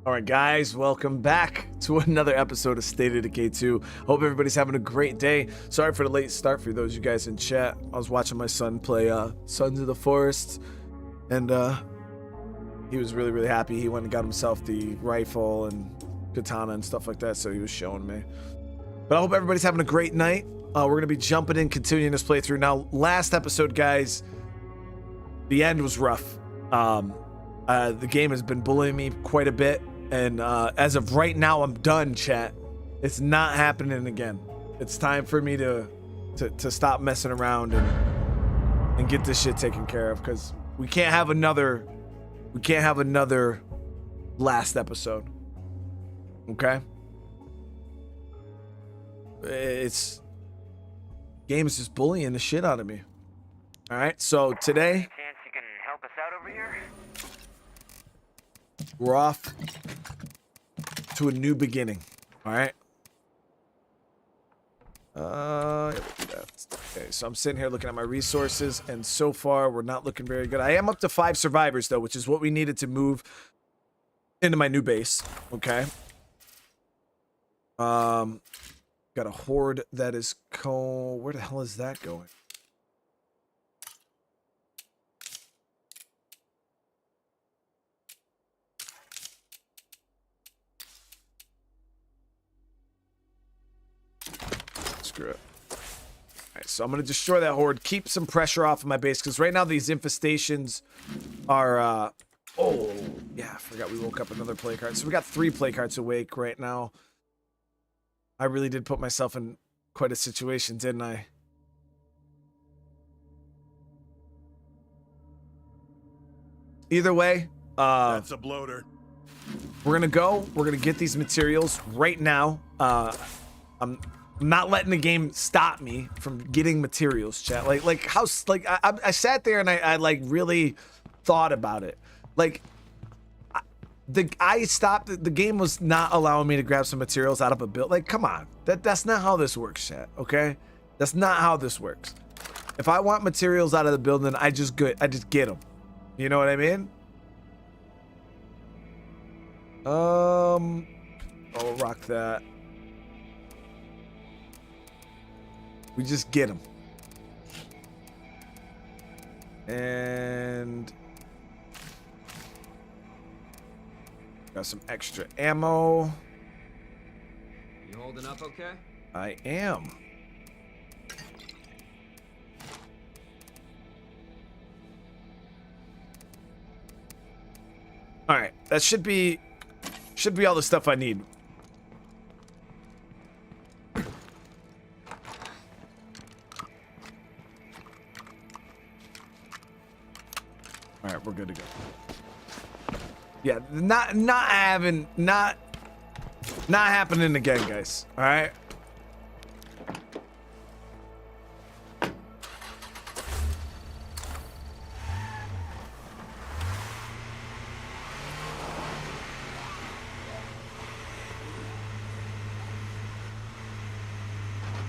All right, guys, welcome back to another episode of State of Decay 2. Hope everybody's having a great day. Sorry for the late start for those of you guys in chat. I was watching my son play Sons of the Forest, and he was really happy. He went and got himself the rifle and katana and stuff like that, so he was showing me. But I hope everybody's having a great night. We're going to be jumping in, continuing this playthrough. Now, last episode, guys, the end was rough. The game has been bullying me quite a bit. And as of right now, I'm done, chat. It's not happening again. It's time for me to stop messing around and get this shit taken care of, because we can't have another last episode. Okay? Game is just bullying the shit out of me. All right, so today, Chance you can help us out over here? we're off to a new beginning. All right. Yeah, we'll do that. Okay, so I'm sitting here looking at my resources, and so far we're not looking very good. I am up to 5 survivors though, which is what we needed to move into my new base. Okay. Got a horde that is where the hell is that going? Screw it. Alright, so I'm gonna destroy that horde, keep some pressure off of my base, because right now these infestations are oh yeah, I forgot we woke up another play card. So we got 3 play cards awake right now. I really did put myself in quite a situation, didn't I? Either way, that's a bloater. we're gonna get these materials right now. I'm not letting the game stop me from getting materials, chat. I sat there and I like really thought about it. Like I stopped. The game was not allowing me to grab some materials out of a build. Like, come on, that's not how this works, chat. Okay, that's not how this works. If I want materials out of the building, I just get them. You know what I mean? I'll rock that. We just get them. And got some extra ammo. You holding up okay? I am. All right, that should be all the stuff I need. All right, we're good to go. Yeah, not happening again, guys. All right.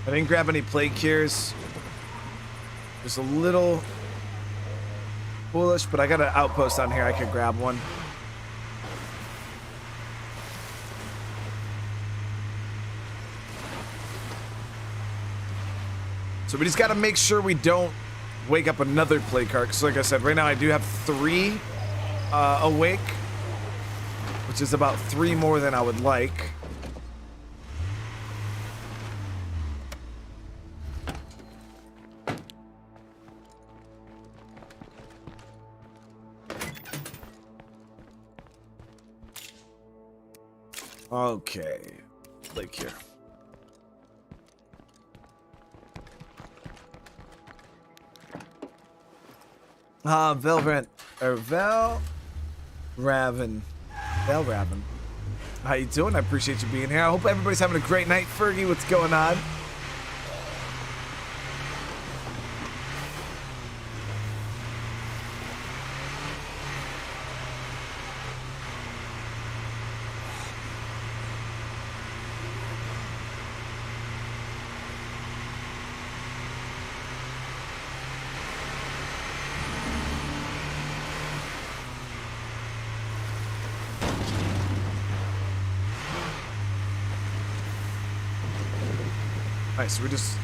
I didn't grab any plague cures. Just a little foolish, but I got an outpost on here. I could grab one. So we just got to make sure we don't wake up another plague card. Because like I said, right now I do have 3 awake, which is about 3 more than I would like. Okay, like here. Velraven. How you doing? I appreciate you being here. I hope everybody's having a great night. Fergie, what's going on? Alright, so we just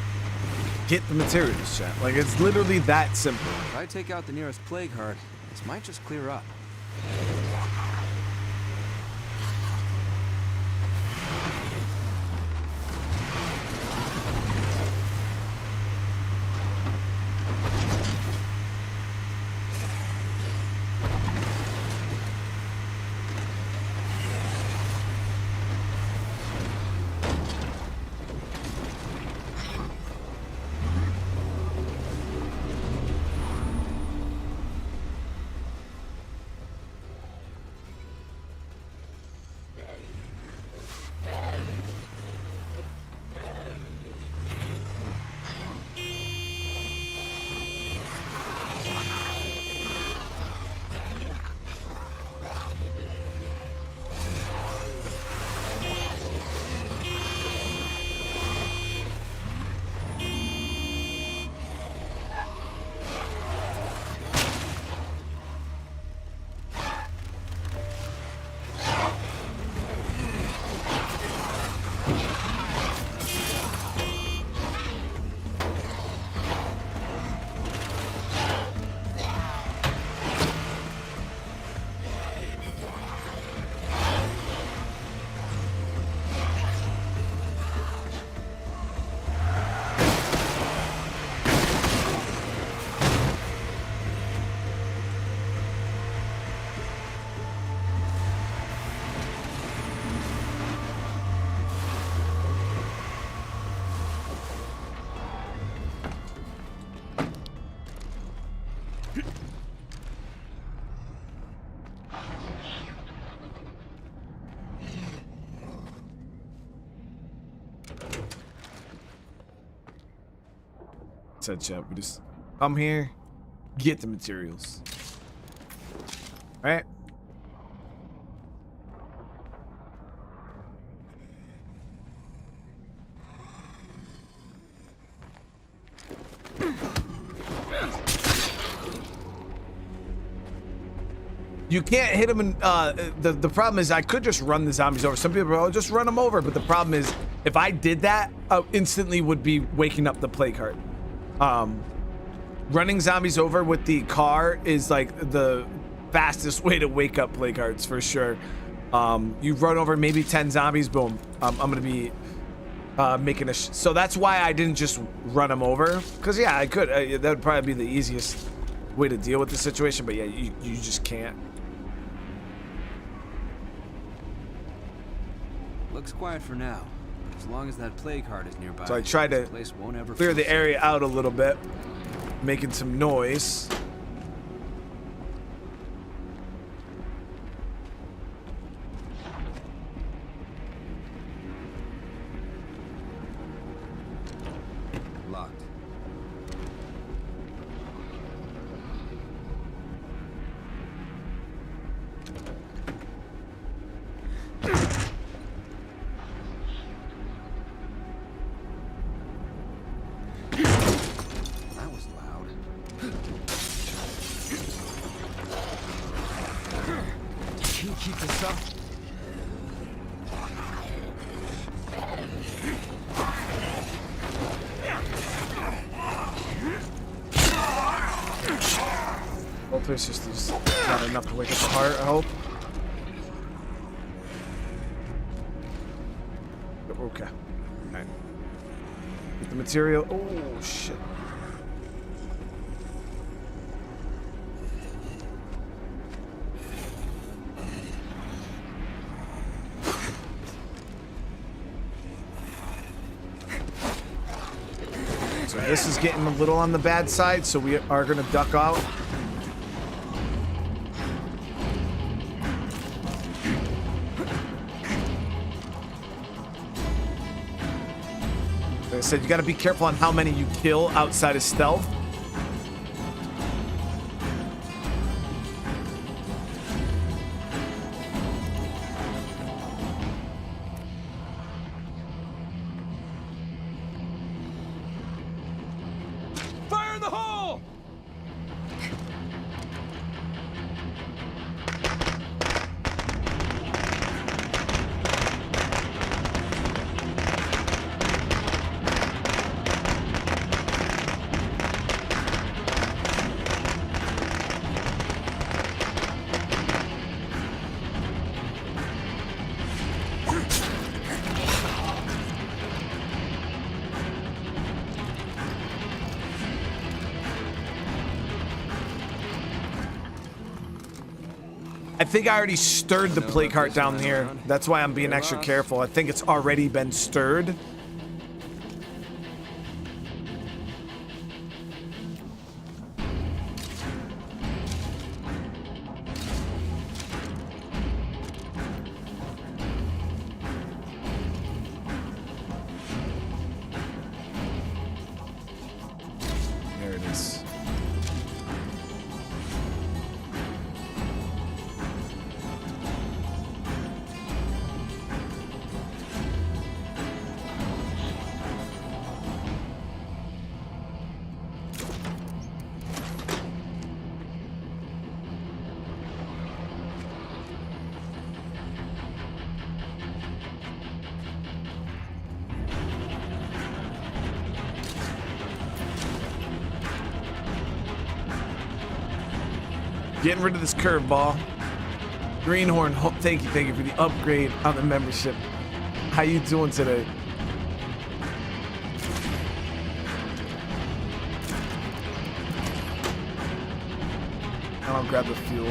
get the materials, chat. Like, it's literally that simple. If I take out the nearest plague heart, this might just clear up. Said chat, we just come here, get the materials. Alright. You can't hit them in, the problem is I could just run the zombies over. Some people are, oh, just run them over. But the problem is if I did that, I instantly would be waking up the plague heart. Running zombies over with the car is like the fastest way to wake up plague hearts for sure. You run over maybe 10 zombies, boom. I'm gonna be making a so that's why I didn't just run them over, because yeah, I could, that would probably be the easiest way to deal with the situation, but yeah, you just can't. Looks quiet for now. As long as that plague heart is nearby. So I tried to clear the area out a little bit, making some noise. Locked. Keep this up. Hopefully it's just not enough to wake up the heart, I hope. Okay. Alright. Get the material. Oh, shit. So this is getting a little on the bad side, so we are going to duck out. Like I said, you got to be careful on how many you kill outside of stealth. Fire in the hole! I think I already stirred the play cart down here. That's why I'm being extra careful. I think it's already been stirred. There it is. Getting rid of this curveball. Greenhorn, thank you for the upgrade on the membership. How you doing today? I'll grab the fuel.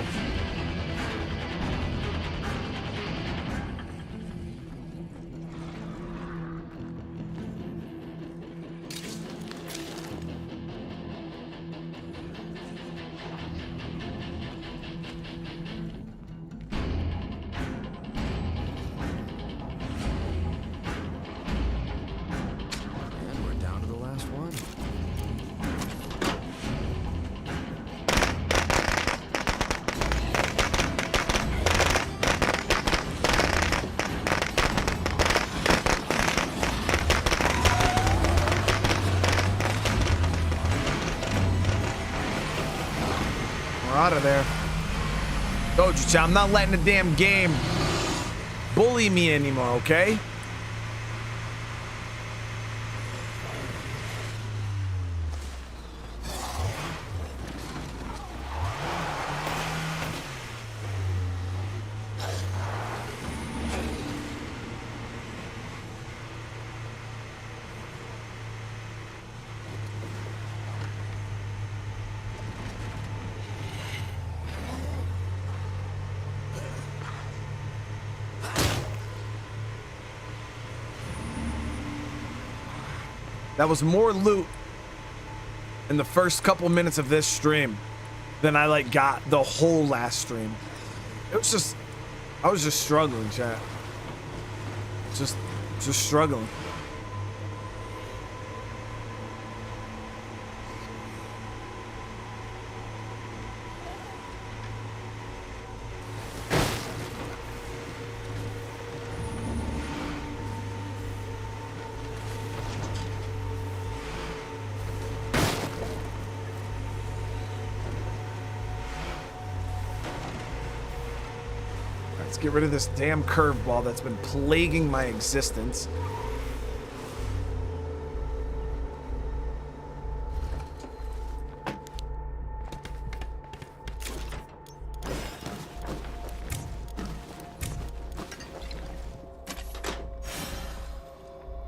And we're down to the last one. We're out of there. Doji, I'm not letting the damn game bully me anymore, okay? That was more loot in the first couple minutes of this stream than I like got the whole last stream. It was just, I was just struggling, chat. Just struggling. Let's get rid of this damn curveball that's been plaguing my existence.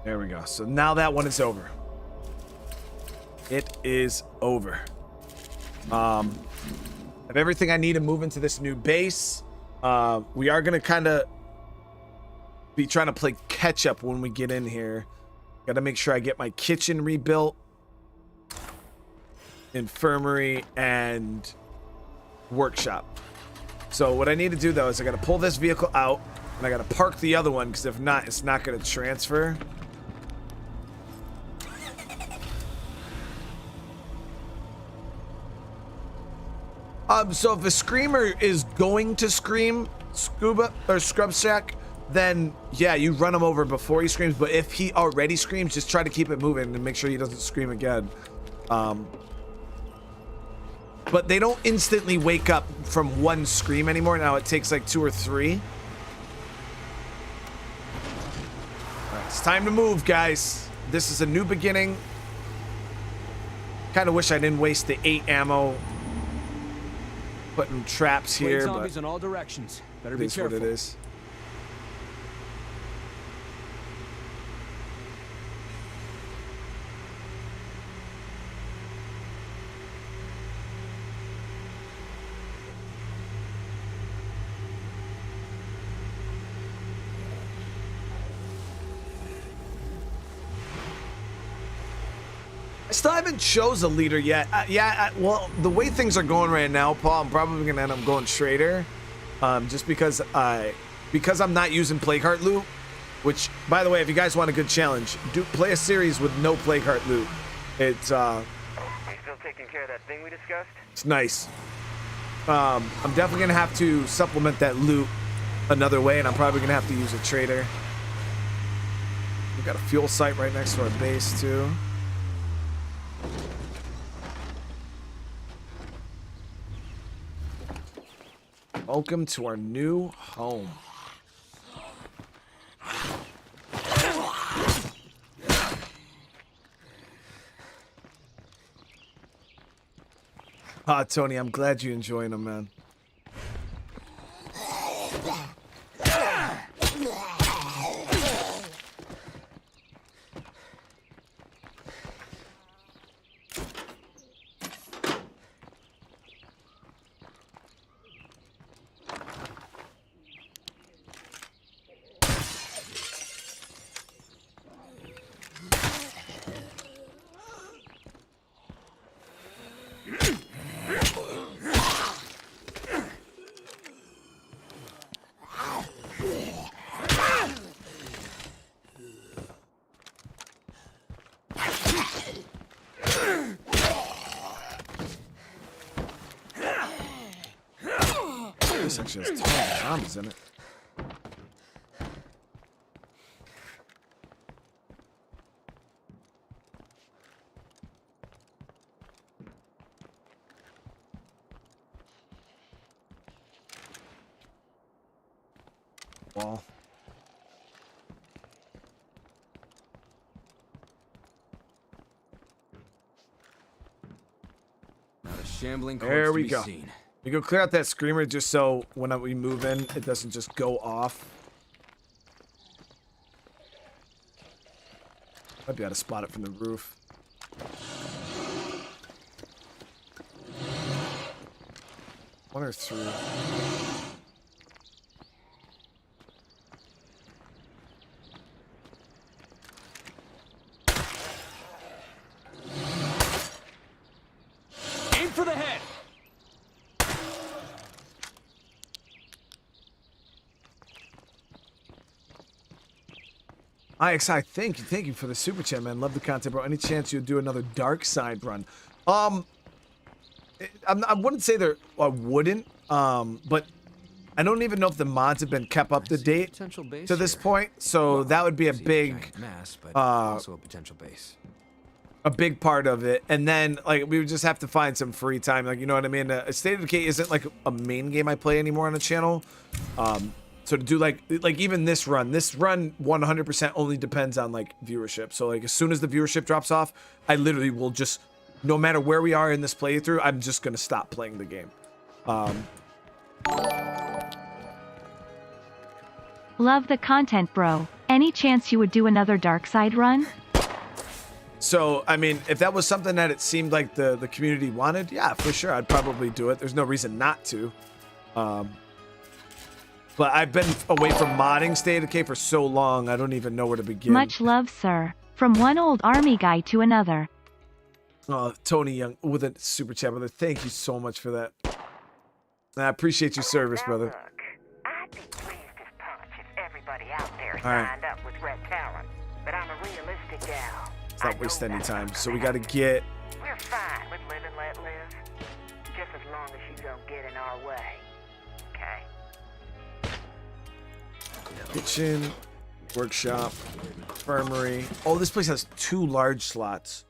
There we go. So now that one is over. It is over. I have everything I need to move into this new base. We are gonna kind of be trying to play catch up when we get in here. Gotta make sure I get my kitchen rebuilt, infirmary, and workshop. So what I need to do though is I gotta pull this vehicle out and I gotta park the other one, because if not, it's not gonna transfer. So if a screamer is going to scream, Scuba or Scrub Shack, then yeah, you run him over before he screams. But if he already screams, just try to keep it moving and make sure he doesn't scream again. But they don't instantly wake up from one scream anymore. Now it takes like 2 or 3. All right, it's time to move, guys. This is a new beginning. Kind of wish I didn't waste the 8 ammo putting traps here, zombies but in all directions. Better it be is careful. what it is. still haven't chose a leader yet. Well, the way things are going right now, Paul, I'm probably gonna end up going Trader, just because I'm not using play cart loot. Which, by the way, if you guys want a good challenge, do play a series with no play cart loot. It's Are you still taking care of that thing we discussed? it's nice. I'm definitely gonna have to supplement that loot another way, and I'm probably gonna have to use a Trader. We got a fuel site right next to our base too. Welcome to our new home. Ah, Tony, I'm glad you're enjoying them, man. This actually has 12 zombies in it. Wall. Not a shambling corpse There to we be go. seen. We go clear out that screamer just so when we move in, it doesn't just go off. Might be able to spot it from the roof. One or three. Aim for the head. IXI, thank you for the super chat, man. Love the content, bro. Any chance you'll do another dark side run? I wouldn't say I wouldn't, but I don't even know if the mods have been kept up to date Potential base to this here. point. So that would be a See big, giant mass, but also a potential base. a big part of it. And then like we would just have to find some free time, like you know what I mean. State of Decay isn't like a main game I play anymore on the channel. So to do like even this run 100% only depends on like viewership. So like as soon as the viewership drops off, I literally will just, no matter where we are in this playthrough, I'm just gonna stop playing the game. Love the content, bro. Any chance you would do another dark side run? So I mean, if that was something that it seemed like the community wanted, yeah, for sure, I'd probably do it. There's no reason not to. But I've been away from modding State of Decay for so long, I don't even know where to begin. Much love, sir. From one old army guy to another. Tony Young with a super chat, brother. Thank you so much for that. I appreciate your service, Now brother. look, I'd be pleased as punch if everybody out there All right. signed up with Red Talon. But I'm a realistic gal. Let's I not waste know any that's time. not So gonna we got to happen. get. We're fine with live and let live. Just as long as you don't get in our way. Okay? Kitchen, workshop, infirmary. Oh, this place has 2 large slots.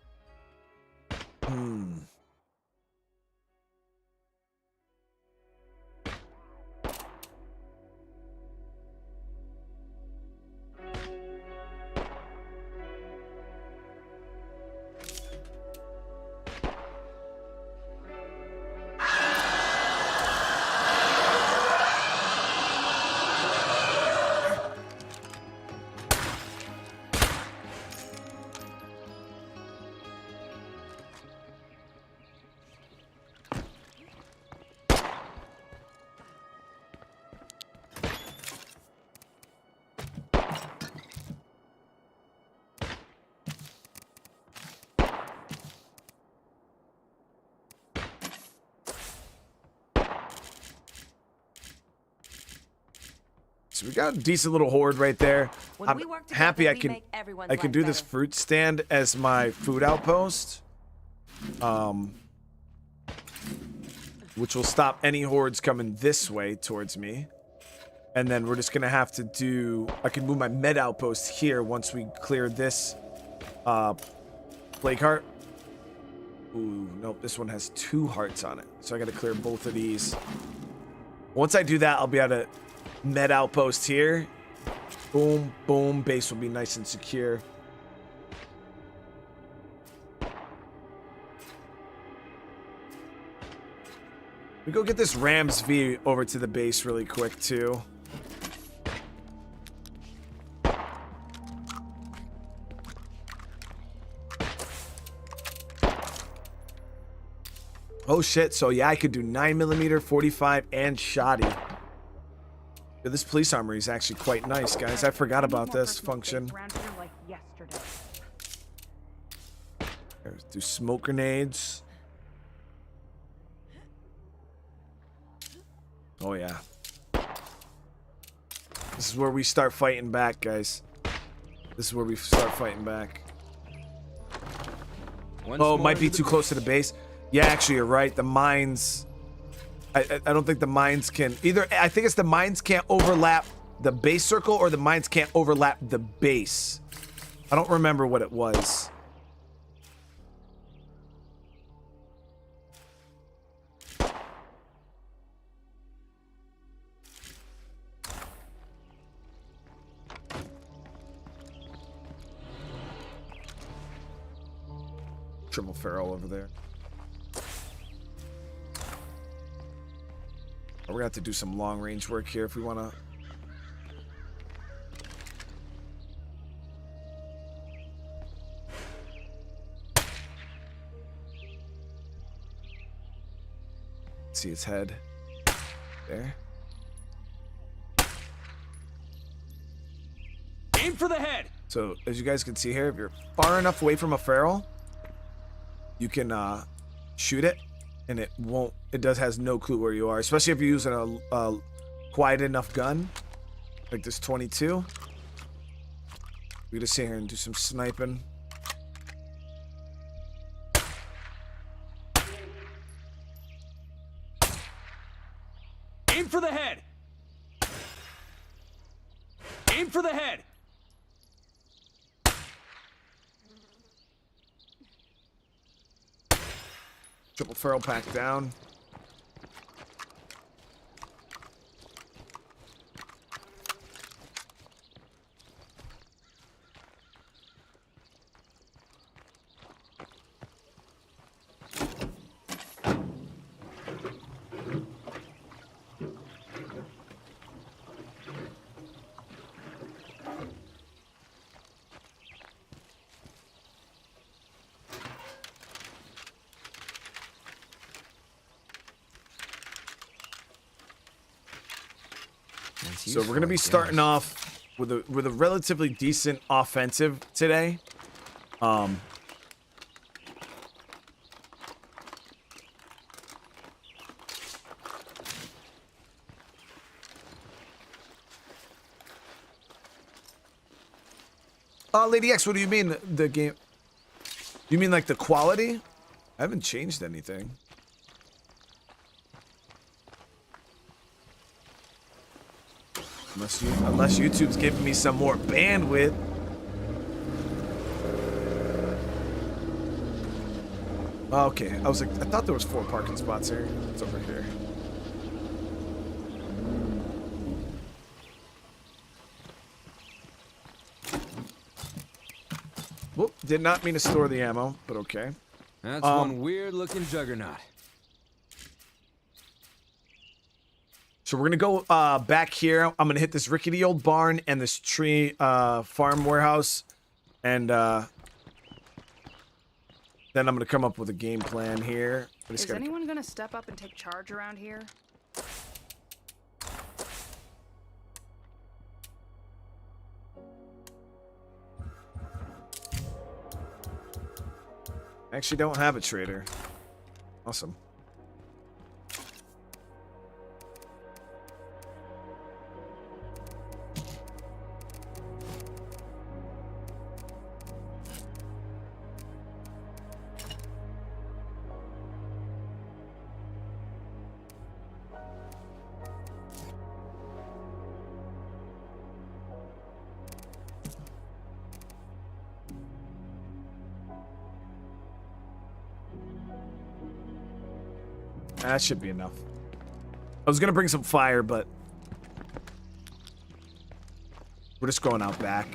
So we got a decent little horde right there. When I'm we work happy together, I we can make everyone's I can life do this better. fruit stand as my food outpost. Which will stop any hordes coming this way towards me. And then we're just gonna have to do, I can move my med outpost here once we clear this plague heart. Ooh, nope, this one has 2 hearts on it. So I gotta clear both of these. Once I do that, I'll be able to med outpost here. Boom, boom, base will be nice and secure. We go get this Rams V over to the base really quick too. Oh shit, so yeah, I could do 9mm, 45, and shoddy. Yeah, this police armory is actually quite nice, guys. I forgot about this function. Let's do smoke grenades. Oh yeah. This is where we start fighting back, guys. This is where we start fighting back. Oh, might be too close to the base. Yeah, actually, you're right. The mines... I don't think the mines can... Either... I think it's the mines can't overlap the base circle or the mines can't overlap the base. I don't remember what it was. Triple Feral over there. We're gonna have to do some long range work here if we want to. See his head there. Aim for the head. So as you guys can see here, if you're far enough away from a feral, you can shoot it, and it won't. It has no clue where you are, especially if you're using a quiet enough gun, like this 22. We just sit here and do some sniping. Aim for the head. Aim for the head. Triple feral pack down. So we're gonna be starting off with a relatively decent offensive today. Lady X, what do you mean the game? You mean like the quality? I haven't changed anything. Unless YouTube's giving me some more bandwidth. Okay, I thought there was 4 parking spots here. It's over here. Whoop, did not mean to store the ammo, but okay. That's one weird-looking juggernaut. So we're gonna go back here. I'm gonna hit this rickety old barn and this tree farm warehouse, and then I'm gonna come up with a game plan here. Is anyone gonna step up and take charge around here? I actually don't have a trader. Awesome. That should be enough. I was gonna bring some fire, but we're just going out back.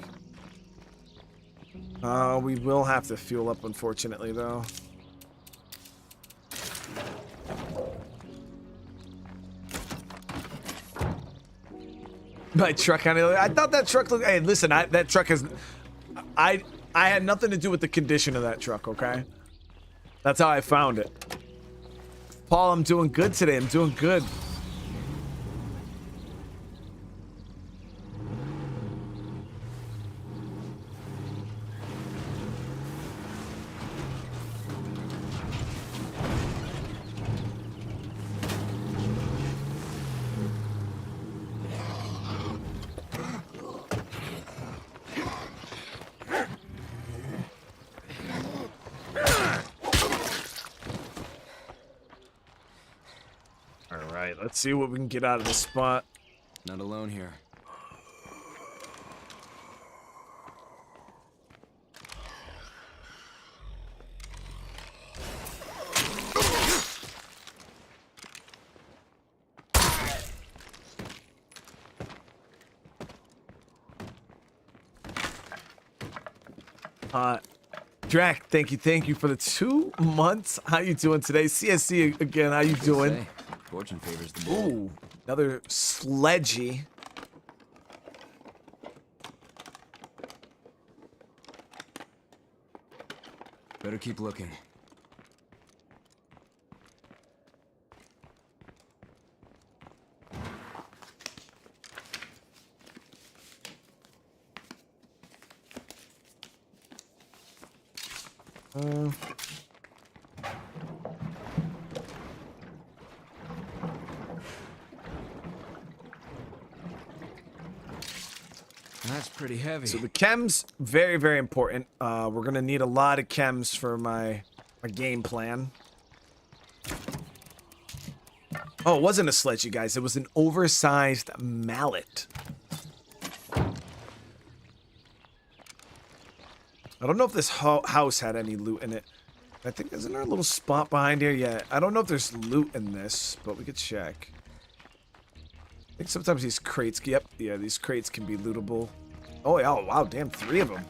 We will have to fuel up, unfortunately, though. My truck kind of. I thought that truck looked. Hey, listen, that truck is. I had nothing to do with the condition of that truck. Okay, that's how I found it. Paul, I'm doing good today. I'm doing good. Let's see what we can get out of this spot. Not alone here. Drac, thank you for the 2 months. How you doing today? CSC again, how you doing? Fortune favors the bold. Ooh, another sledgy. Better keep looking. That's pretty heavy. So the chems, very, very important. We're gonna need a lot of chems for my game plan. Oh, it wasn't a sledge, you guys. It was an oversized mallet. I don't know if this house had any loot in it. I think, isn't there a little spot behind here? Yeah, I don't know if there's loot in this, but we could check. I think sometimes these crates, yep, yeah, these crates can be lootable. Oh, yeah, oh, wow, damn, 3 of them.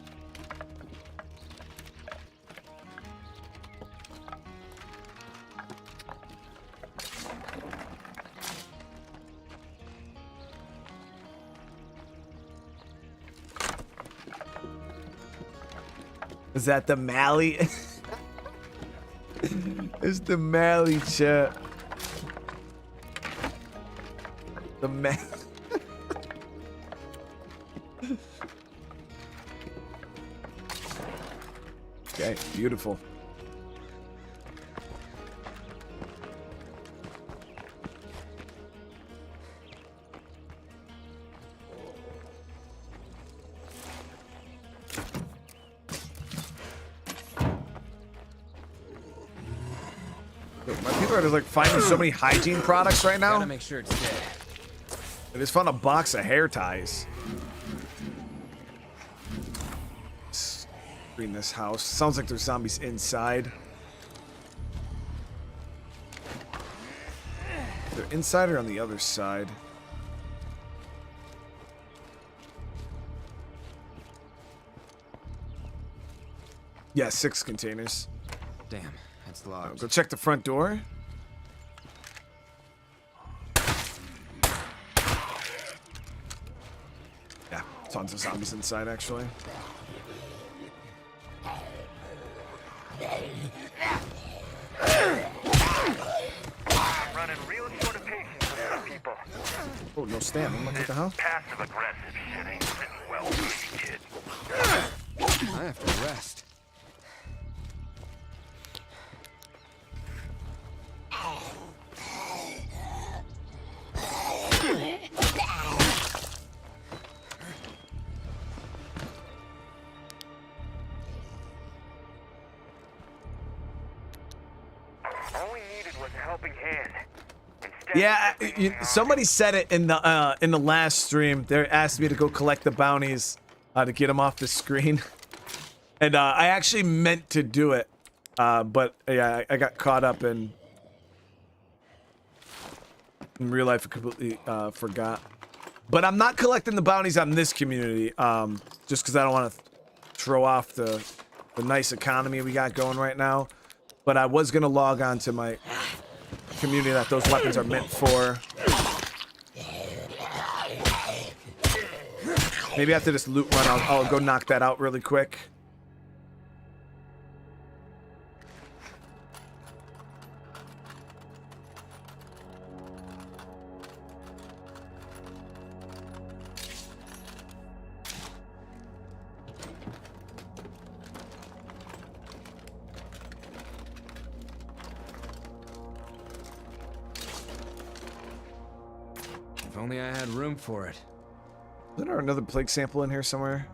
Is that the Mally? It's the Mally chat. The Mally. Okay, beautiful. My people are just like finding so many hygiene products right now. Gotta make sure it's dead. I just found a box of hair ties. In this house. Sounds like there's zombies inside. They're inside or on the other side? Yeah, 6 containers. Damn, that's locked. Go check the front door. Yeah, tons of zombies inside actually. I'm running real short of patience with some people. Oh, no stand. I'm looking at the house. Passive aggressive shit ain't sitting well with me, kid. I have to rest. All we needed was a helping hand. Instead, Yeah, somebody said it in the last stream. They asked me to go collect the bounties to get them off the screen, and I actually meant to do it, but yeah, I got caught up in In real life, I completely forgot. But I'm not collecting the bounties on this community, just because I don't want to throw off the nice economy we got going right now. But I was going to log on to my community that those weapons are meant for. Maybe after this loot run, I'll go knock that out really quick. If only I had room for it. Isn't there another plague sample in here somewhere?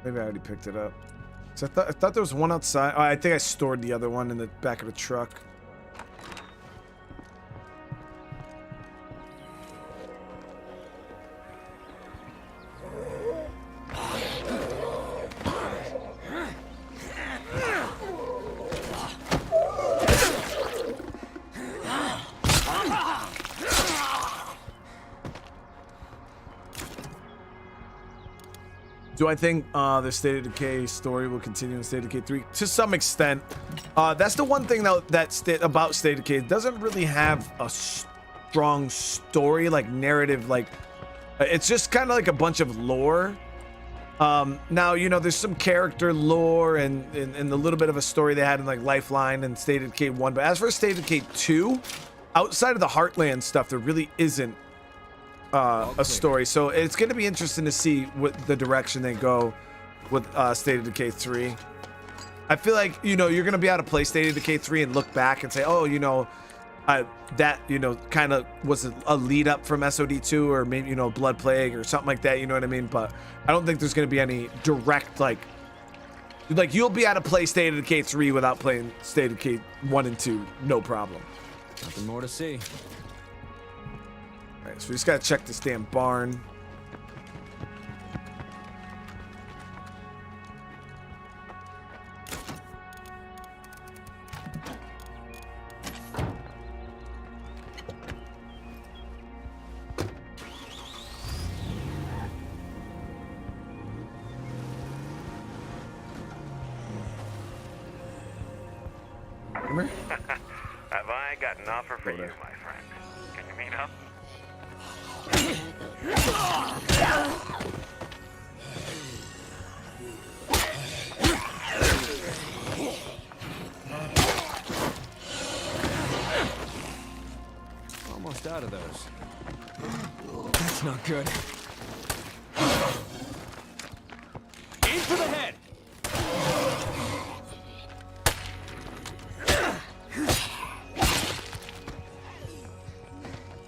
Maybe I already picked it up. So I thought there was one outside. Oh, I think I stored the other one in the back of the truck. Do I think the State of Decay story will continue in State of Decay 3? To some extent. That's the one thing though about State of Decay. It doesn't really have a strong story, like narrative, like it's just kind of like a bunch of lore. Now, you know, there's some character lore and a little bit of a story they had in like Lifeline and State of Decay 1. But as for State of Decay 2, outside of the Heartland stuff, there really isn't a story. So it's going to be interesting to see what the direction they go with State of Decay 3. I feel like, you know, you're going to be able to play State of Decay 3 and look back and say, oh, you know, that, you know, kind of was a lead up from SOD2 or maybe, you know, Blood Plague or something like that. You know what I mean? But I don't think there's going to be any direct, like you'll be able to play State of Decay 3 without playing State of Decay 1 and 2. No problem. Nothing more to see. All right, so we just got to check this damn barn. Come here. Have I got an offer for you, my friend? Can you meet up? Almost out of those. That's not good. Aim for the head!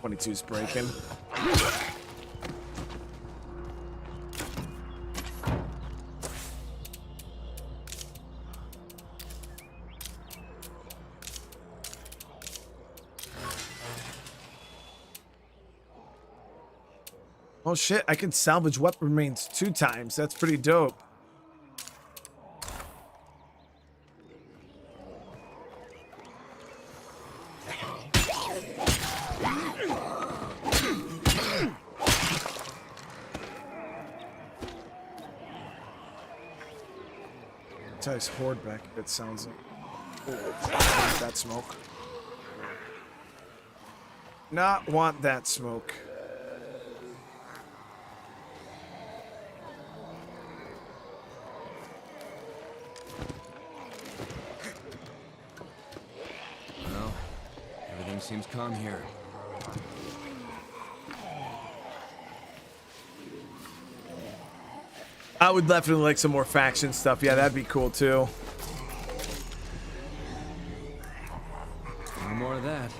22's breaking. Oh shit, I can salvage weapon remains 2 times. That's pretty dope. Nice horde back, it sounds like. That smoke. Not want that smoke. Well, everything seems calm here. I would definitely like some more faction stuff. Yeah, that'd be cool too. No more of that.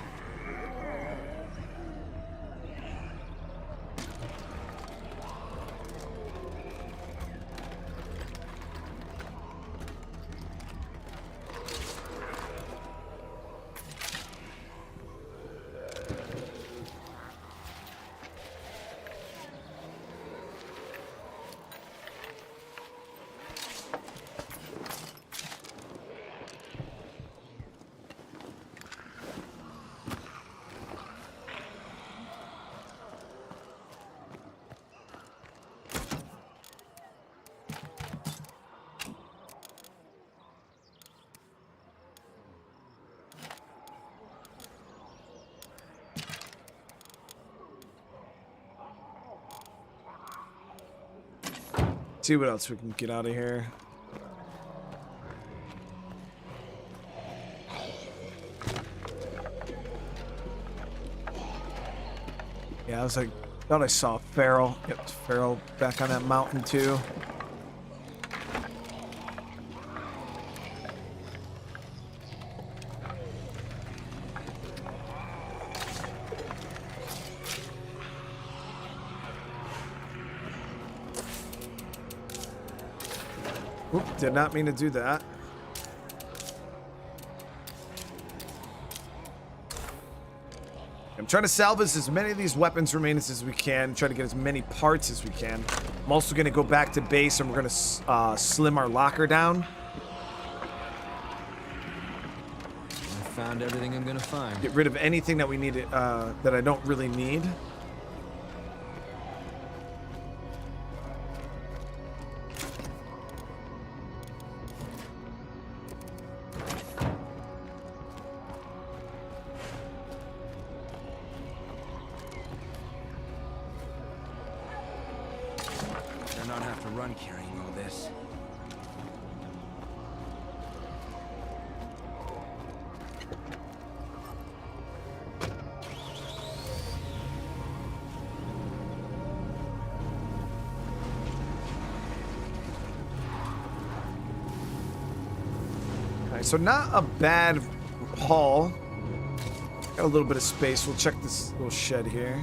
See what else we can get out of here. Yeah, I was like, thought I saw Feral. Yep, it's Feral back on that mountain too. Oop, did not mean to do that. I'm trying to salvage as many of these weapons remains as we can, try to get as many parts as we can. I'm also going to go back to base and we're going to slim our locker down. I found everything I'm gonna find. Get rid of anything that we need, that I don't really need. Better not have to run carrying all this. Alright, so not a bad haul. Got a little bit of space. We'll check this little shed here.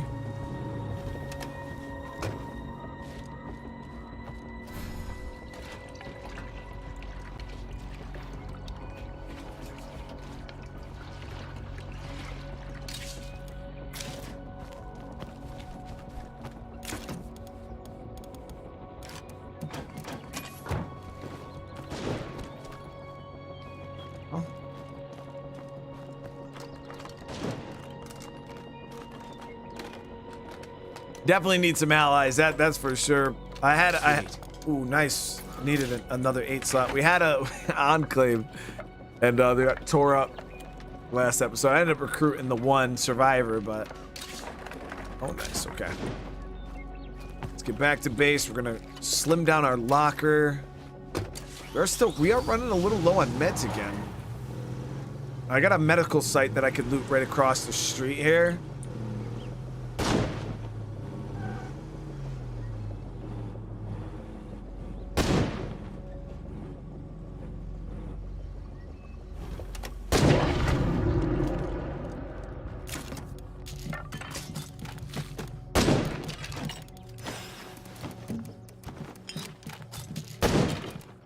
Definitely need some allies. That's for sure. Ooh, nice. Needed another 8 slot. We had a enclave, and they got tore up last episode. I ended up recruiting the one survivor, but oh, nice. Okay, let's get back to base. We're gonna slim down our locker. We are running a little low on meds again. I got a medical site that I could loot right across the street here.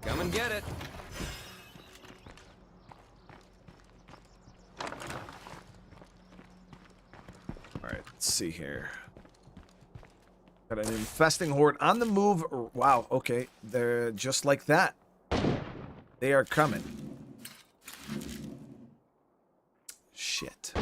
Come and get it. Alright, let's see here. Got an infesting horde on the move. Wow, okay. They're just like that. They are coming. Shit.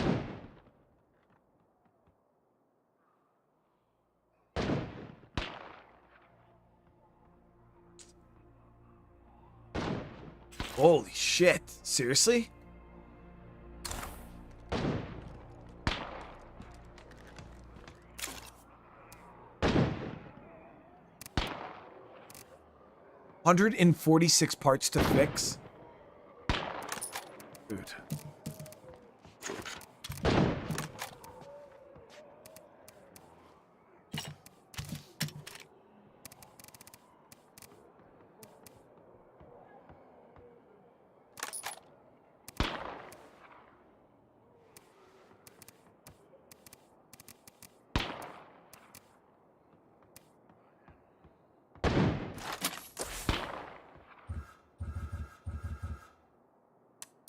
Holy shit. Seriously? $146 parts to fix? Dude.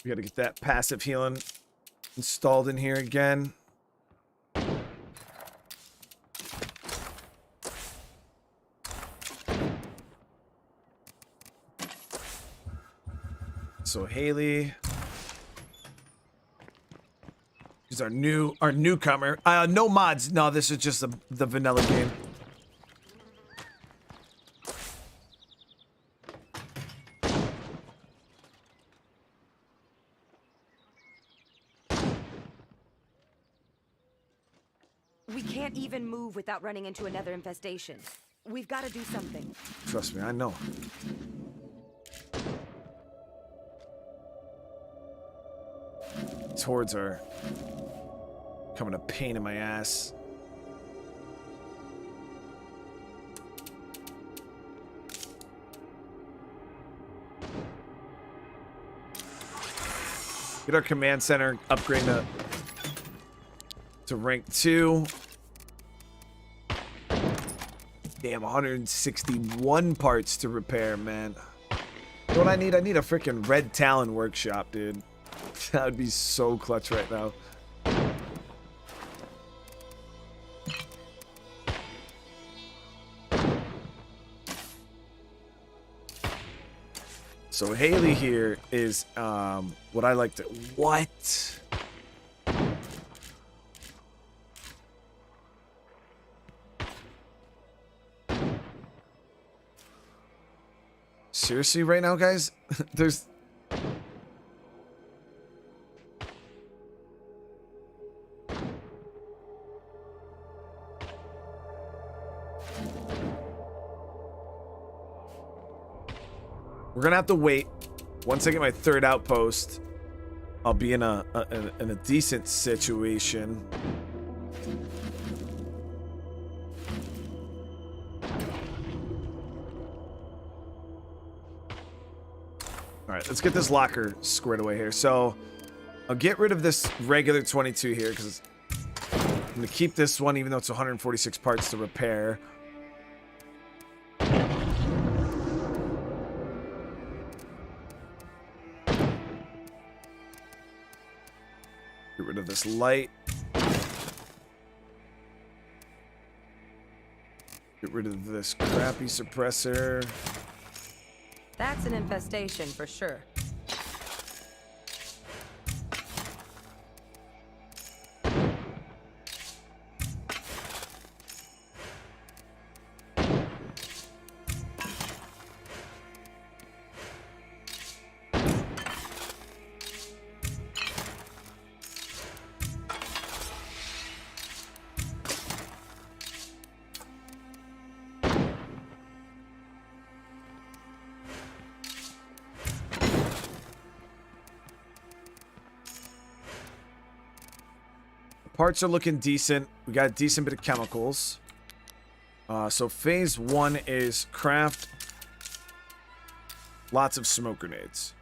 We gotta get that passive healing installed in here again. So Haley is our newcomer. No mods. No, this is just the vanilla game. We can't even move without running into another infestation. we've got to do something. Trust me, I know. These hordes are becoming a pain in my ass. Get our command center, upgrade to rank 2. Damn, 161 parts to repair, man. You know what I need? I need a freaking Red Talon workshop, dude. That would be so clutch right now. So Haley here is what I like to... What? Seriously right now, guys? There's... We're gonna have to wait. Once I get my 3rd outpost, I'll be in a decent situation. All right, let's get this locker squared away here. So I'll get rid of this regular 22 here because I'm gonna keep this one, even though it's 146 parts to repair. Get rid of this light. Get rid of this crappy suppressor. That's an infestation for sure. Parts are looking decent. We got a decent bit of chemicals. So phase 1 is craft lots of smoke grenades.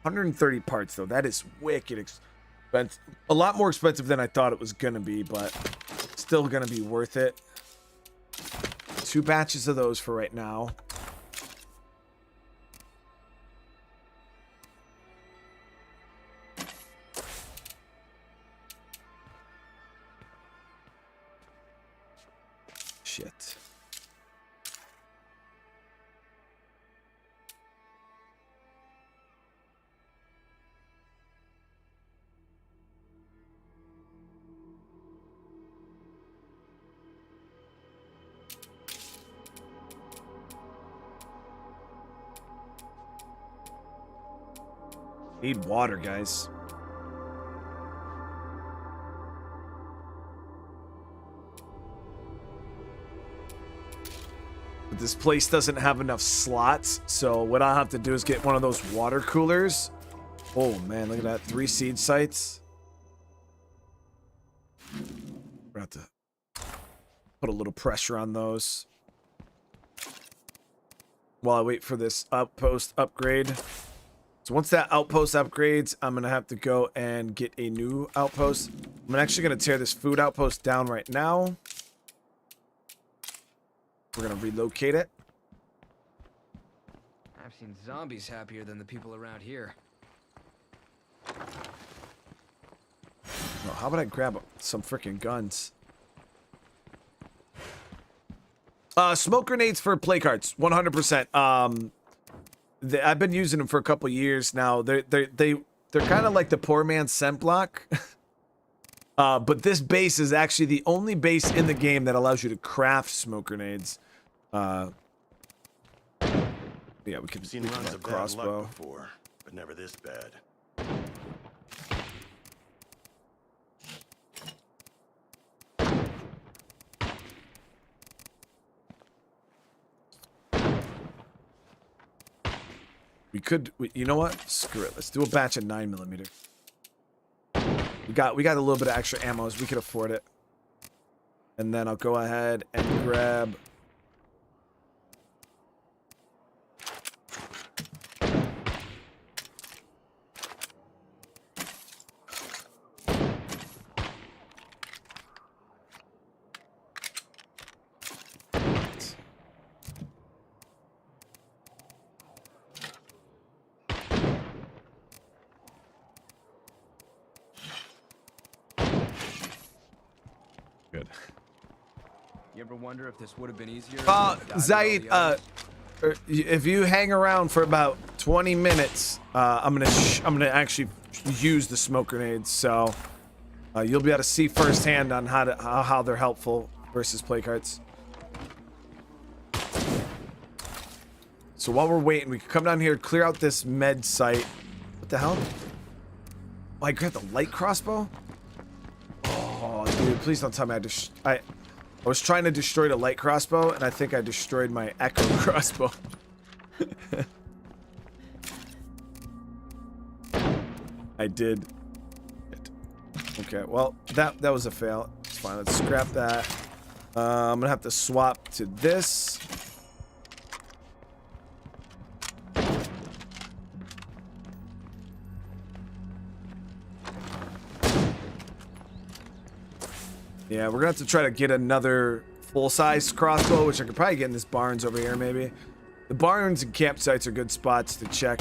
130 parts though. That is wicked expensive. A lot more expensive than I thought it was gonna be, but still gonna be worth it. 2 batches of those for right now. Shit. Need water, guys. But this place doesn't have enough slots, so what I'll have to do is get one of those water coolers. Oh man, look at that. 3 seed sites. We're about to put a little pressure on those while I wait for this outpost upgrade. So once that outpost upgrades, I'm going to have to go and get a new outpost. I'm actually going to tear this food outpost down right now. We're going to relocate it. I've seen zombies happier than the people around here. Oh, how about I grab some freaking guns? Smoke grenades for play cards, 100%. I've been using them for a couple years now. They're kind of like the poor man's scent block. But this base is actually the only base in the game that allows you to craft smoke grenades. Yeah, we can Seen runs a of bad crossbow luck before, but never this bad. You know what? Screw it. Let's do a batch of 9mm. We got a little bit of extra ammo, so we could afford it. And then I'll go ahead and grab. Good. You ever wonder if this would have been easier? Zaid, if you hang around for about 20 minutes, I'm gonna actually use the smoke grenades, so you'll be able to see firsthand on how they're helpful versus play cards. So while we're waiting, we can come down here, clear out this med site. What the hell? Oh, I grabbed the light crossbow? Oh, dude, please don't tell me I was trying to destroy the light crossbow, and I think I destroyed my echo crossbow. I did. Okay, well, that was a fail. It's fine. Let's scrap that. I'm gonna have to swap to this. Yeah, we're gonna have to try to get another full-size crossbow, which I could probably get in this barns over here, maybe. The barns and campsites are good spots to check.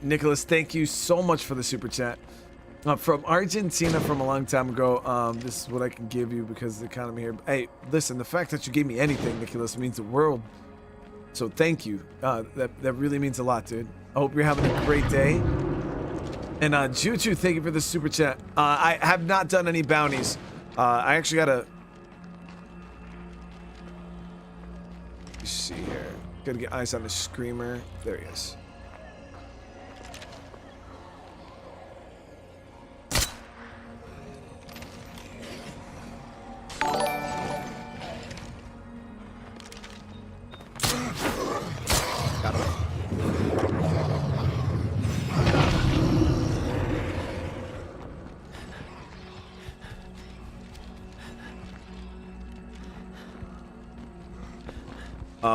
Nicholas, thank you so much for the super chat. From Argentina from a long time ago, this is what I can give you because of the economy here. Hey, listen, the fact that you gave me anything, Nicholas, means the world. So thank you. That really means a lot, dude. I hope you're having a great day. And Juju, thank you for the super chat. I have not done any bounties. I actually gotta... Let's see here. Gotta get eyes on the screamer. There he is. Got him.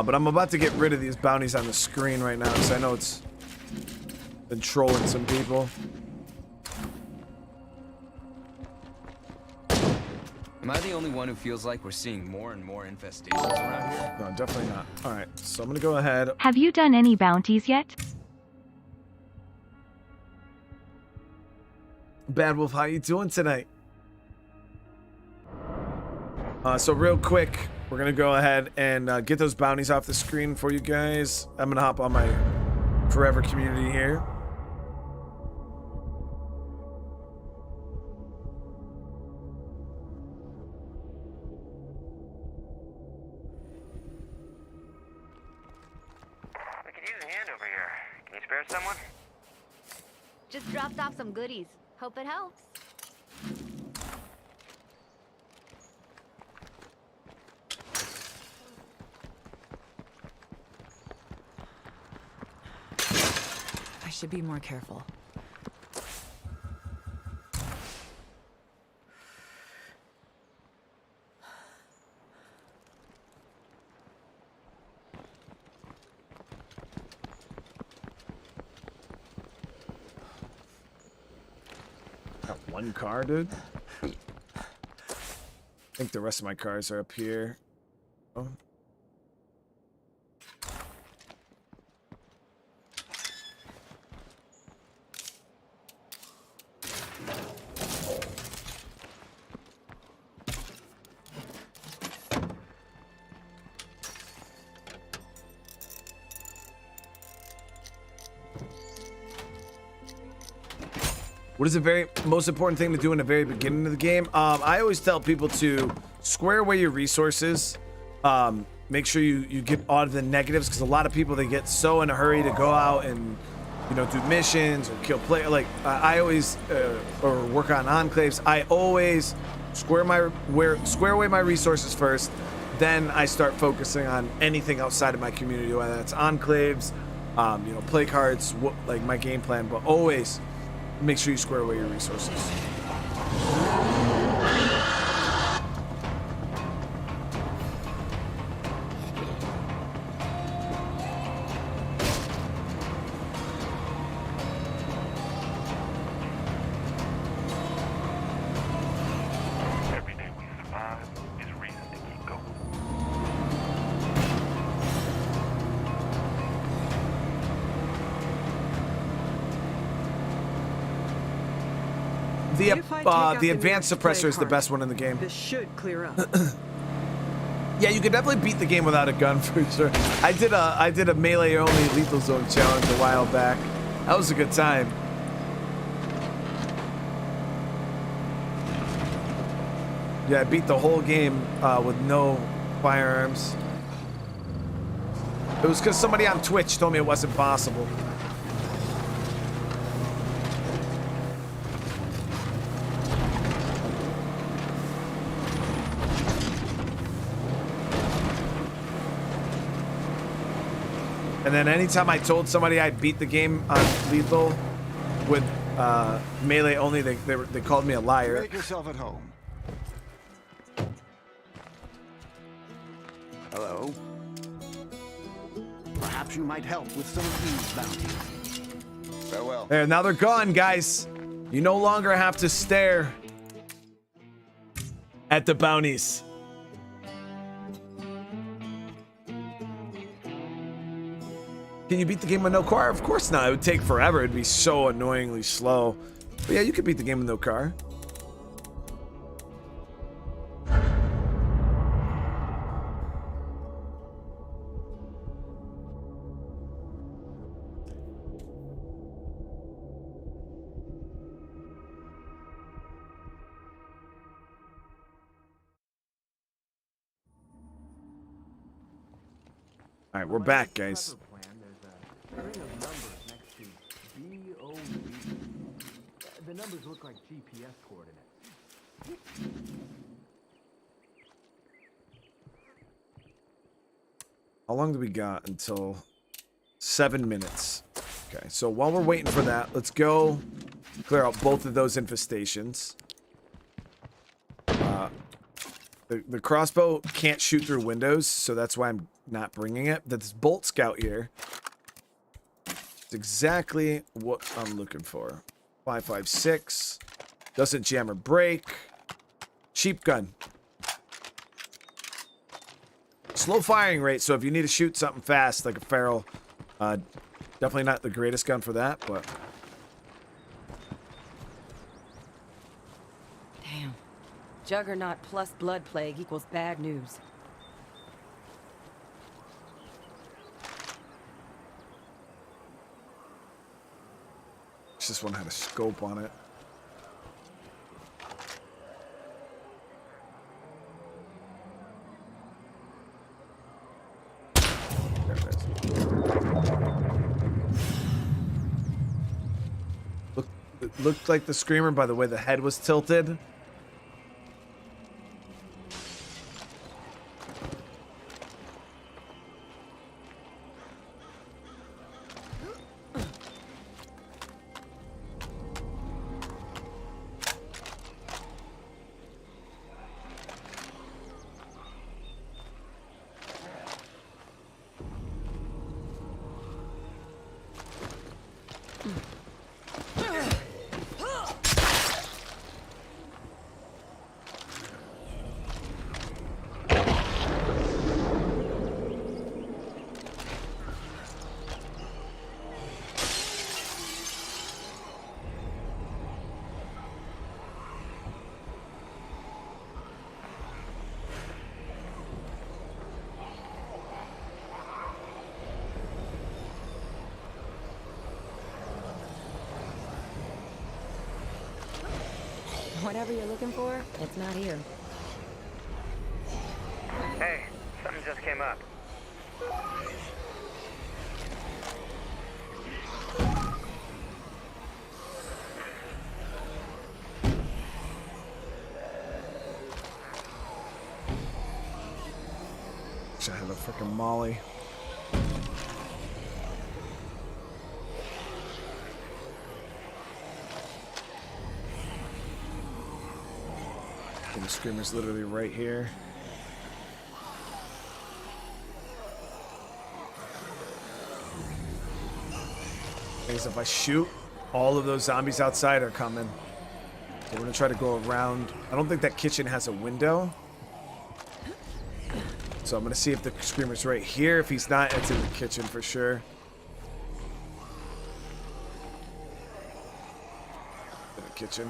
But I'm about to get rid of these bounties on the screen right now because I know it's been trolling some people. Am I the only one who feels like we're seeing more and more infestations around here? No, definitely not. All right, so I'm gonna go ahead. Have you done any bounties yet? Bad Wolf, how you doing tonight? So real quick, we're gonna go ahead and get those bounties off the screen for you guys. I'm gonna hop on my forever community here. We could use a hand over here. Can you spare someone? Just dropped off some goodies. Hope it helps. I should be more careful. Got one car, dude. I think the rest of my cars are up here. Oh. What is the most important thing to do in the very beginning of the game? I always tell people to square away your resources. Make sure you get all of the negatives, because a lot of people, they get so in a hurry to go out and, you know, do missions or kill play. Like I always or work on enclaves. I always square away my resources first. Then I start focusing on anything outside of my community, whether that's enclaves, you know, play cards, like my game plan, but always make sure you square away your resources. Every day we survive is reason to keep going. The advanced suppressor is the best one in the game. This should clear up. Yeah, you could definitely beat the game without a gun for sure. I did a melee only lethal zone challenge a while back. That was a good time. Yeah, I beat the whole game with no firearms. It was because somebody on Twitch told me it wasn't possible. And then anytime I told somebody I beat the game on lethal with melee only, they called me a liar. Make yourself at home. Hello. Perhaps you might help with some of these bounties. Farewell. There, now they're gone, guys. You no longer have to stare at the bounties. Can you beat the game with no car? Of course not. It would take forever. It'd be so annoyingly slow. But yeah, you could beat the game with no car. All right, we're back, guys. The numbers look like GPS coordinates. How long do we got until 7 minutes? Okay, so while we're waiting for that, let's go clear out both of those infestations. The crossbow can't shoot through windows, so that's why I'm not bringing it. This bolt scout here is exactly what I'm looking for. 5.56 doesn't jam or break. Cheap gun. Slow firing rate, so if you need to shoot something fast like a feral, definitely not the greatest gun for that, but Damn. Juggernaut plus blood plague equals bad news. this one had a scope on it. It looked like the screamer by the way the head was tilted. Whatever you're looking for, it's not here. Hey, something just came up. Wish I had a freaking molly. The screamer's literally right here. Because if I shoot, all of those zombies outside are coming. So we're gonna try to go around. I don't think that kitchen has a window. So I'm gonna see if the screamer's right here. If he's not, it's in the kitchen for sure. In the kitchen.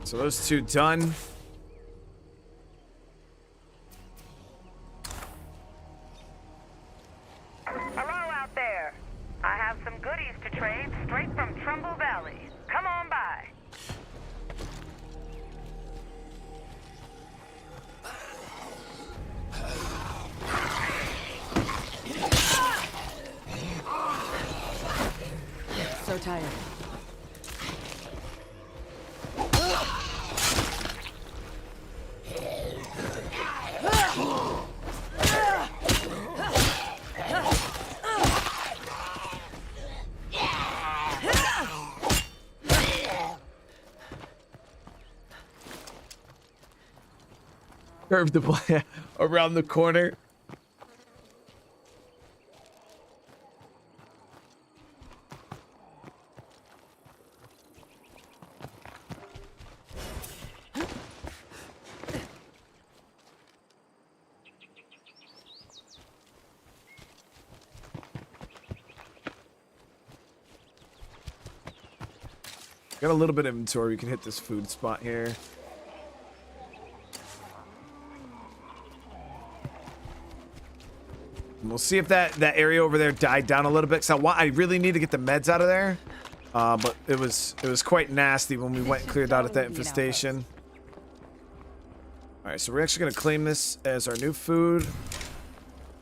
So those two done. Hello out there. I have some goodies to trade straight from Trumbull Valley. Come on by. So tired. Curve the play around the corner. Got a little bit of inventory. We can hit this food spot here. And we'll see if that area over there died down a little bit. So I really need to get the meds out of there. But it was quite nasty when we went and cleared out at that infestation. All right, so we're actually gonna claim this as our new food.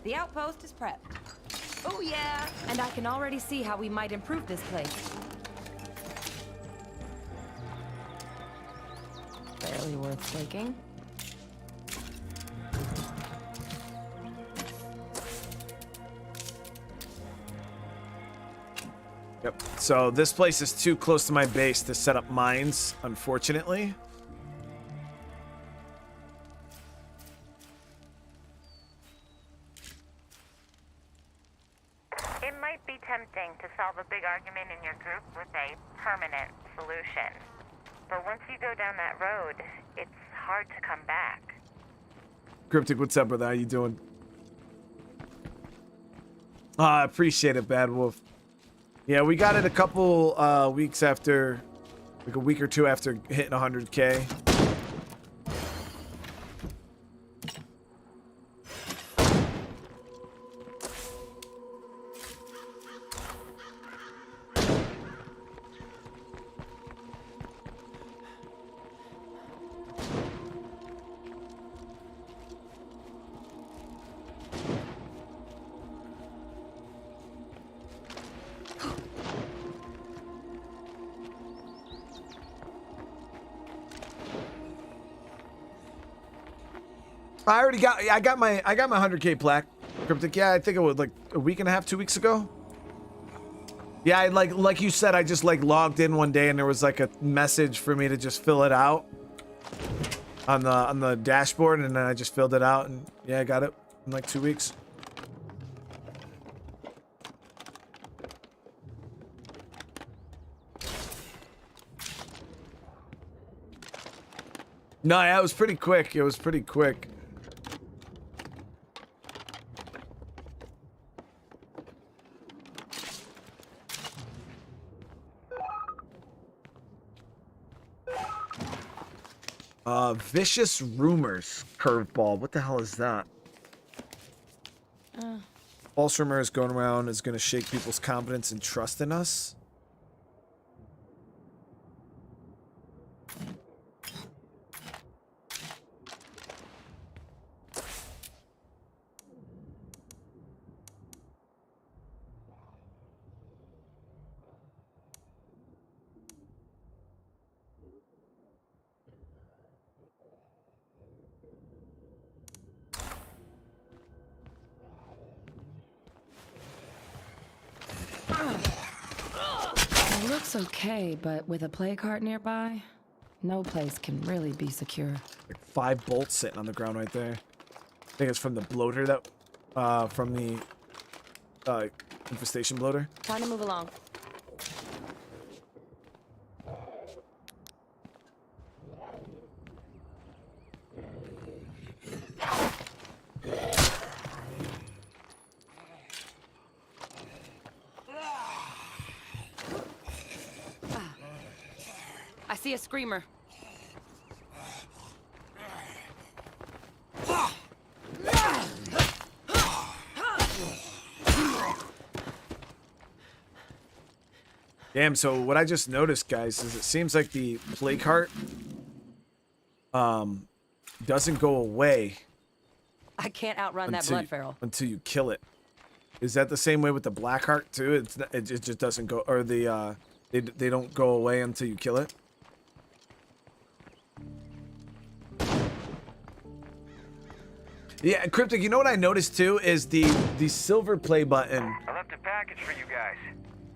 The outpost is prepped. Oh yeah, and I can already see how we might improve this place. Barely worth taking. Yep. So this place is too close to my base to set up mines, unfortunately. It might be tempting to solve a big argument in your group with a permanent solution. But once you go down that road, it's hard to come back. Cryptic, what's up, brother? How you doing? I appreciate it, Bad Wolf. Yeah, we got it a couple weeks after, like a week or two after hitting 100K. I got my 100K plaque. Cryptic, yeah, I think it was like a week and a half, 2 weeks ago. Yeah, like you said, I just like logged in one day and there was like a message for me to just fill it out on the dashboard, and then I just filled it out, and yeah, I got it in like 2 weeks. No, yeah, it was pretty quick. It was pretty quick. Vicious rumors curveball. What the hell is that? False rumors going around is going to shake people's confidence and trust in us. It looks okay, but with a play cart nearby, no place can really be secure. Like 5 bolts sitting on the ground right there. I think it's from the bloater that, from the infestation bloater. Time to move along. I see a screamer. Damn, so what I just noticed, guys, is it seems like the play cart doesn't go away I can't outrun that blood feral. until you kill it. Is that the same way with the black heart too? It just doesn't go, or the they don't go away until you kill it. Yeah, Cryptic, you know what I noticed too is the silver play button I left a package for you guys.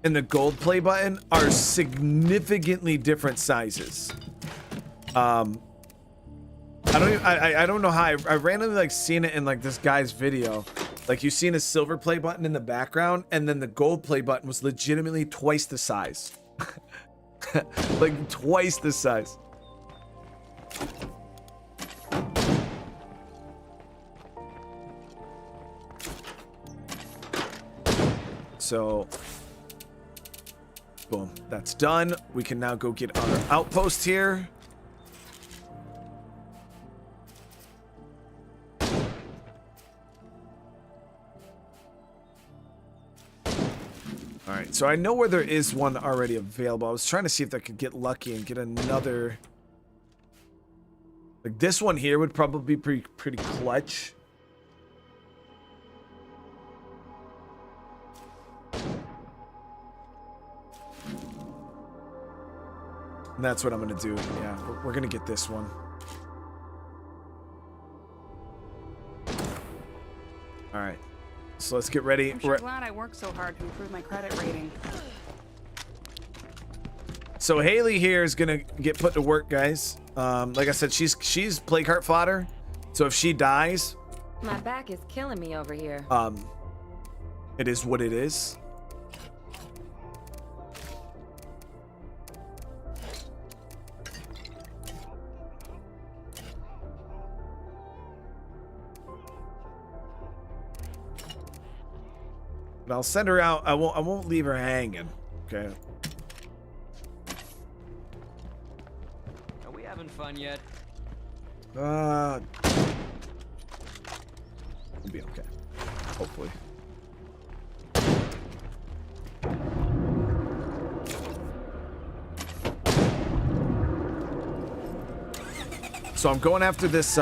and the gold play button are significantly different sizes. I don't know how I randomly like seen it in like this guy's video. Like you seen a silver play button in the background and then the gold play button was legitimately twice the size. Like twice the size. So, boom, that's done. We can now go get our outpost here. All right, so I know where there is one already available. I was trying to see if I could get lucky and get another. Like this one here would probably be pretty clutch. And that's what I'm gonna do. Yeah, we're gonna get this one. All right, so let's get ready. I'm sure glad I worked so hard to improve my credit rating. So Haley here is gonna get put to work, guys. Like I said, she's play cart fodder. So if she dies, My back is killing me over here. it is what it is. But I'll send her out. I won't leave her hanging. Okay. Are we having fun yet? We'll be okay. Hopefully. So I'm going after this,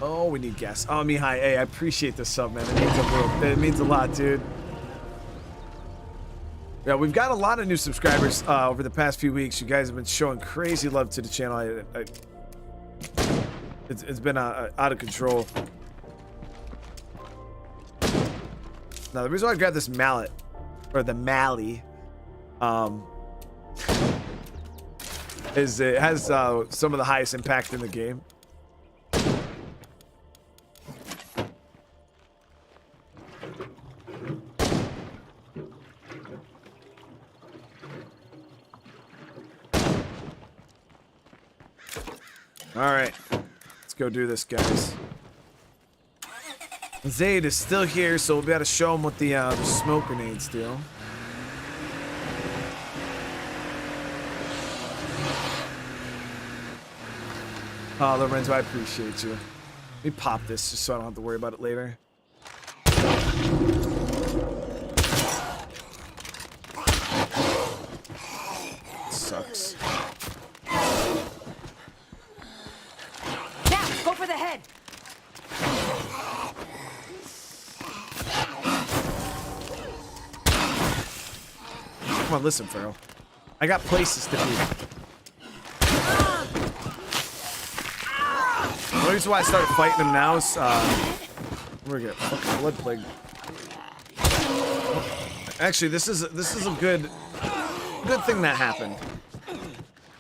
Oh, we need gas. Oh, Mihai, hey, I appreciate the sub, man. It means a lot, dude. Yeah, we've got a lot of new subscribers over the past few weeks. You guys have been showing crazy love to the channel. It's been out of control. Now, the reason why I grabbed this mallet, or the mally, is it has some of the highest impact in the game. All right, let's go do this, guys. Zayd is still here, so we'll be able to show him what the smoke grenades do. Oh, Lorenzo, I appreciate you. Let me pop this just so I don't have to worry about it later. Sucks. Now, go for the head. Come on, listen, Pharaoh. I got places to be. The reason why I started fighting him now is we're gonna get fucking blood plague. Actually, this is a good thing that happened.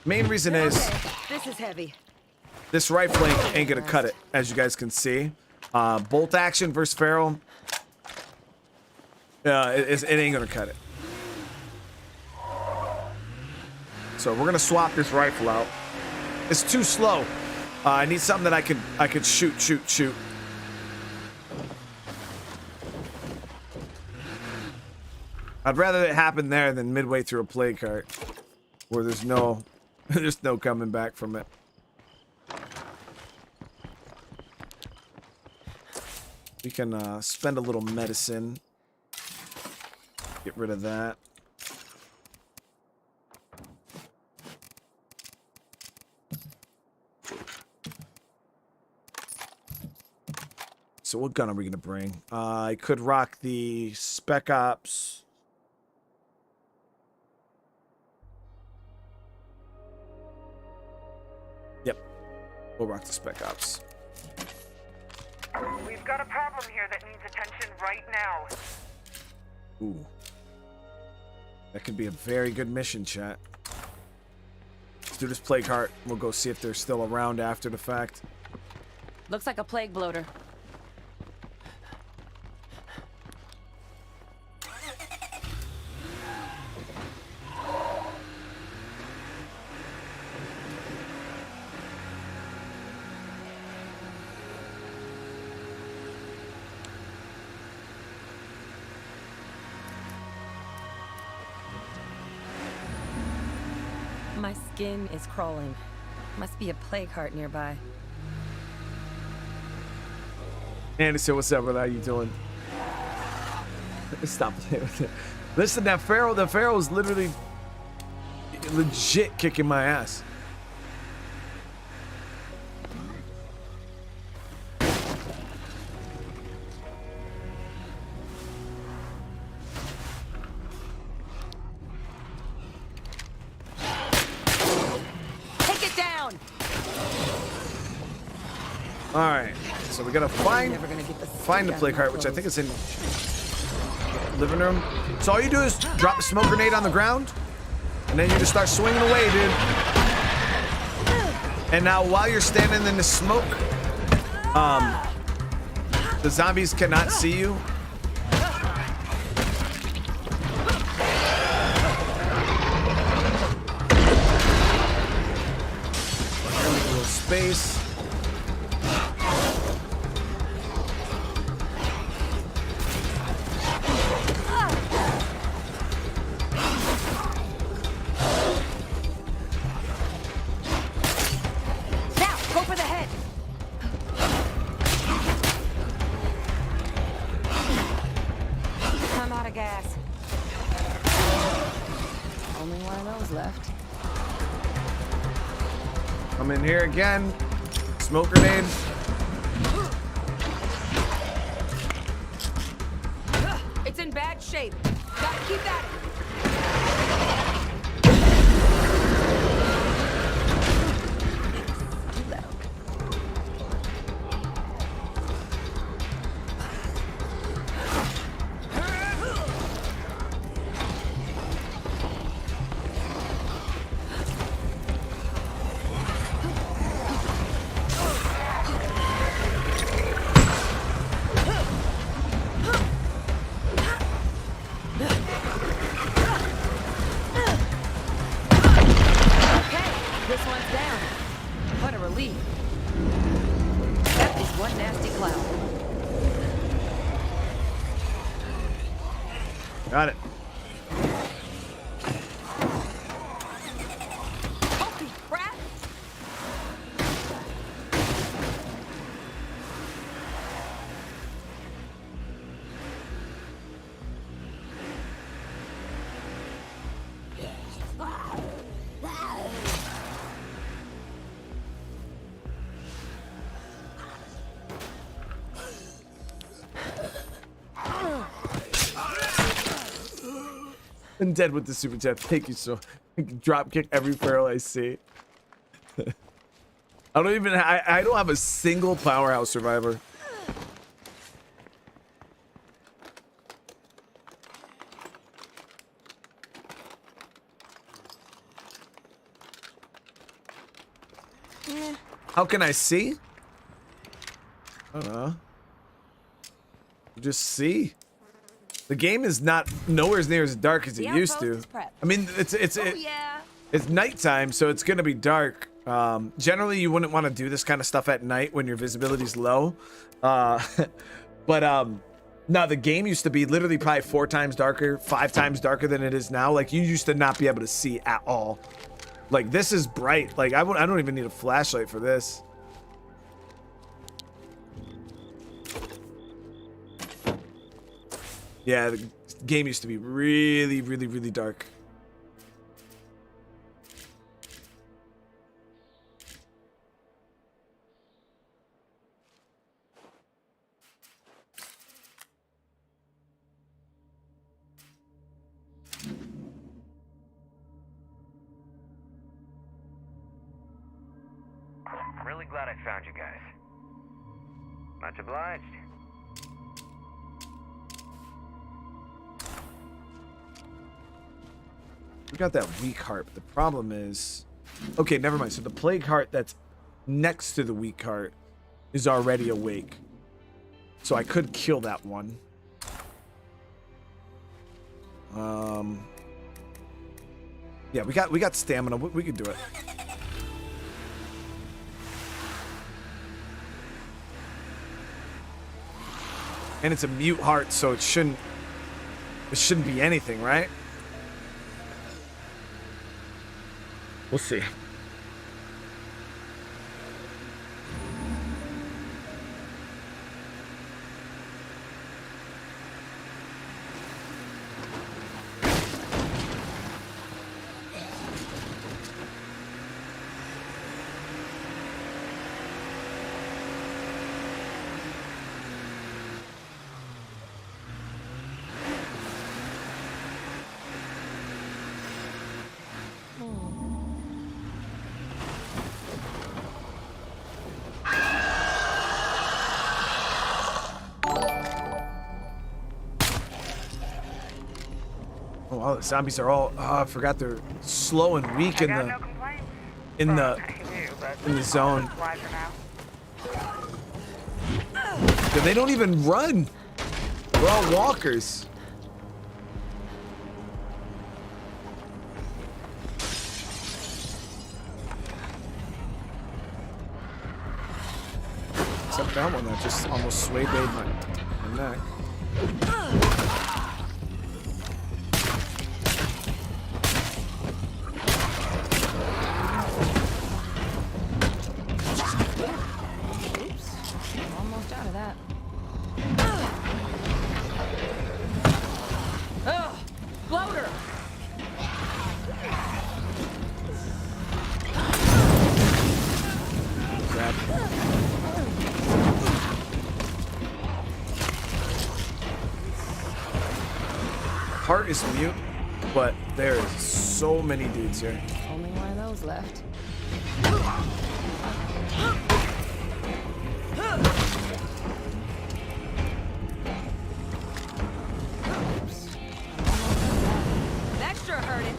Main reason is This is heavy. this rifle ain't gonna cut it, as you guys can see. Bolt action versus Pharaoh. It ain't gonna cut it. So we're gonna swap this rifle out. It's too slow. I need something that I could shoot. I'd rather it happen there than midway through a play cart, where there's no coming back from it. We can spend a little medicine. Get rid of that. So what gun are we gonna bring? I could rock the Spec Ops. Yep, we'll rock the Spec Ops. We've got a problem here that needs attention right now. Ooh, that could be a very good mission, chat. Let's do this plague heart. We'll go see if they're still around after the fact. Looks like a plague bloater. My skin is crawling. Must be a plague heart nearby. Anderson, what's up, brother? How you doing? Stop playing with it. Listen, the Pharaoh's literally legit kicking my ass. All right, so we gotta find the plague heart, which I think is in living room. So all you do is drop a smoke grenade on the ground, and then you just start swinging away, dude. And now while you're standing in the smoke, the zombies cannot see you. A little space. I'm in here again. Smoke grenade. It's in bad shape. Gotta keep at it. Got it. Holy crap! I'm dead with the super chat. Thank you so. Drop kick every feral I see. I don't have a single powerhouse survivor. How can I see? I don't know. Just see. The game is not nowhere near as dark as it used to. I mean, it's nighttime, so it's gonna be dark. Generally, you wouldn't want to do this kind of stuff at night when your visibility is low. But no, the game used to be literally probably 4 times darker, 5 times darker than it is now. Like, you used to not be able to see at all. Like, this is bright. Like, I don't even need a flashlight for this. Yeah, the game used to be really, really, really dark. I'm really glad I found you guys. Much obliged. We got that weak heart. The problem is... Okay, never mind. So the plague heart that's next to the weak heart is already awake. So I could kill that one. Yeah, we got stamina. We could do it. And it's a mute heart, so it shouldn't be anything, right? We'll see. Oh, the zombies are all. Oh, I forgot they're slow and weak in the zone. Yeah, they don't even run. They're all walkers. Except that one that just almost swayed my neck. Heart is mute, but there is so many dudes here. Only one of those left. That sure hurt it.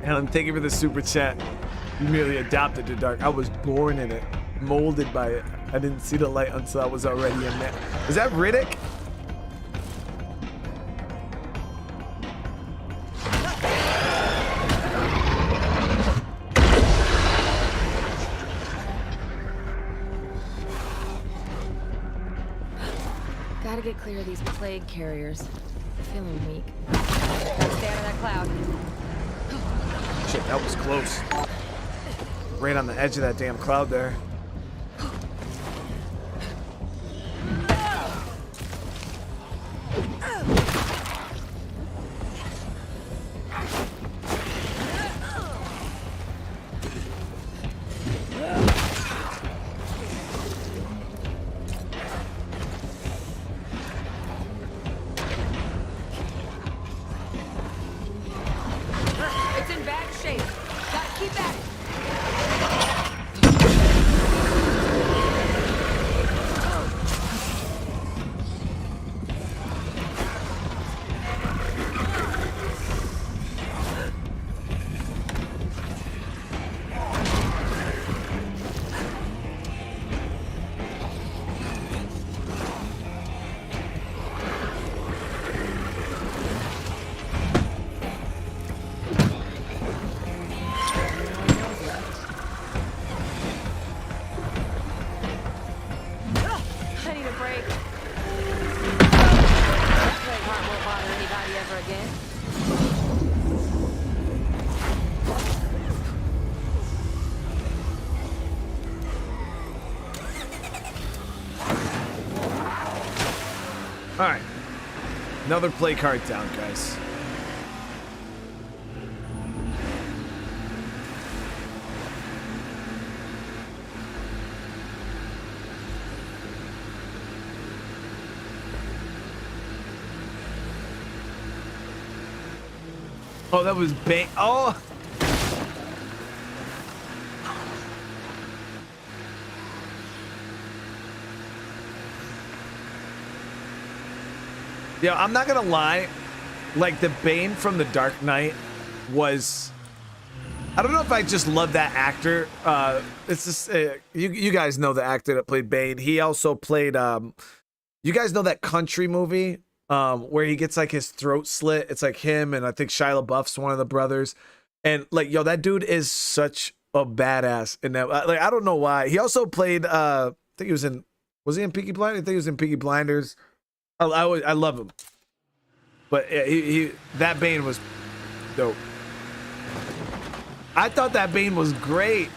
Helen, thank you for the super chat. You merely adopted the dark. I was born in it, molded by it. I didn't see the light until I was already in there. Is that Riddick? Gotta get clear of these plague carriers. I'm feeling weak. Gotta stay out of that cloud. Shit, that was close. Right on the edge of that damn cloud there. Keep at it. All right. Another play card down, guys. Oh, that was Bane. Oh. Yeah, I'm not gonna lie. Like, the Bane from The Dark Knight was... I don't know if I just love that actor. It's just... you guys know the actor that played Bane. He also played... you guys know that country movie where he gets, like, his throat slit? It's like him, and I think Shia LaBeouf's one of the brothers. And, like, yo, that dude is such a badass in that. Like, I don't know why. He also played... I think he was in... Was he in Peaky Blinders? I think he was in Peaky Blinders. I love him, but he that Bane was dope. I thought that Bane was great.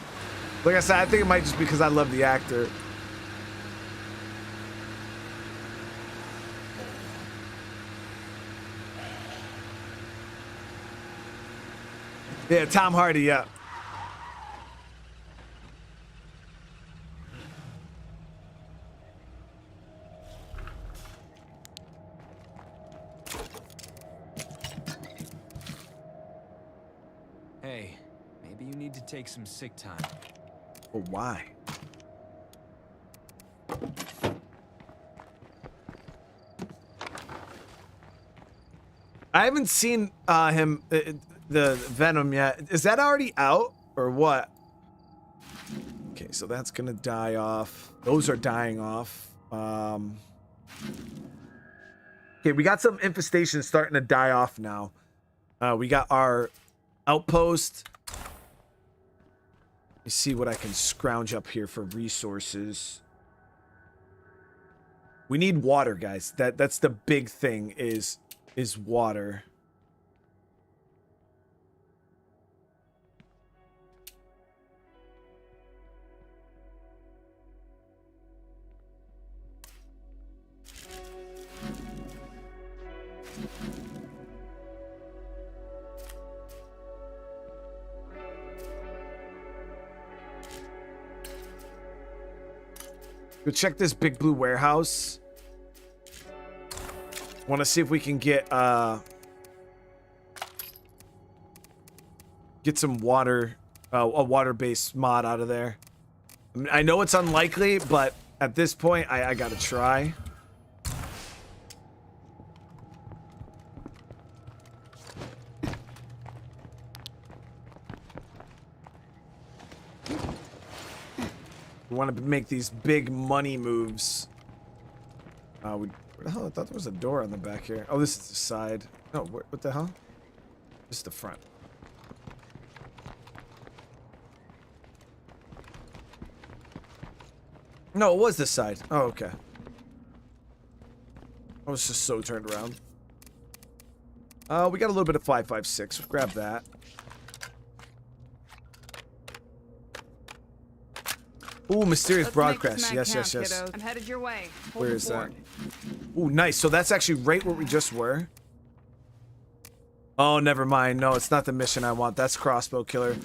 Like I said, I think it might just be because I love the actor. Yeah, Tom Hardy. Yeah. Hey, maybe you need to take some sick time. But why? I haven't seen him, the Venom yet. Is that already out or what? Okay, so that's gonna die off. Those are dying off. Okay, we got some infestations starting to die off now. We got our outpost. Let me see what I can scrounge up here for resources. We need water, guys. That's the big thing is water. Go check this big blue warehouse. Want to see if we can get some water, a water-based mod out of there. I mean, I know it's unlikely, but at this point, I gotta try. We want to make these big money moves. Where the hell? I thought there was a door on the back here. Oh, this is the side. No, what the hell? This is the front. No, it was this side. Oh, okay. I was just so turned around. We got a little bit of 556. We'll grab that. Ooh, mysterious broadcast. Yes, yes, yes. Kiddos. I'm headed your way. Where is that? Ooh, nice. So that's actually right where we just were. Oh, never mind. No, it's not the mission I want. That's crossbow killer.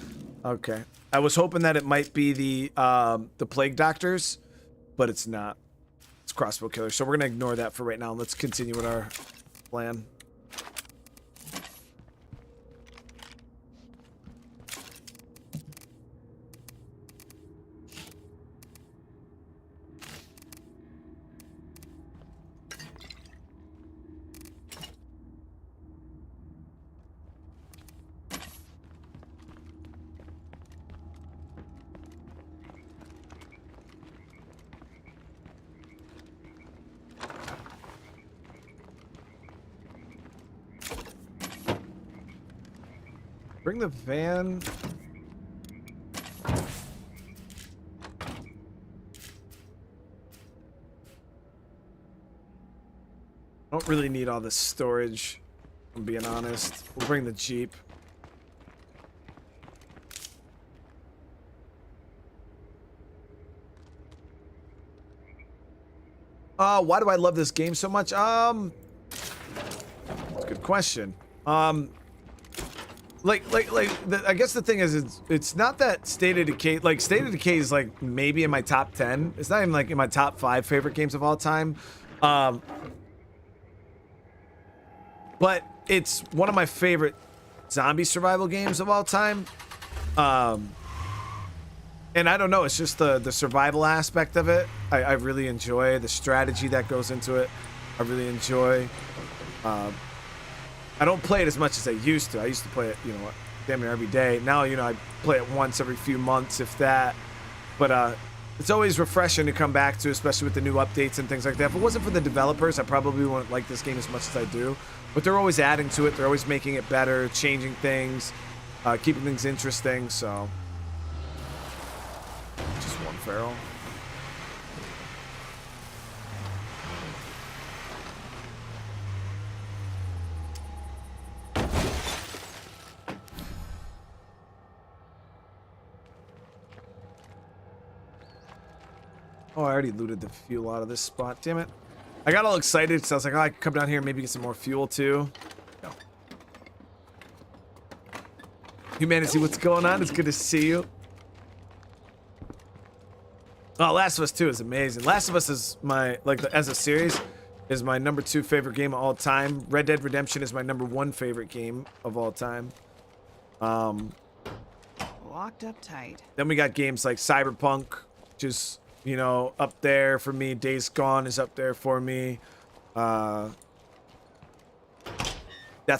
Okay. I was hoping that it might be the plague doctors, but it's not. It's crossbow killer. So we're gonna ignore that for right now. Let's continue with our plan. bring the van? I don't really need all this storage, if I'm being honest. We'll bring the Jeep. Why do I love this game so much? That's a good question. I guess the thing is, it's not that State of Decay, like State of Decay is like maybe in my top 10. It's not even like in my top 5 favorite games of all time. But it's one of my favorite zombie survival games of all time. And I don't know, it's just the survival aspect of it. I really enjoy the strategy that goes into it. I really enjoy. I don't play it as much as I used to. I used to play it, you know, damn near every day. Now, you know, I play it once every few months, if that. But it's always refreshing to come back to, especially with the new updates and things like that. If it wasn't for the developers, I probably wouldn't like this game as much as I do. But they're always adding to it. They're always making it better, changing things, keeping things interesting. So, just one feral. Oh, I already looted the fuel out of this spot. Damn it. I got all excited because I was like, oh, I can come down here and maybe get some more fuel too. No. Humanity, what's going on? It's good to see you. Oh, Last of Us 2 is amazing. Last of Us is my, like, as a series, is my #2 favorite game of all time. Red Dead Redemption is my #1 favorite game of all time. Locked up tight. Then we got games like Cyberpunk, which is, you know, up there for me. Days Gone is up there for me. Death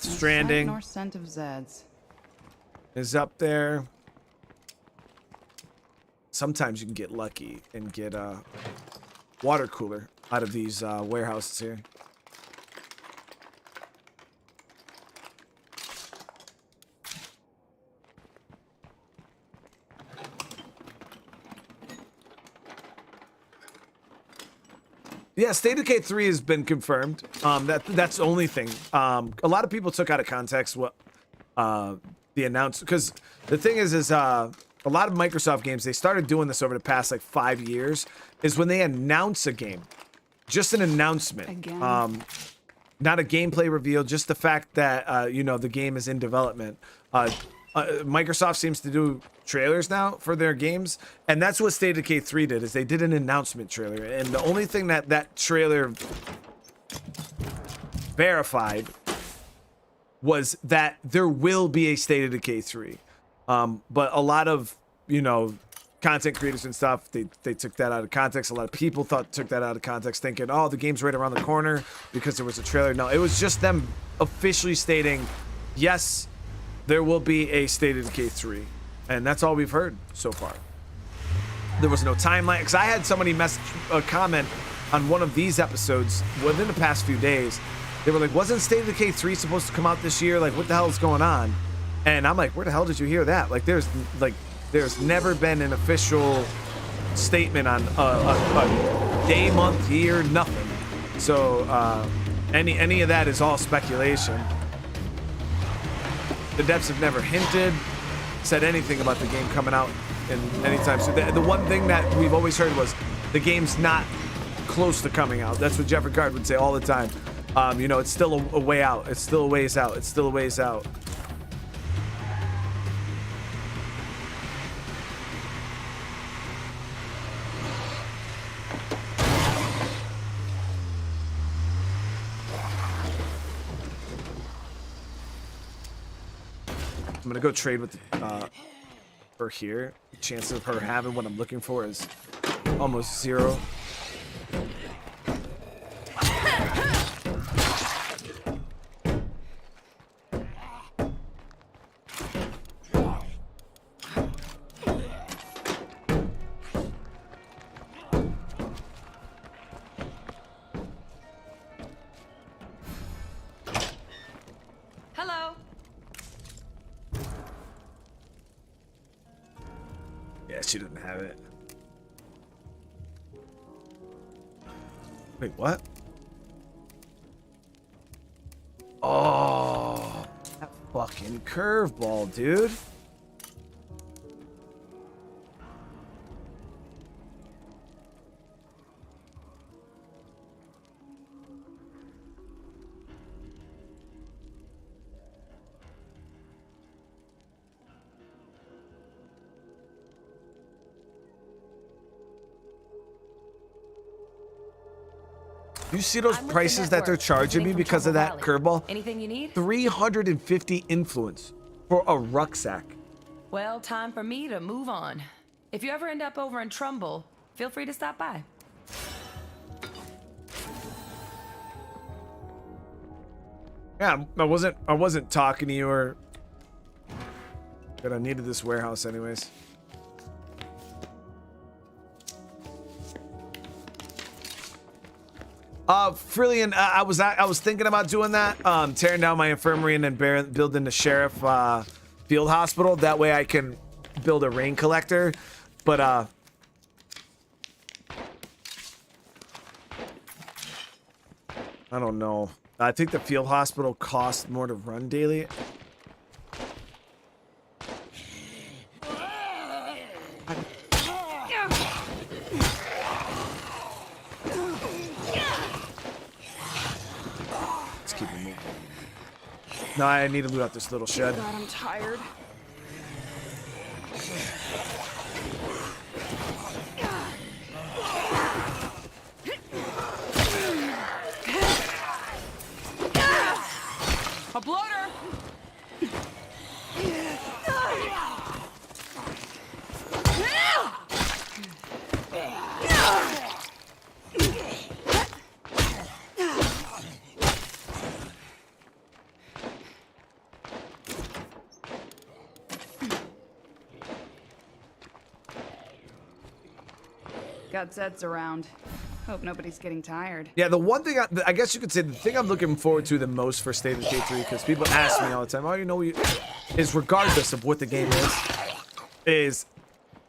Stranding Nor scent of Zeds. is up there. Sometimes you can get lucky and get a water cooler out of these warehouses here. Yeah, State of Decay 3 has been confirmed. That's the only thing. A lot of people took out of context what the announcement, because the thing is a lot of Microsoft games, they started doing this over the past like 5 years, is when they announce a game, just an announcement, Again. Not a gameplay reveal, just the fact that you know, the game is in development. Microsoft seems to do trailers now for their games, and that's what State of Decay 3 did, is they did an announcement trailer, and the only thing that trailer verified was that there will be a State of Decay 3. But a lot of, you know, content creators and stuff, they took that out of context. A lot of people took that out of context, thinking, oh, the game's right around the corner because there was a trailer. No, it was just them officially stating, yes, there will be a State of Decay 3. And that's all we've heard so far. There was no timeline, because I had somebody message a comment on one of these episodes within the past few days. They were like, wasn't State of Decay 3 supposed to come out this year? Like, what the hell is going on? And I'm like, where the hell did you hear that? Like, there's never been an official statement on a day, month, year, nothing. So any of that is all speculation. The devs have never hinted, said anything about the game coming out in any time soon. The one thing that we've always heard was the game's not close to coming out. That's what Jeffrey Card would say all the time. You know, it's still a way out. It's still a ways out. It's still a ways out. I'm gonna go trade with her here. The chance of her having what I'm looking for is almost 0. Yeah, she doesn't have it. Wait, what? Oh, that fucking curveball, dude. You see those prices that they're charging me because of that curveball? Anything you need? 350 influence for a rucksack. Well, time for me to move on. If you ever end up over in Trumbull, feel free to stop by. Yeah, I wasn't talking to you or that I needed this warehouse anyways. Frillian, I was thinking about doing that, tearing down my infirmary and then building the sheriff field hospital. That way I can build a rain collector. But I don't know. I think the field hospital costs more to run daily. Let's keep it moving. No, I need to loot out this little shed. God, I'm tired. A bloater! Got Zeds around. Hope nobody's getting tired. Yeah, the one thing I guess you could say the thing I'm looking forward to the most for State of Decay 3, because people ask me all the time, oh, you know, is regardless of what the game is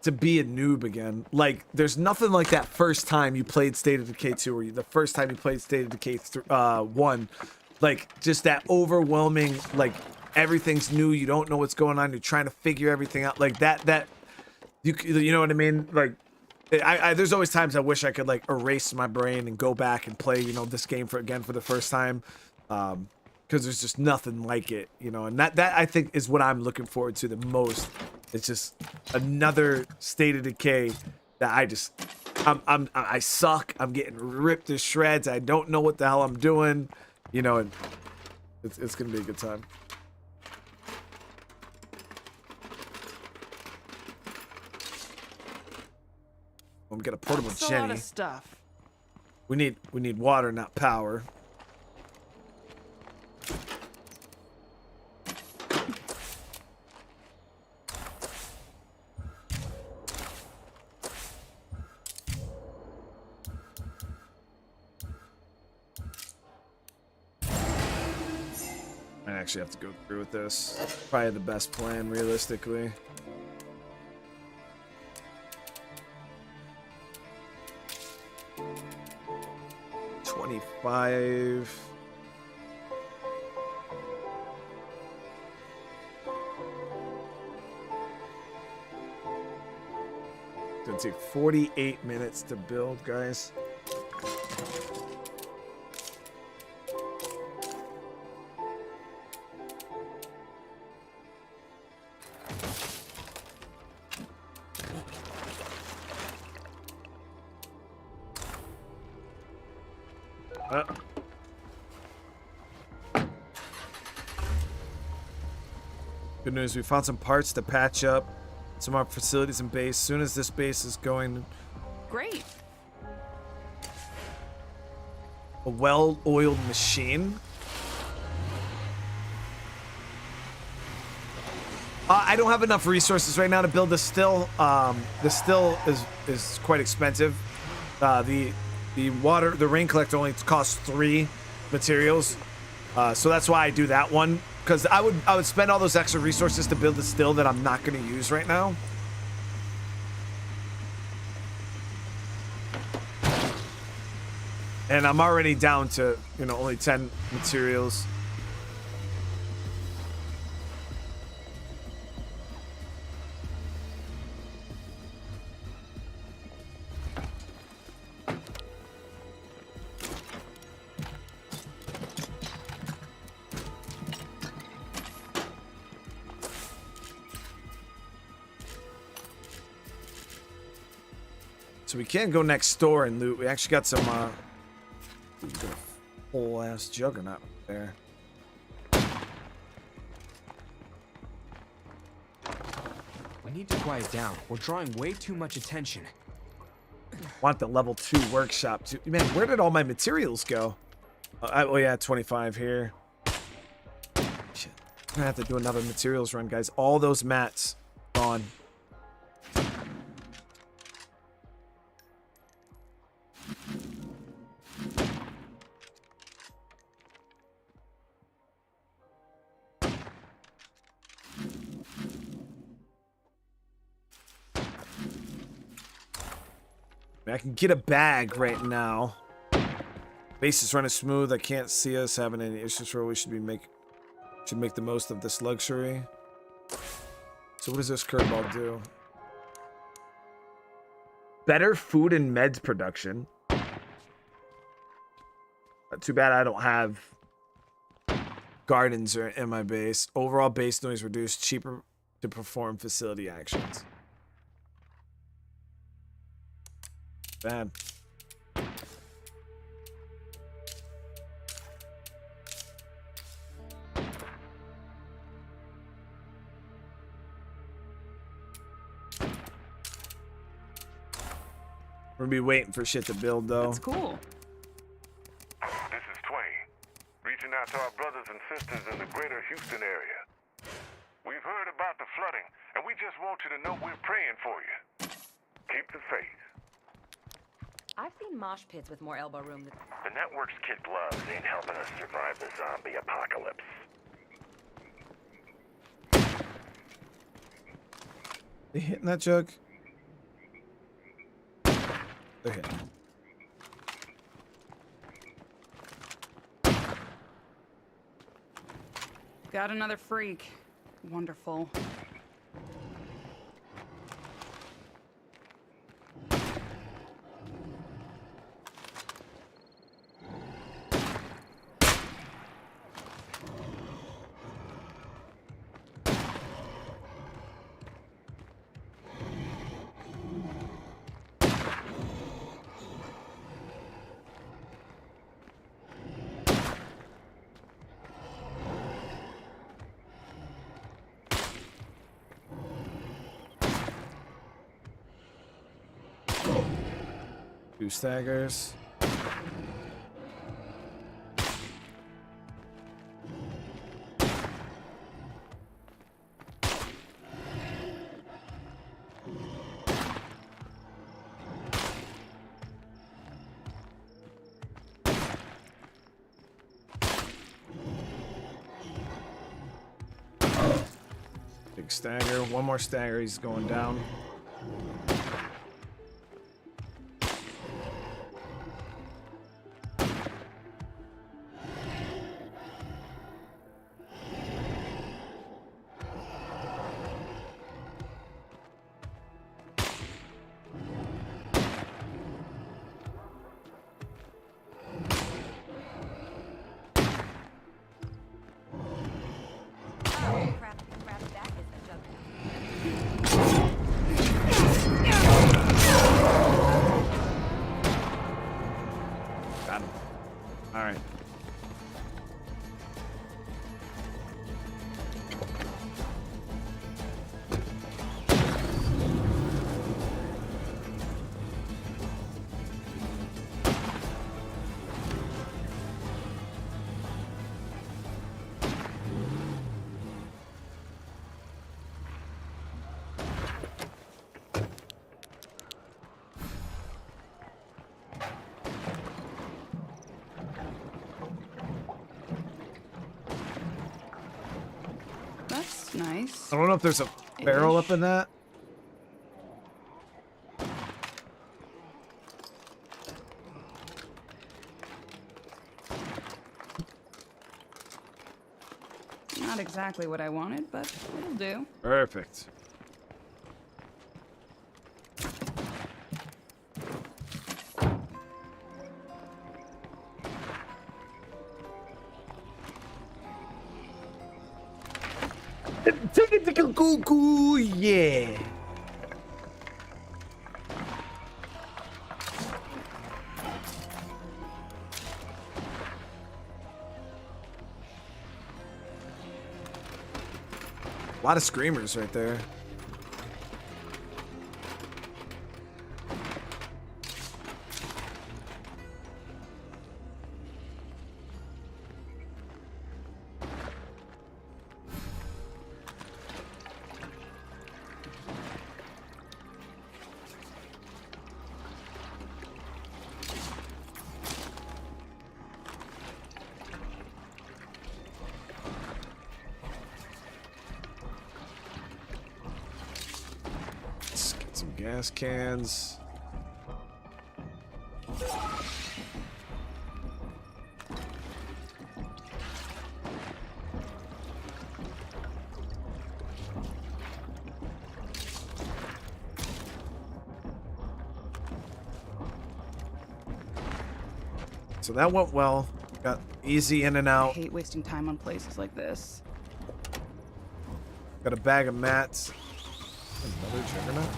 to be a noob again. Like, there's nothing like that first time you played State of Decay 2 or the first time you played State of Decay 1. Like, just that overwhelming, like, everything's new, you don't know what's going on, you're trying to figure everything out. Like, you know what I mean? Like, there's always times I wish I could like erase my brain and go back and play, you know, this game for the first time, because there's just nothing like it, you know. And that I think is what I'm looking forward to the most. It's just another State of Decay that I suck. I'm getting ripped to shreds. I don't know what the hell I'm doing, you know. And it's gonna be a good time. We got a portable That's Jenny. a lot of stuff. We need water, not power. I actually have to go through with this. Probably the best plan, realistically. $25. It's gonna take 48 minutes to build, guys. Good news, we found some parts to patch up some of our facilities and base. As soon as this base is going... Great. A well-oiled machine. I don't have enough resources right now to build this still. The still is quite expensive. The rain collector only costs 3 materials. So that's why I do that one. Because I would spend all those extra resources to build a still that I'm not going to use right now. And I'm already down to, you know, only 10 materials. So we can't go next door and loot. We actually got some, whole ass juggernaut there. We need to quiet down. We're drawing way too much attention. Want the level 2 workshop too. Man, where did all my materials go? Oh yeah, 25 here. Shit. I'm gonna have to do another materials run, guys. All those mats gone. I can get a bag right now. Base is running smooth. I can't see us having any issues where we should make the most of this luxury. So what does this curveball do? Better food and meds production. Too bad I don't have gardens in my base. Overall base noise reduced. Cheaper to perform facility actions. Bad. We're gonna be waiting for shit to build, though. That's cool. This is Twain, reaching out to our brothers and sisters in the greater Houston area. We've heard about the flooding, and we just want you to know we're praying for you. Keep the faith. I've seen mosh pits with more elbow room than... The network's kid gloves ain't helping us survive the zombie apocalypse. They hitting that jug? They're hitting. Got another freak. Wonderful. Two staggers. Big stagger. One more stagger. He's going down. That's nice. I don't know if there's a barrel up in that. Not exactly what I wanted, but it'll do. Perfect. Yeah. A lot of screamers right there. Gas cans. So that went well. Got easy in and I out. hate wasting time on places like this. Got a bag of mats. Another juggernaut.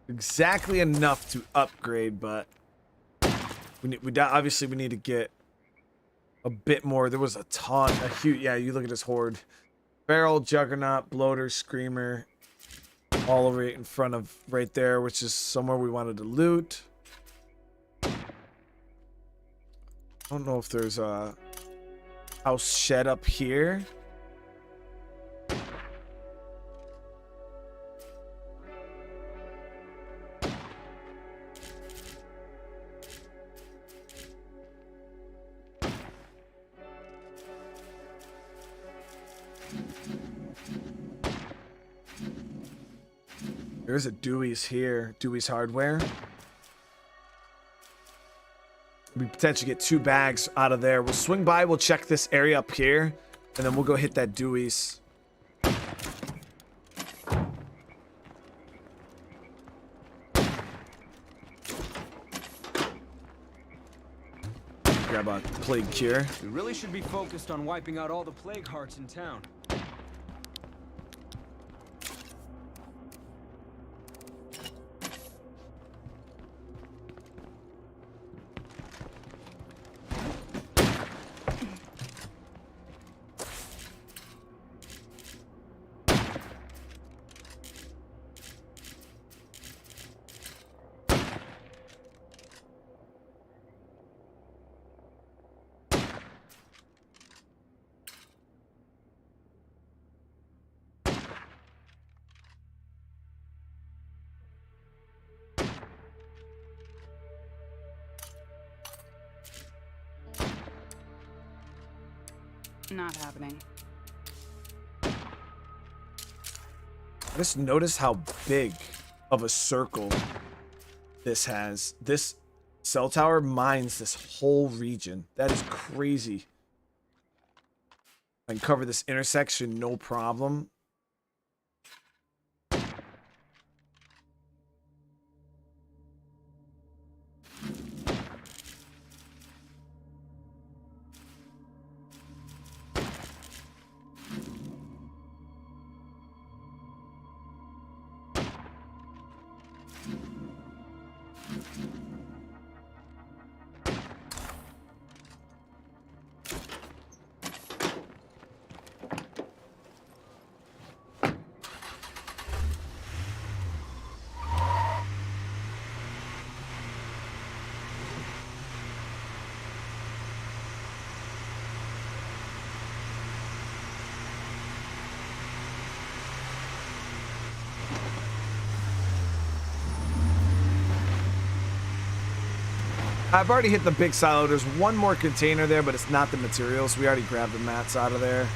Exactly enough to upgrade, but obviously we need to get a bit more. There was a ton, a huge, yeah, you look at this horde. Barrel, juggernaut, bloater, screamer, all right in front of right there, which is somewhere we wanted to loot. I don't know if there's a house shed up here. There's a Dewey's here. Dewey's Hardware. We potentially get 2 bags out of there. We'll swing by. We'll check this area up here. And then we'll go hit that Dewey's. Grab a plague cure. We really should be focused on wiping out all the plague hearts in town. Not happening. I just notice how big of a circle this has. This cell tower mines this whole region. That is crazy. I can cover this intersection no problem. I've already hit the big silo. There's one more container there, but it's not the materials. We already grabbed the mats out of there.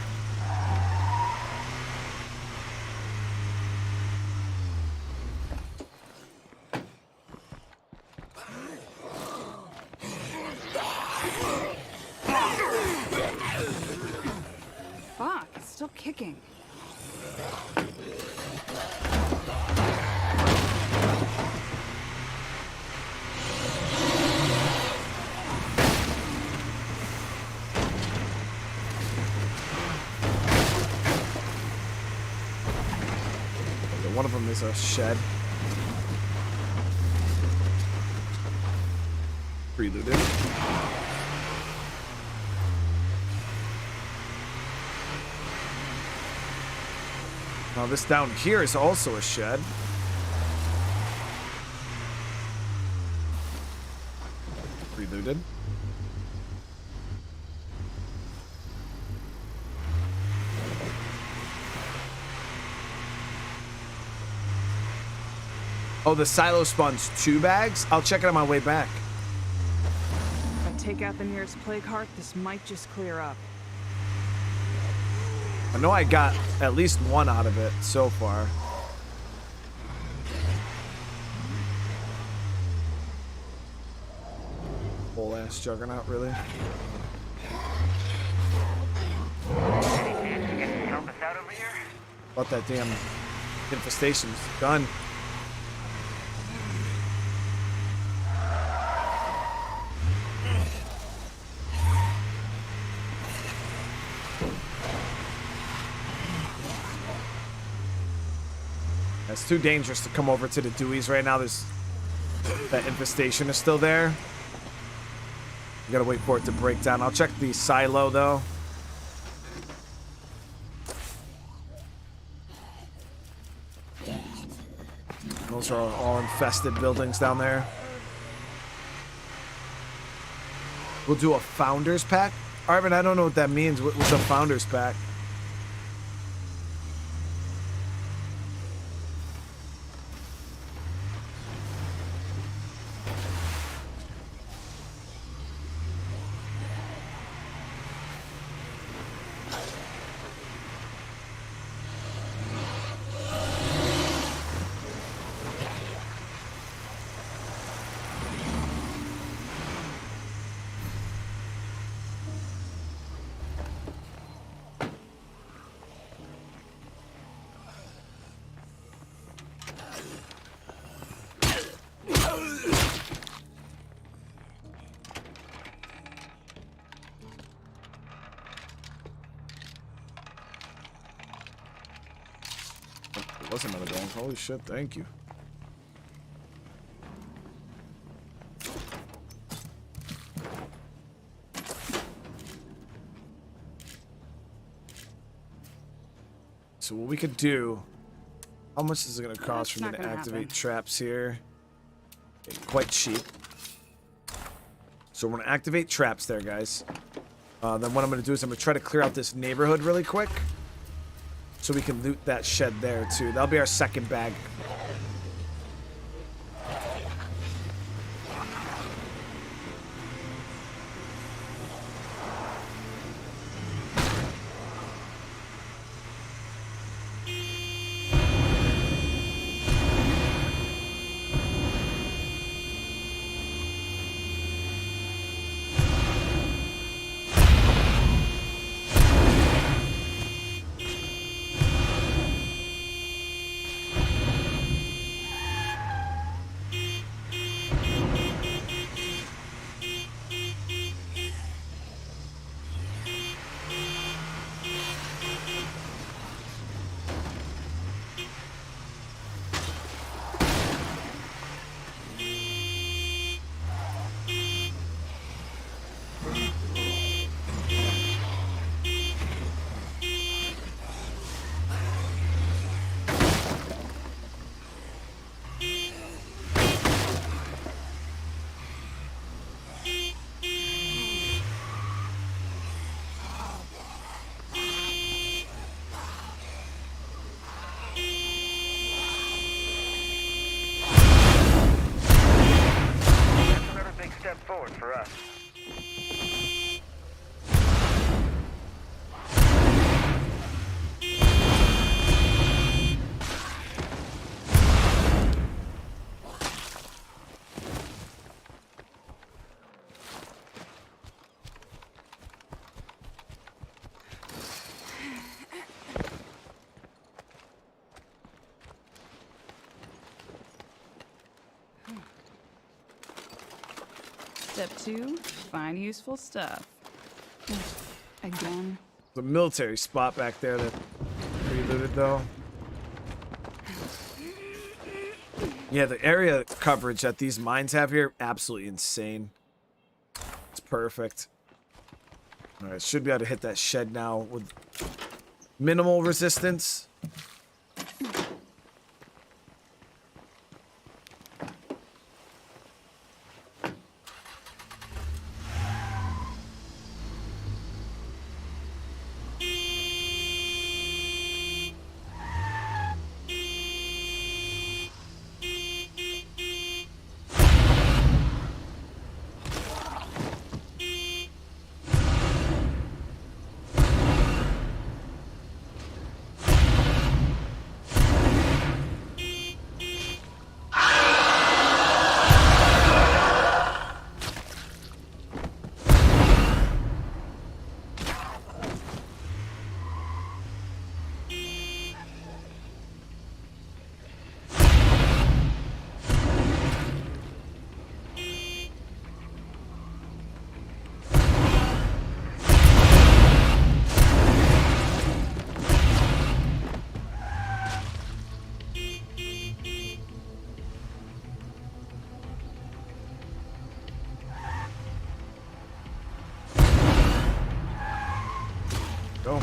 Fuck, it's still kicking. One of them is a shed. Preluded. Now this down here is also a shed. Preluded. Oh, the silo spawns 2 bags? I'll check it on my way back. If I take out the nearest plague heart, this might just clear up. I know I got at least 1 out of it so far. Whole ass juggernaut, really? Help us out over here? About that damn infestation's done. It's too dangerous to come over to the Deweys right now. There's that infestation is still there. You gotta wait for it to break down. I'll check the silo though. Those are all infested buildings down there. We'll do a founders pack. Arvin, I don't know what that means. What's a founders pack? Was another bone. Holy shit, thank you. So what we could do, how much is it going to cost for me to activate traps here? Okay, quite cheap. So we're going to activate traps there, guys. Then what I'm going to do is I'm going to try to clear out this neighborhood really quick. So we can loot that shed there too. That'll be our second bag. forward for us. Step 2, find useful stuff. Again. The military spot back there that we looted, though. Yeah, the area coverage that these mines have here, absolutely insane. It's perfect. All right, should be able to hit that shed now with minimal resistance. Go.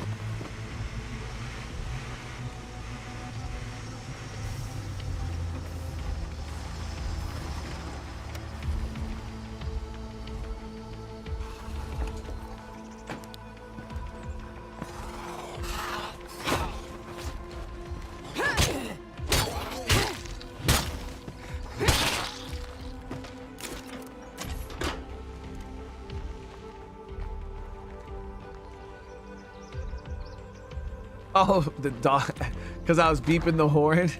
Oh, the dog, because I was beeping the horn.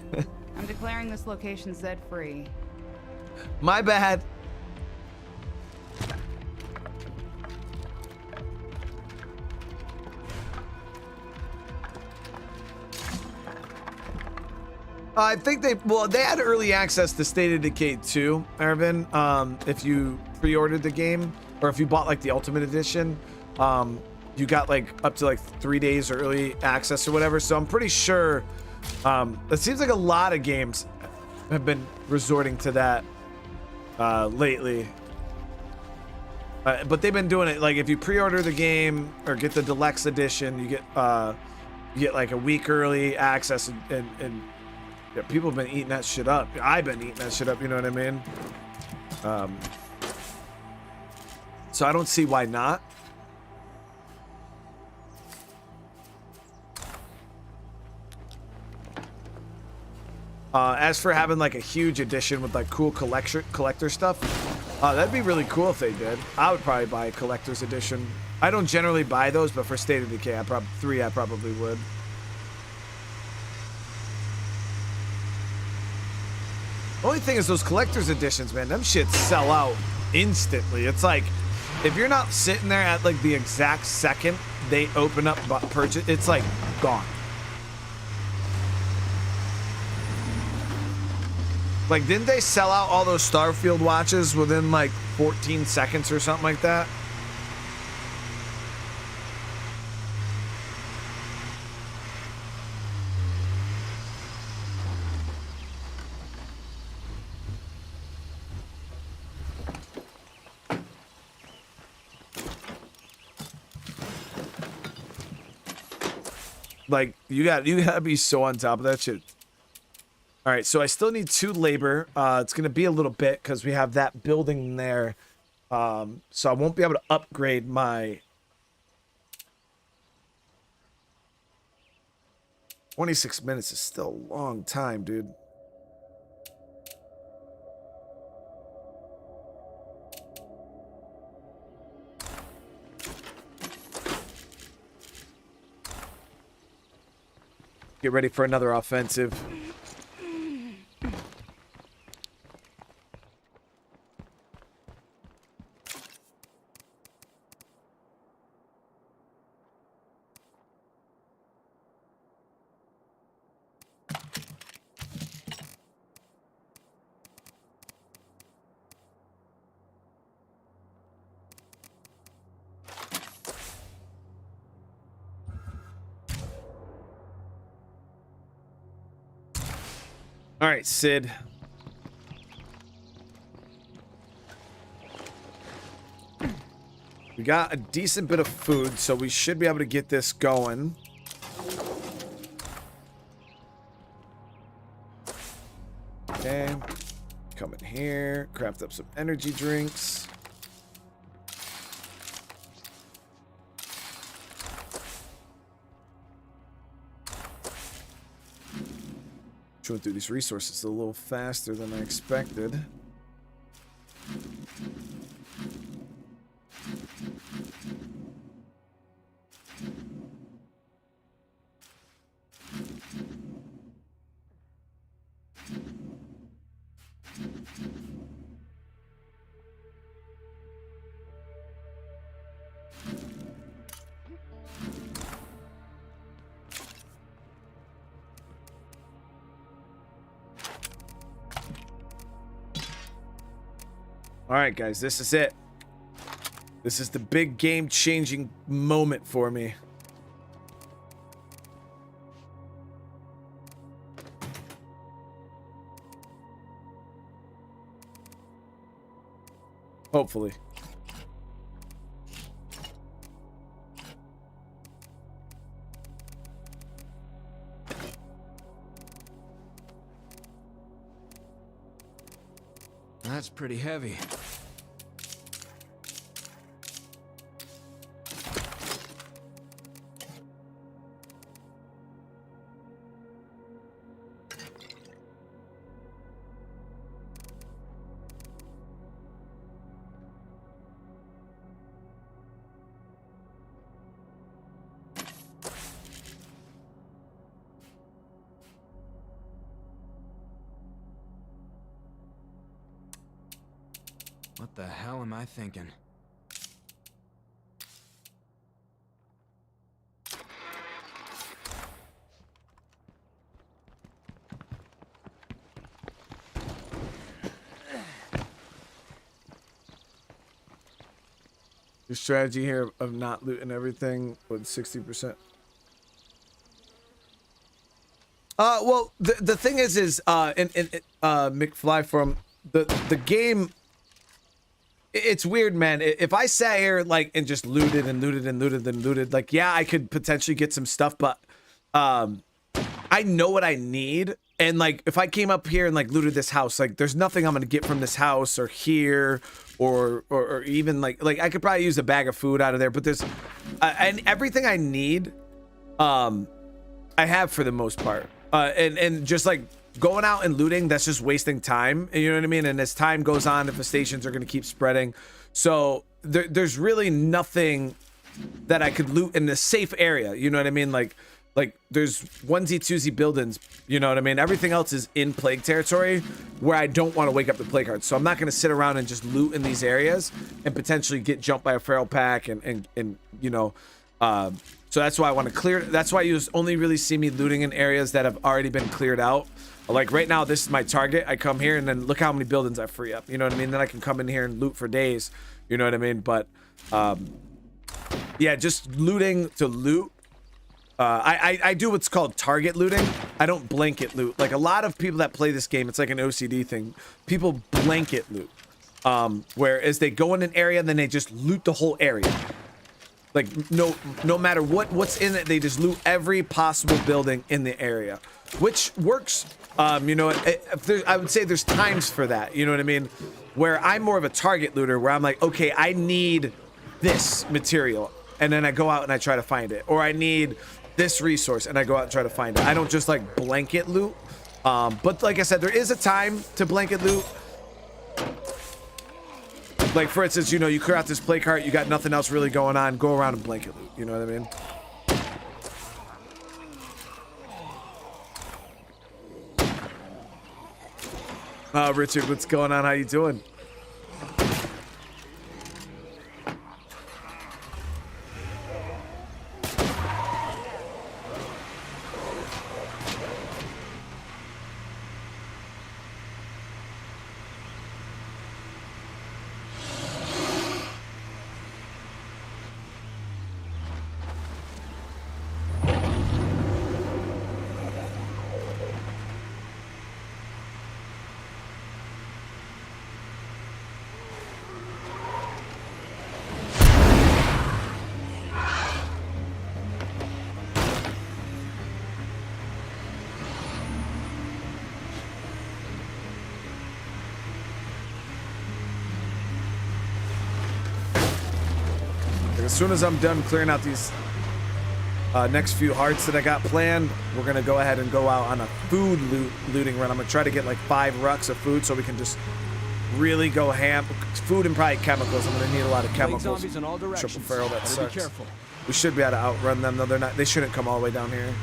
I'm declaring this location Zed-free. My bad. I think they had early access to State of Decay 2, Ervin. If you pre-ordered the game, or if you bought like the Ultimate Edition, you got like up to like 3 days early access or whatever. So I'm pretty sure it seems like a lot of games have been resorting to that lately. But they've been doing it like if you pre-order the game or get the deluxe edition, you get like a week early access, and yeah, people have been eating that shit up. I've been eating that shit up, you know what I mean? So I don't see why not. As for having like a huge edition with like cool collector stuff, that'd be really cool if they did. I would probably buy a collector's edition. I don't generally buy those, but for State of Decay, I probably would. Only thing is those collector's editions, man, them shits sell out instantly. It's like, if you're not sitting there at like the exact second they open up purchase, it's like gone. Like, didn't they sell out all those Starfield watches within like 14 seconds or something like that? Like, you gotta be so on top of that shit. All right, so I still need 2 labor. It's gonna be a little bit because we have that building there. So I won't be able to upgrade my 26 minutes is still a long time, dude. get ready for another offensive. All right, Sid. We got a decent bit of food, so we should be able to get this going. Okay. Come in here, craft up some energy drinks. Going through these resources a little faster than I expected. All right, guys, this is it. This is the big game-changing moment for me. Hopefully. That's pretty heavy. What the hell am I thinking? Your strategy here of not looting everything with 60%. Well, the thing is McFly from the game. It's weird, man. If I sat here like and just looted and looted and looted and looted, like, yeah, I could potentially get some stuff, but I know what I need. And like, if I came up here and like looted this house, like, there's nothing I'm gonna get from this house or here, or even like I could probably use a bag of food out of there. But there's and everything I need, I have for the most part. And just like going out and looting, that's just wasting time. You know what I mean? And as time goes on, infestations are going to keep spreading. So there's really nothing that I could loot in a safe area. You know what I mean? Like there's onesie twosie buildings. You know what I mean? Everything else is in plague territory where I don't want to wake up the plague hearts. So I'm not going to sit around and just loot in these areas and potentially get jumped by a feral pack and you know, so that's why I want to clear. That's why you only really see me looting in areas that have already been cleared out. Like right now, this is my target. I come here and then look how many buildings I free up. You know what I mean? Then I can come in here and loot for days. You know what I mean? But yeah, just looting to loot. I do what's called target looting. I don't blanket loot. Like a lot of people that play this game, it's like an OCD thing. People blanket loot. Whereas they go in an area and then they just loot the whole area. Like no matter what's in it, they just loot every possible building in the area, which works. You know, I would say there's times for that. You know what I mean? Where I'm more of a target looter, where I'm like, okay, I need this material, and then I go out and I try to find it, or I need this resource and I go out and try to find it. I don't just like blanket loot. But like I said, there is a time to blanket loot. Like, for instance, you know, you clear out this play cart, you got nothing else really going on, go around and blanket loot. You know what I mean? Richard, what's going on? How you doing? As soon as I'm done clearing out these next few hearts that I got planned, we're gonna go ahead and go out on a food looting run. I'm gonna try to get like 5 rucks of food so we can just really go ham. Food and probably chemicals. I'm gonna need a lot of chemicals. Zombies in all directions. Triple feral, that sucks. Be careful. We should be able to outrun them though. They're not. They shouldn't come all the way down here.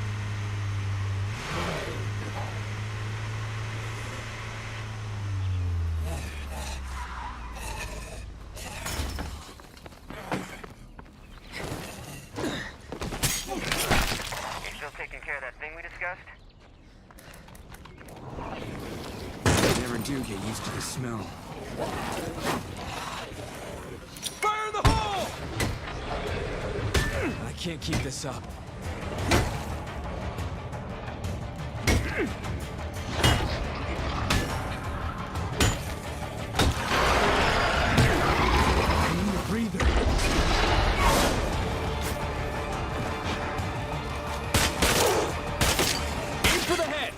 Do get used to the smell. Fire in the hole! I can't keep this up. I need a breather. Aim for the head.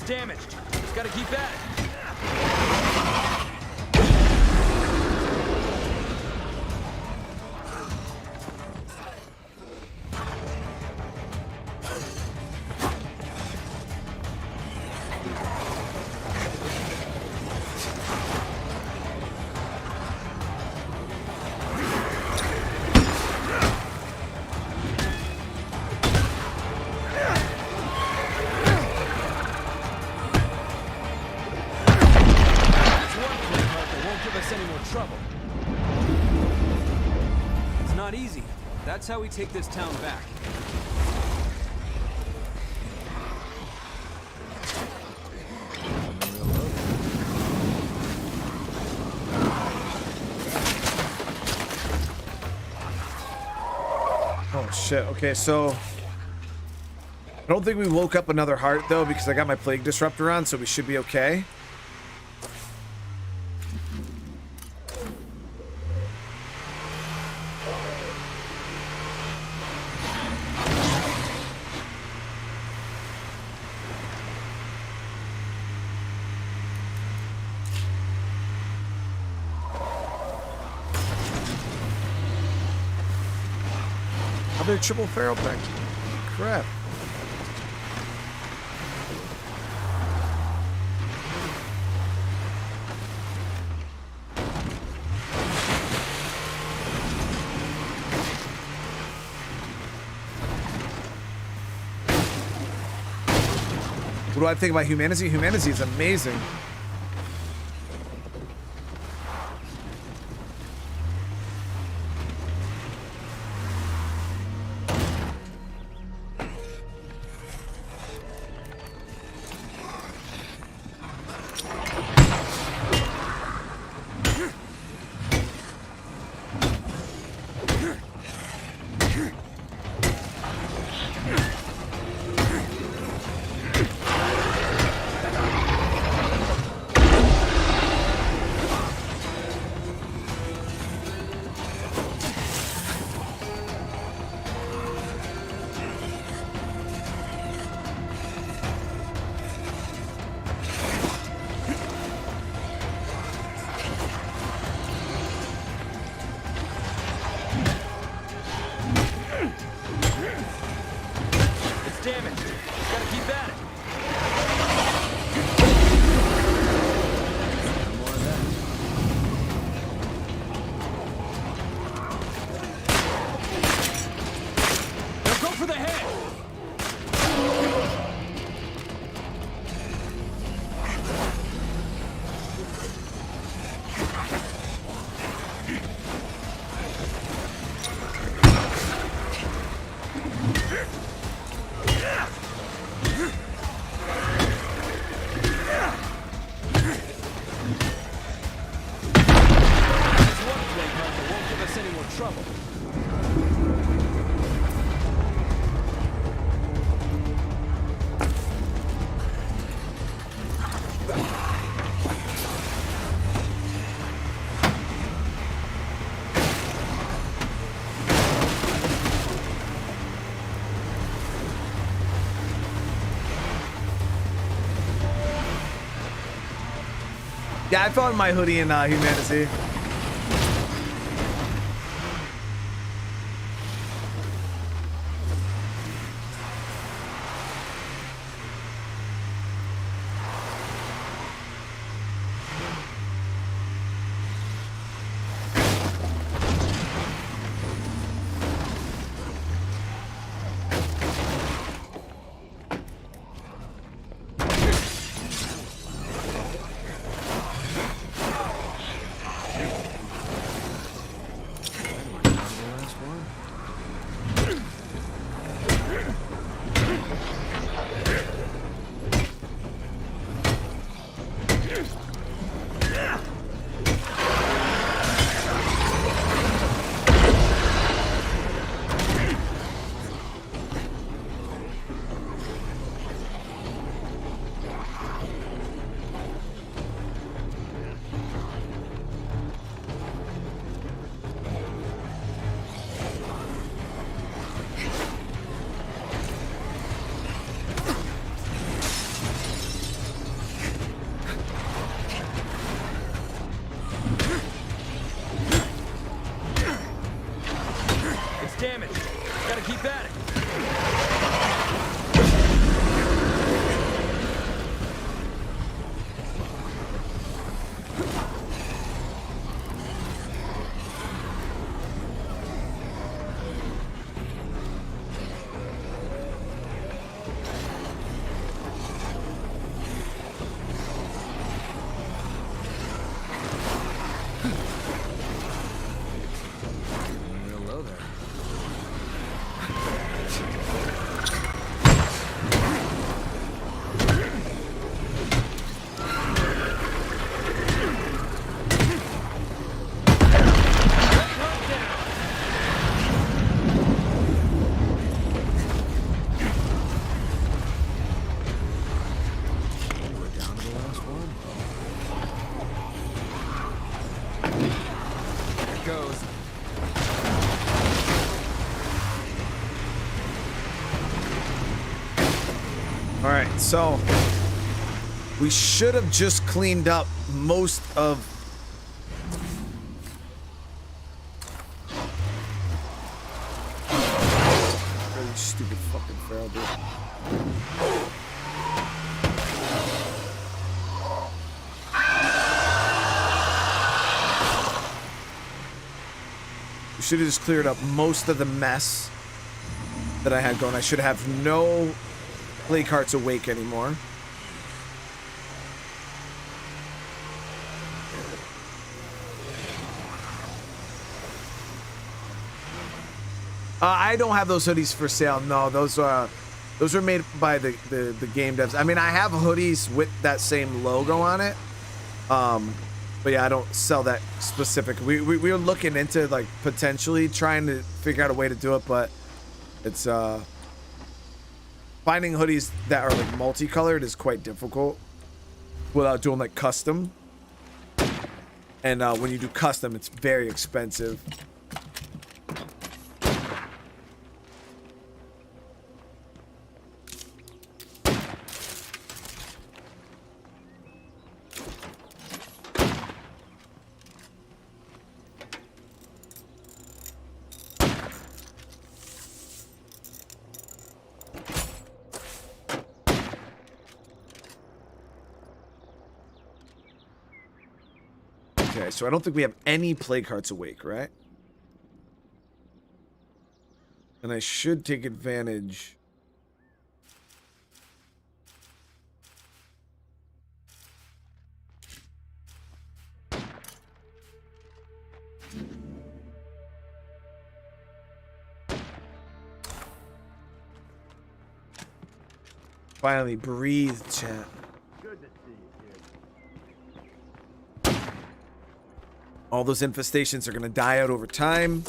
Damaged. Just gotta keep at it. That's how we take this town back. Oh shit. Okay, so I don't think we woke up another heart though because I got my plague disruptor on, so we should be okay. Another triple feral pack. Crap. What do I think about humanity? Humanity is amazing. Yeah, I found my hoodie in Humanity. Damage. Gotta keep at it. Alright, so we should have just cleaned up most of really stupid fucking feral dude. We should have just cleared up most of the mess that I had going. I should have no play carts awake anymore. I don't have those hoodies for sale. No, those were made by the game devs. I mean, I have hoodies with that same logo on it. But yeah, I don't sell that specific. We were looking into like potentially trying to figure out a way to do it, but it's finding hoodies that are like multicolored is quite difficult without doing like custom. And when you do custom, it's very expensive. Okay, so I don't think we have any play carts awake, right? And I should take advantage. Finally breathe, chat. Good to see you, kid. All those infestations are going to die out over time.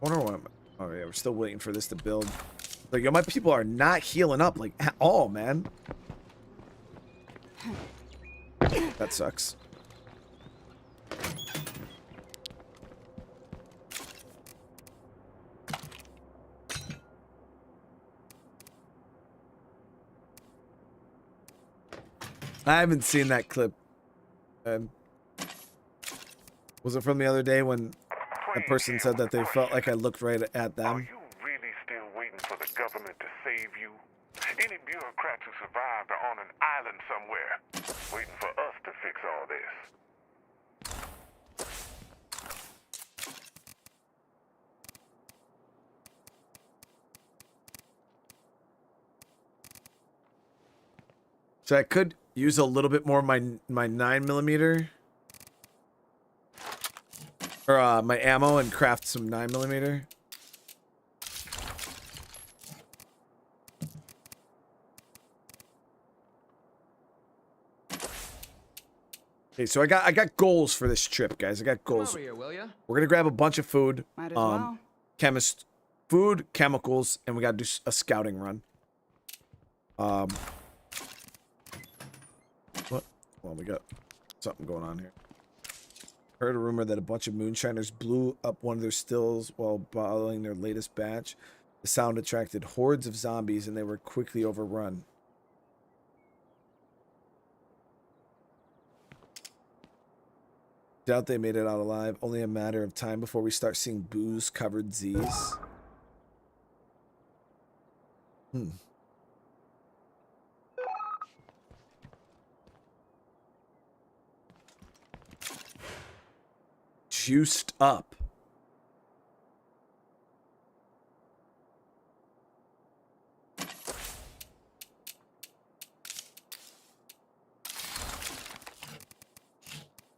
I wonder what I'm... Oh yeah, we're still waiting for this to build. Like, yo, my people are not healing up, like, at all, man. That sucks. I haven't seen that clip. Was it from the other day when the person said that they felt like I looked right at them? Are you really still waiting for the government to save you? Any bureaucrats who survived are on an island somewhere, waiting for us to fix all this. So I could use a little bit more of my 9mm. Or my ammo and craft some 9mm. Okay, so I got goals for this trip, guys. I got goals. Come over here, will ya? We're gonna grab a bunch of food, Might as well. food, chemicals, and we gotta do a scouting run. What? Well, we got something going on here. Heard a rumor that a bunch of moonshiners blew up one of their stills while bottling their latest batch. The sound attracted hordes of zombies, and they were quickly overrun. Doubt they made it out alive. Only a matter of time before we start seeing booze-covered Z's. Juiced up.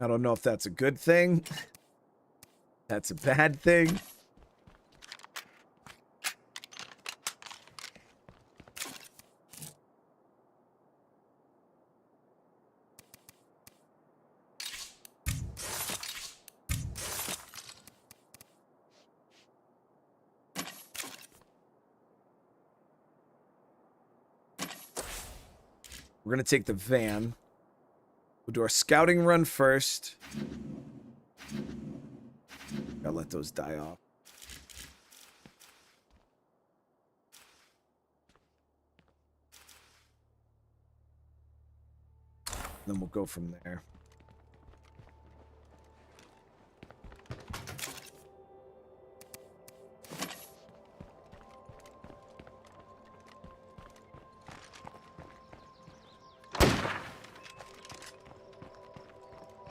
I don't know if that's a good thing. That's a bad thing. We're going to take the van. We'll do our scouting run first. Gotta let those die off. Then we'll go from there.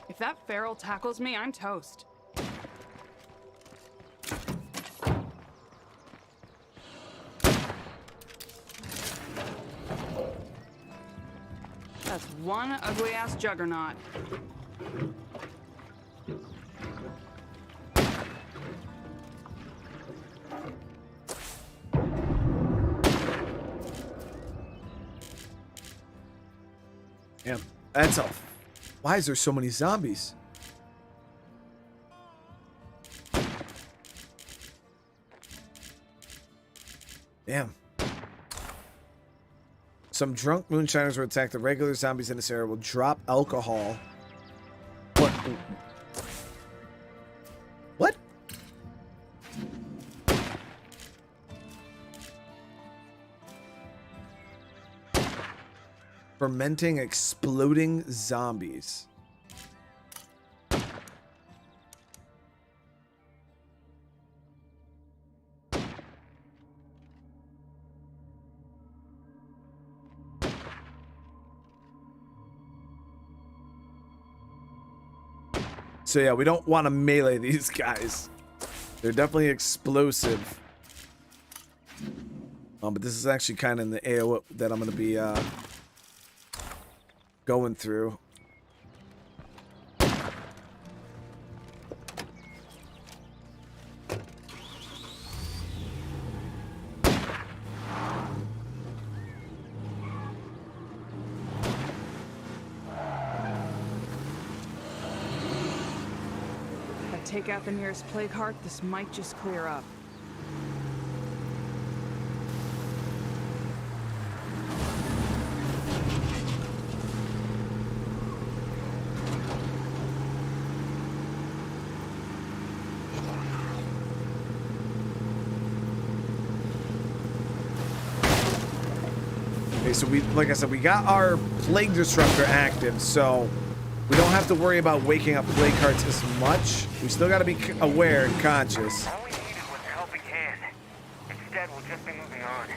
If that feral tackles me, I'm toast. That's one ugly-ass juggernaut. Damn, that's all. Why is there so many zombies? Damn. Some drunk moonshiners will attack the regular zombies in this area. Will drop alcohol. What? What? Fermenting exploding zombies. So yeah, we don't want to melee these guys. They're definitely explosive. But this is actually kind of in the AO that I'm going to be going through. If I take out the nearest plague heart, this might just clear up. Okay, so we, like I said, we got our plague disruptor active, so we don't have to worry about waking up plague hearts as much. We still got to be aware and conscious. All we needed was a helping hand. Instead, we'll just be moving on.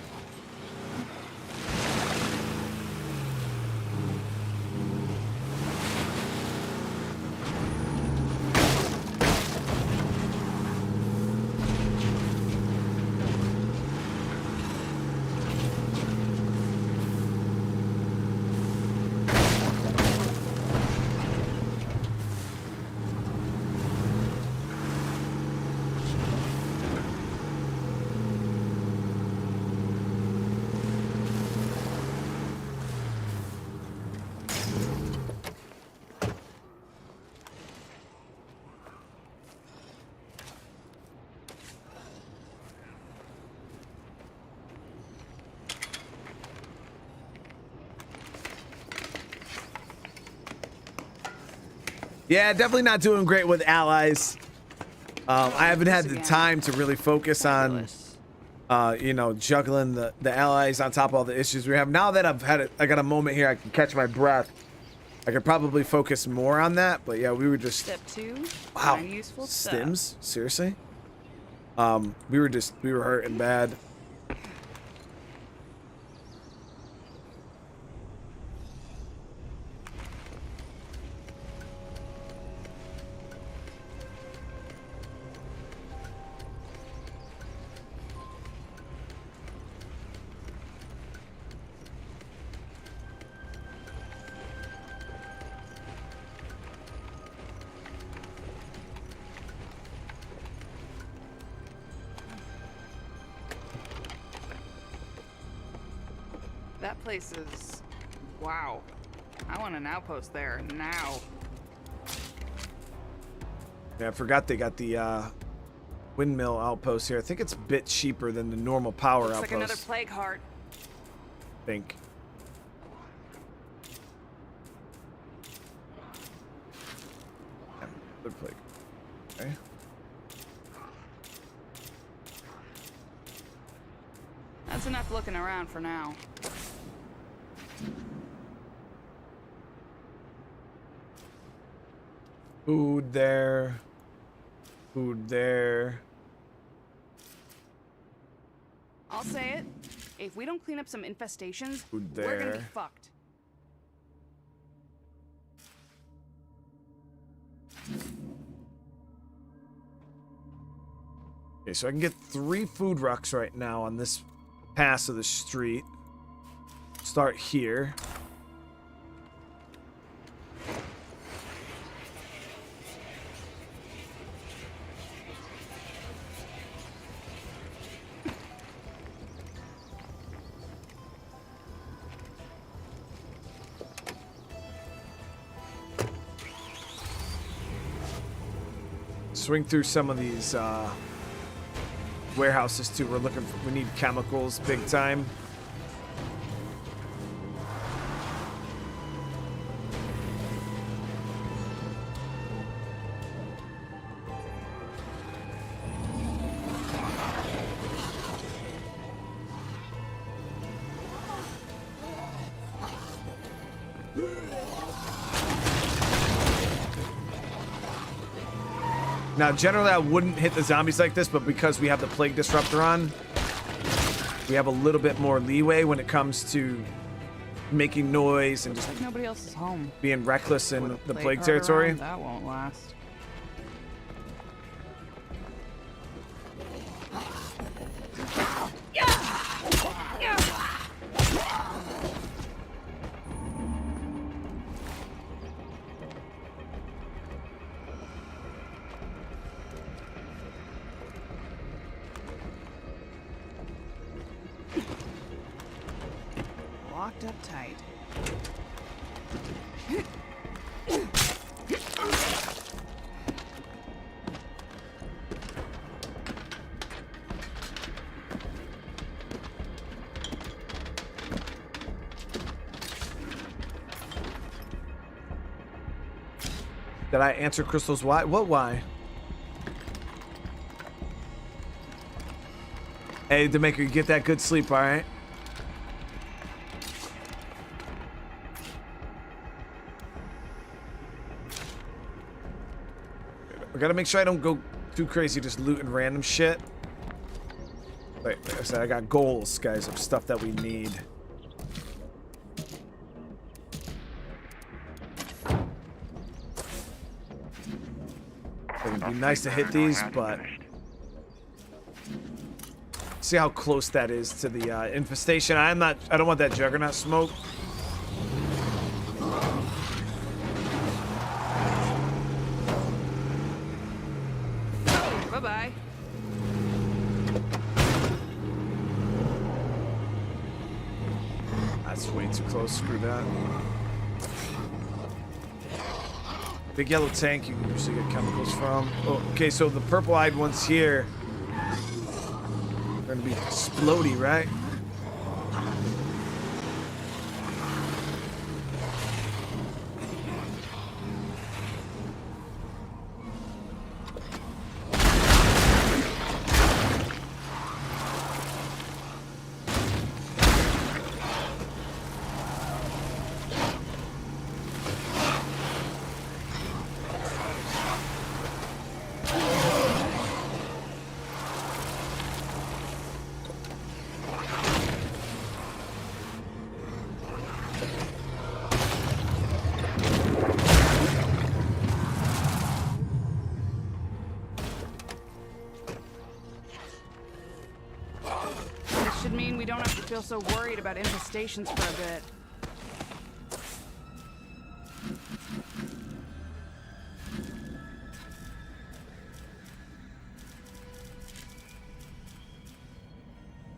Yeah, definitely not doing great with allies. I haven't had the time to really focus on, you know, juggling the allies on top of all the issues we have. Now that I got a moment here, I can catch my breath. I could probably focus more on that. But yeah, we were just Step 2. wow, find useful stims, stuff. seriously. We were hurting bad. That place is... wow. I want an outpost there, now. Yeah, I forgot they got the windmill outpost here. I think it's a bit cheaper than the normal power Looks outpost. like another plague heart. I think. Yeah, another plague. Okay. That's enough looking around for now. Food there. Food there. I'll say it. If we don't clean up some infestations, Food we're gonna be there. fucked. Okay, so I can get 3 food rucks right now on this pass of the street. Start here. Swing through some of these warehouses too. We need chemicals big time. Now, generally, I wouldn't hit the zombies like this, but because we have the plague disruptor on, we have a little bit more leeway when it comes to making noise and just Like nobody else is home. being reckless in With a the plague heart territory. around, that won't last. Locked up tight. Did I answer Crystal's why? What why? Hey, Demaker, you get that good sleep, all right? I gotta make sure I don't go too crazy just looting random shit. Like I said, I got goals, guys, of stuff that we need. It would be nice to hit these, but see how close that is to the infestation. I don't want that juggernaut smoke. Bye-bye. That's way too close. Screw that. Big yellow tank you can usually get chemicals from. Oh, okay, so the purple-eyed ones here are gonna be explodey, right? Feel so worried about infestations for a bit.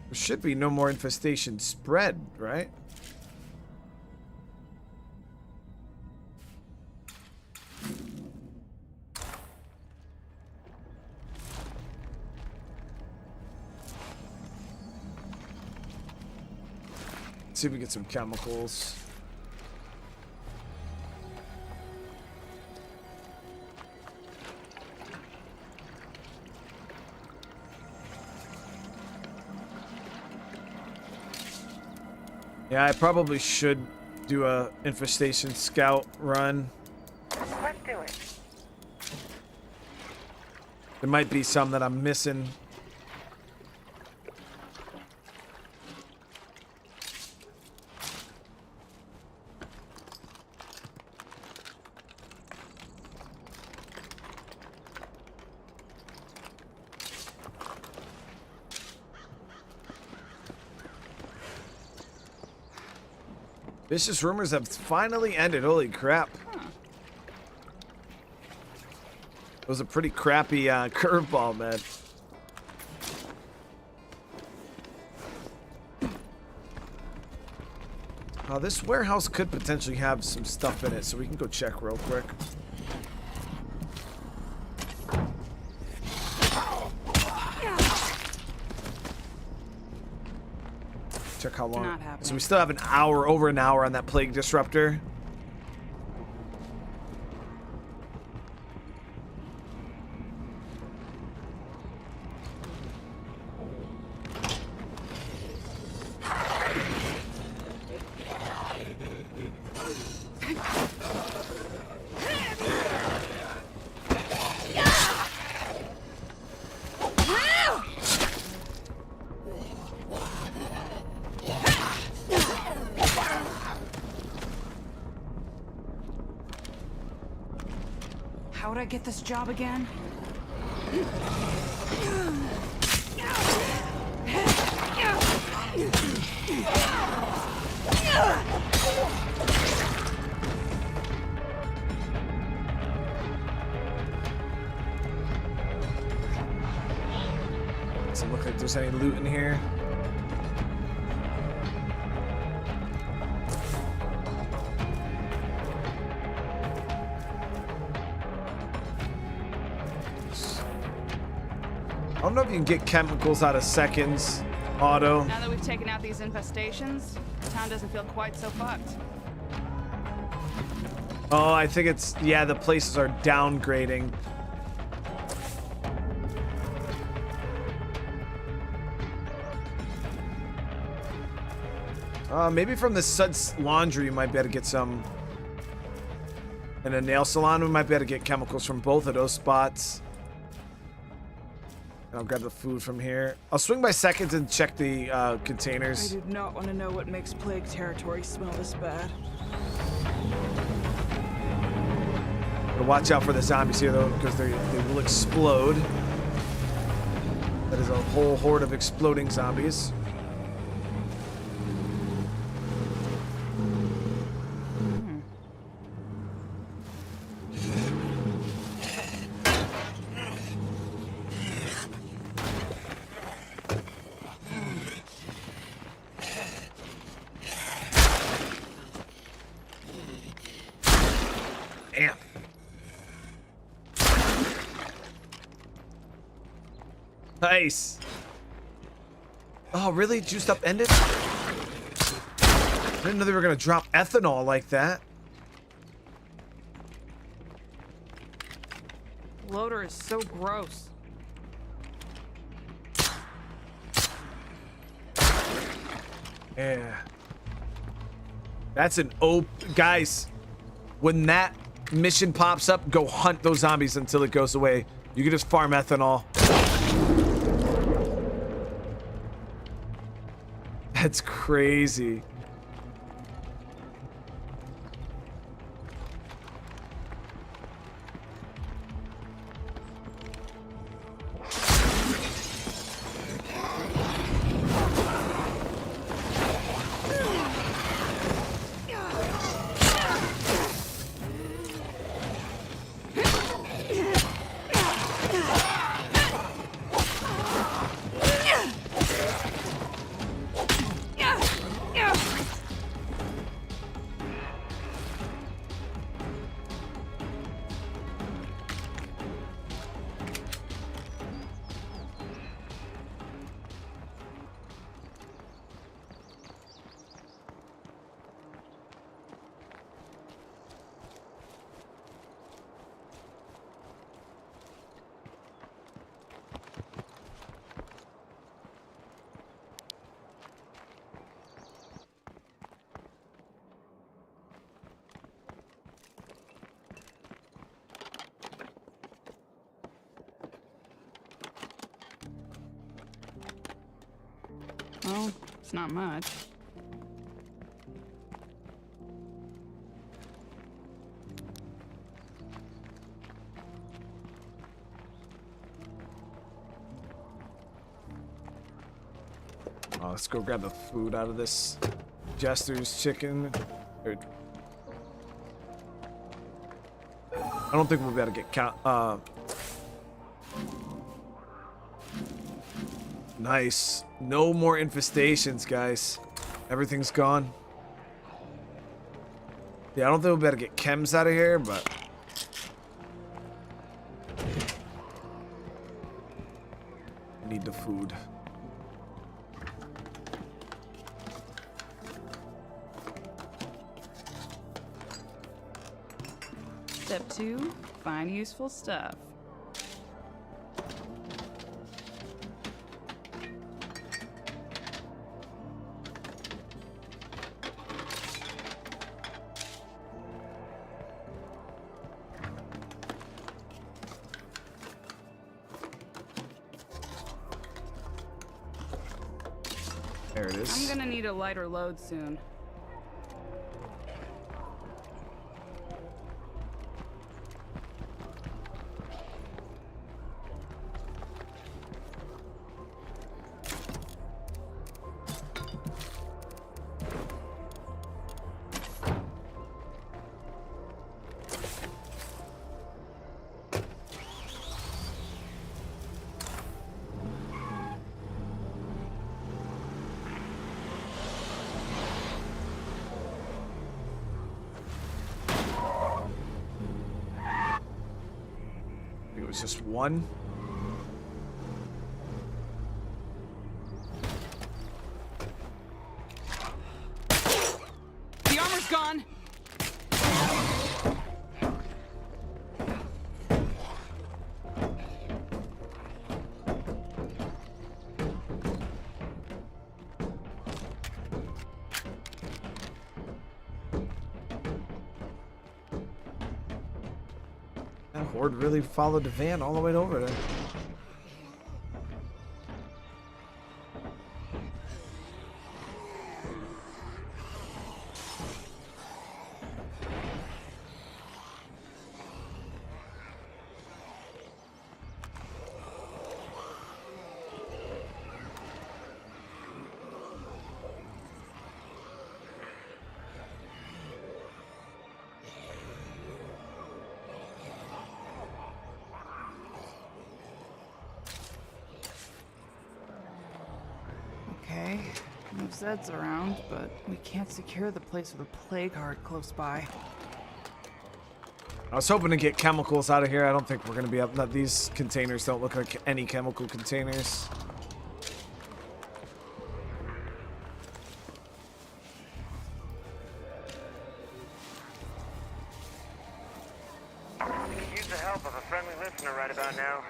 There should be no more infestation spread, right? See if we get some chemicals. Yeah, I probably should do a infestation scout run. Let's do it. There might be some that I'm missing. Vicious rumors have finally ended. Holy crap. It was a pretty crappy curveball, man. This warehouse could potentially have some stuff in it, so we can go check real quick. Check how long. So we still have an hour, over an hour on that plague disruptor. How would I get this job again? Doesn't look like there's any loot in here. I don't know if you can get chemicals out of seconds, auto. Now that we've taken out these infestations, the town doesn't feel quite so fucked. Oh, I think it's, yeah, the places are downgrading. Maybe from the Suds Laundry you might be able to get some And a nail salon, we might be able to get chemicals from both of those spots. And I'll grab the food from here. I'll swing by seconds and check the containers. I do not want to know what makes plague territory smell this bad. But watch out for the zombies here, though, because they will explode. That is a whole horde of exploding zombies. Damn. Nice. Oh, really? Juiced up ended? I didn't know they were gonna drop ethanol like that. Loader is so gross. Yeah. That's an guys, when that mission pops up, go hunt those zombies until it goes away. You can just farm ethanol. That's crazy. Well, it's not much. Oh, let's go grab the food out of this Jester's chicken. I don't think we'll be able to get nice. No more infestations, guys. Everything's gone. Yeah, I don't think we'll be able to get chems out of here, but I need the food. Step 2, find useful stuff. There it is. I'm gonna need a lighter load soon. It's just one. The armor's gone. cord really followed the van all the way over there. Okay, no Zeds around, but we can't secure the place with a plague heart close by. I was hoping to get chemicals out of here. I don't think we're going to be up. These containers don't look like any chemical containers. We could use the help of a friendly listener right about now.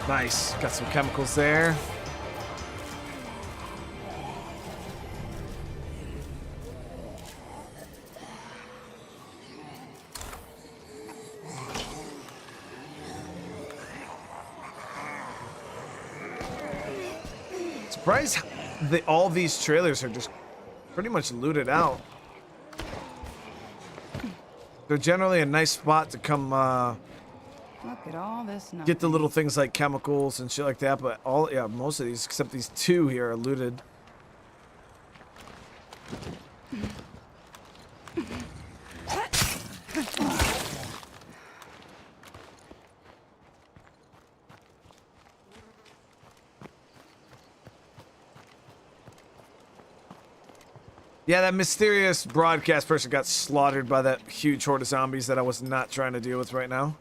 Nice. Got some chemicals there. Surprised that all these trailers are just pretty much looted out. They're generally a nice spot to come Look at all this nothing. get the little things like chemicals and shit like that, but most of these except these two here are looted. Yeah, that mysterious broadcast person got slaughtered by that huge horde of zombies that I was not trying to deal with right now.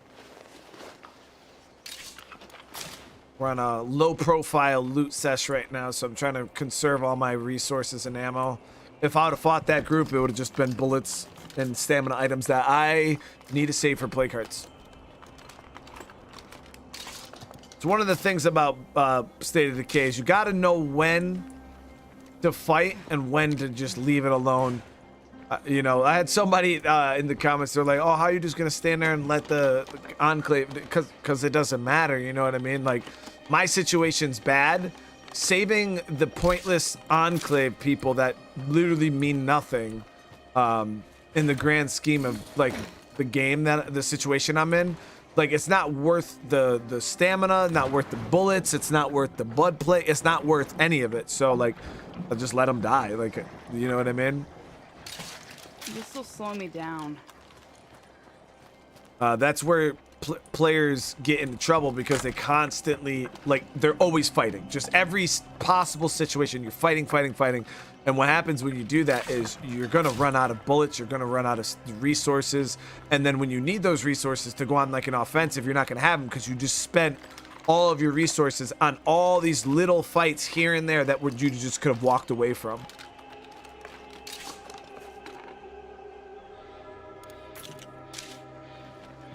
We're on a low-profile loot sesh right now, so I'm trying to conserve all my resources and ammo. If I would have fought that group, it would have just been bullets and stamina items that I need to save for play cards. So one of the things about State of Decay is you got to know when to fight and when to just leave it alone. You know, I had somebody in the comments, they're like, oh, how are you just gonna stand there and let the enclave, because it doesn't matter, you know what I mean? Like, my situation's bad. Saving the pointless enclave people that literally mean nothing in the grand scheme of like the game, that the situation I'm in, like, it's not worth the stamina, not worth the bullets, it's not worth the blood play, it's not worth any of it. So like, I'll just let them die, like, you know what I mean? This will slow me down. That's where players get into trouble, because they constantly, like, they're always fighting. Just every possible situation, you're fighting. And what happens when you do that is you're going to run out of bullets, you're going to run out of resources. And then when you need those resources to go on like an offensive, you're not going to have them because you just spent all of your resources on all these little fights here and there that you just could have walked away from.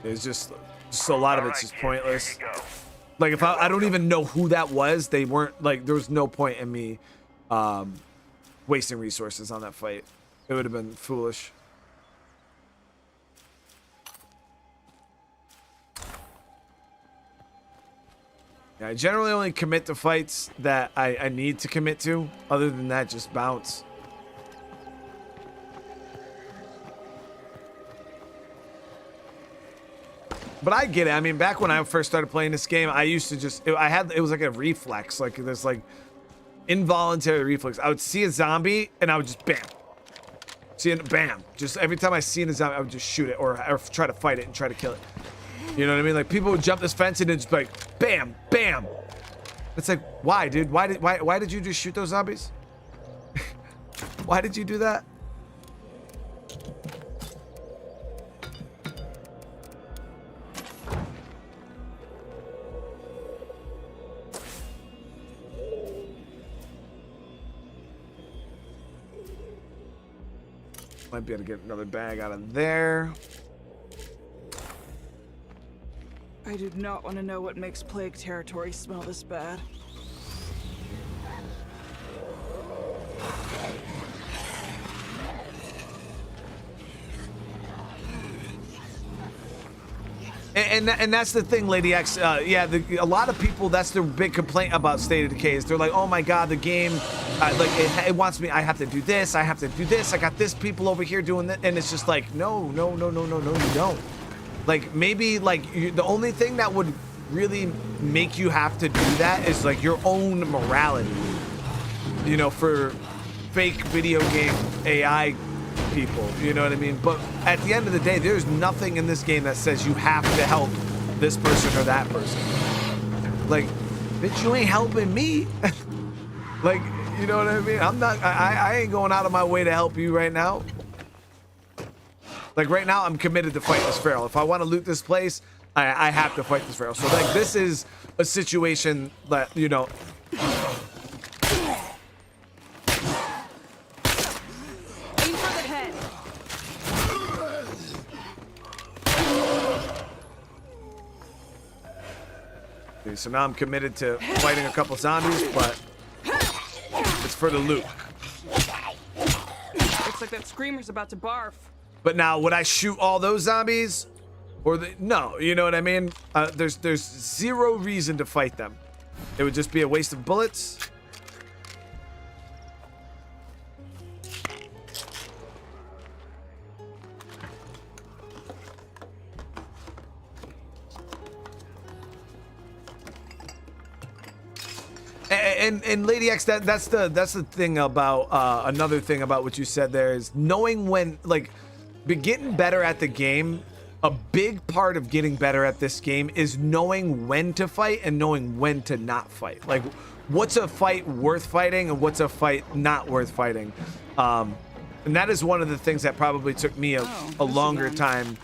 It's just a lot of it's just pointless. Like, if I don't even know who that was, they weren't, like, there was no point in me wasting resources on that fight. It would have been foolish. Yeah, I generally only commit to fights that I need to commit to. Other than that, just bounce. But I get it. I mean, back when I first started playing this game, I used to just, it was like a reflex, like this like involuntary reflex. I would see a zombie and I would just bam. See it, bam. Just every time I see a zombie, I would just shoot it or try to fight it and try to kill it. You know what I mean? Like people would jump this fence and it's just like bam, bam. It's like, why, dude? Why did you just shoot those zombies? Why did you do that? Might be able to get another bag out of there. I do not want to know what makes plague territory smell this bad. And that's the thing, Lady X. Yeah, a lot of people, that's their big complaint about State of Decay is they're like, oh my god, the game, like it wants me, I have to do this, I have to do this, I got this people over here doing that, and it's just like, no, you don't. Like maybe like the only thing that would really make you have to do that is like your own morality, you know, for fake video game AI people, you know what I mean? But at the end of the day, there's nothing in this game that says you have to help this person or that person. Like, bitch, you ain't helping me. Like, you know what I mean? I ain't going out of my way to help you right now. Like right now, I'm committed to fight this feral. If I want to loot this place, I have to fight this feral. So like, this is a situation that, you know, okay, so now I'm committed to fighting a couple zombies, but it's for the loot. Looks like that screamer's about to barf. But now, would I shoot all those zombies? Or no, you know what I mean? There's zero reason to fight them. It would just be a waste of bullets. And Lady X, that's the thing about another thing about what you said there is knowing when, like, getting better at the game. A big part of getting better at this game is knowing when to fight and knowing when to not fight. Like, what's a fight worth fighting and what's a fight not worth fighting. And that is one of the things that probably took me a longer time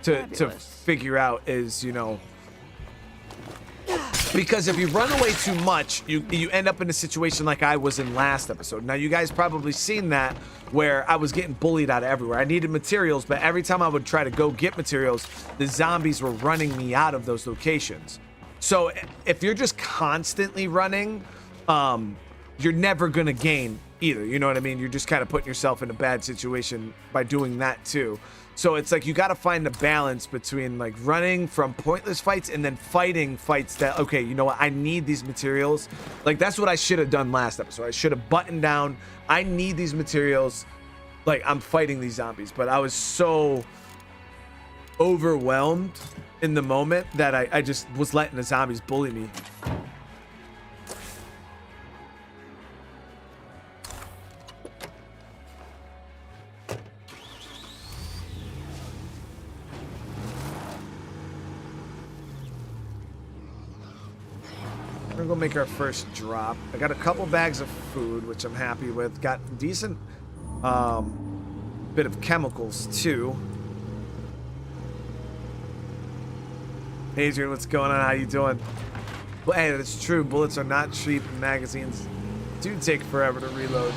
to figure out is, you know, because if you run away too much, you end up in a situation like I was in last episode. Now, you guys probably seen that where I was getting bullied out of everywhere. I needed materials, but every time I would try to go get materials, the zombies were running me out of those locations. So if you're just constantly running, you're never going to gain either. You know what I mean? You're just kind of putting yourself in a bad situation by doing that too. So it's like you got to find the balance between like running from pointless fights and then fighting fights that, okay, you know what, I need these materials. Like that's what I should have done last episode. I should have buttoned down, I need these materials. Like I'm fighting these zombies, but I was so overwhelmed in the moment that I just was letting the zombies bully me. We're gonna go make our first drop. I got a couple bags of food, which I'm happy with. Got decent bit of chemicals too. Hey Adrian, what's going on? How you doing? Well, hey, that's true. Bullets are not cheap and magazines do take forever to reload.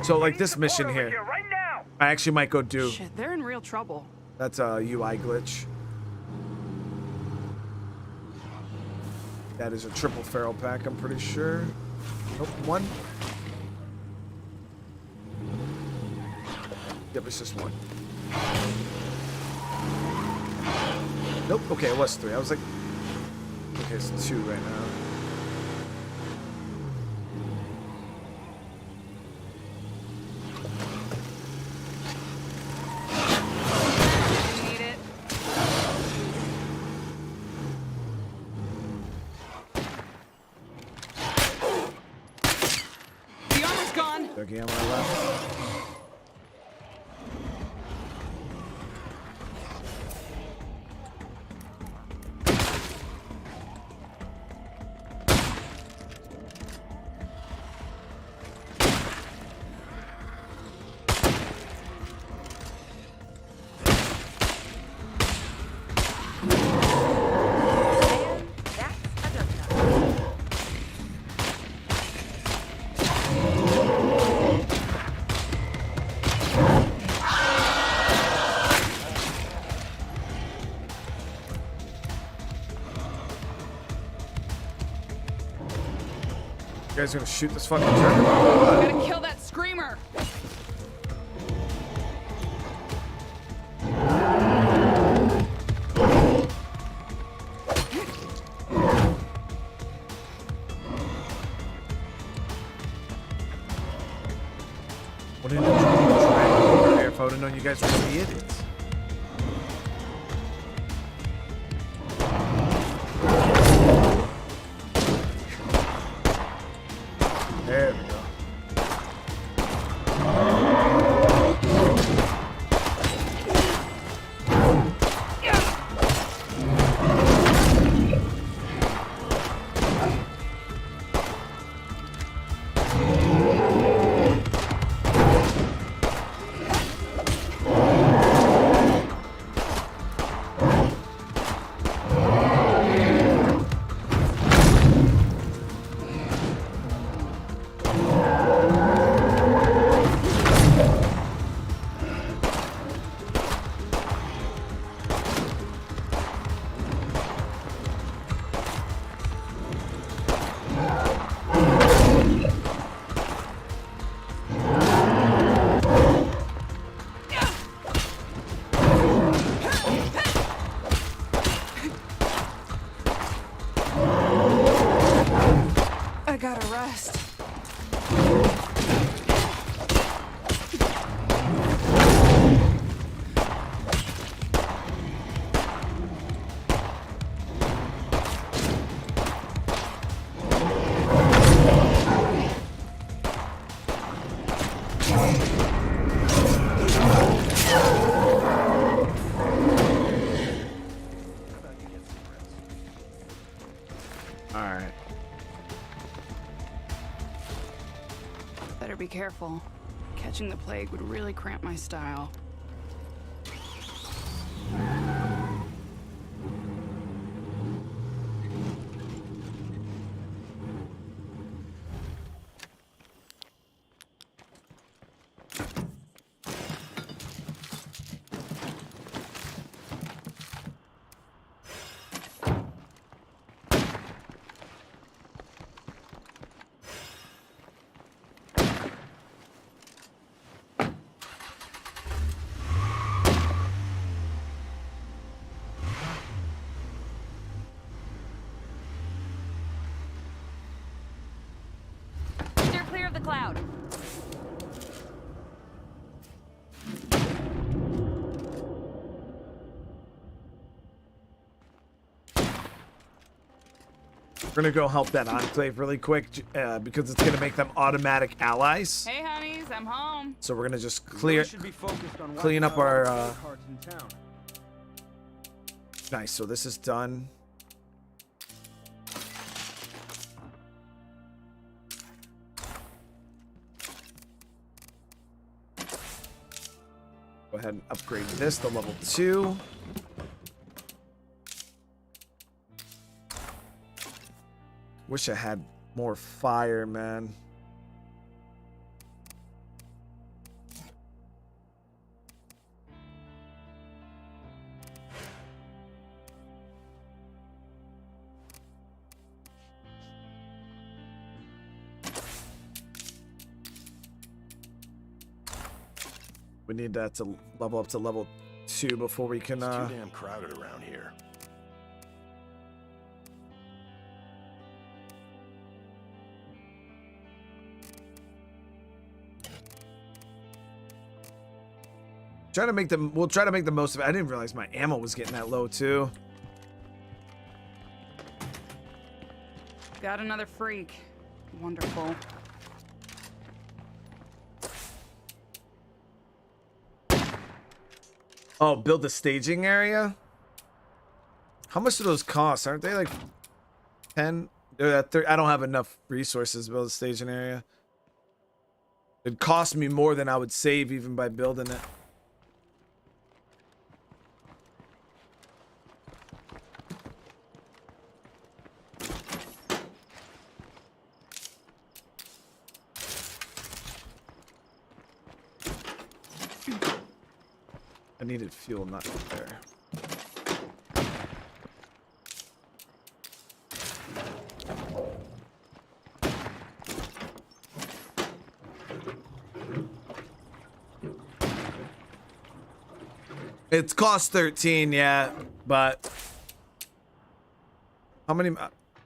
So like this mission here, I actually might go do. Shit, they're in real trouble. That's a UI glitch. That is a triple feral pack, I'm pretty sure. Nope, one. Yep, it's just one. Nope, okay, it was three. I was like, okay, it's two right now. checking out my left. You guys gonna shoot this fucking turret? Gotta kill that screamer. What did you try over there if I would have known you guys were gonna be idiots? There we go. I gotta rest. Alright. Better be careful. Catching the plague would really cramp my style. Steer clear of the cloud. We're gonna go help that enclave really quick because it's gonna make them automatic allies. Hey, honeys, I'm home. So we're gonna just clean up our. Nice. So this is done. Go ahead and upgrade this to level 2. Wish I had more fire, man. We need that to level up to level 2 before we can. It's too damn crowded around here. Try to make them. We'll try to make the most of it. I didn't realize my ammo was getting that low too. Got another freak. Wonderful. Oh, build the staging area? How much do those cost? Aren't they like 10? They're at 30. I don't have enough resources to build a staging area. It'd cost me more than I would save even by building it. I needed fuel, not there. It's cost 13, yeah, but how many?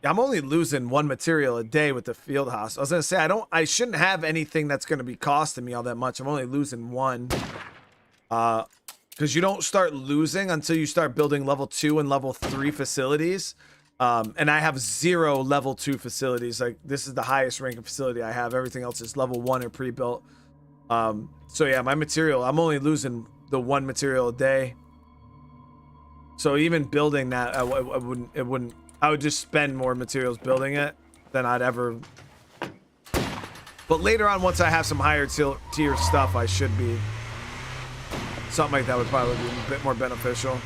I'm only losing 1 material a day with the field house. I was gonna say I shouldn't have anything that's gonna be costing me all that much. I'm only losing 1. Because you don't start losing until you start building level 2 and level 3 facilities. And I have 0 level 2 facilities. Like, this is the highest ranking facility I have. Everything else is level 1 or pre-built. So yeah, my material, I'm only losing the 1 material a day. So even building that, I would just spend more materials building it than I'd ever. But later on, once I have some higher tier stuff, I should be. Something like that would probably be a bit more beneficial.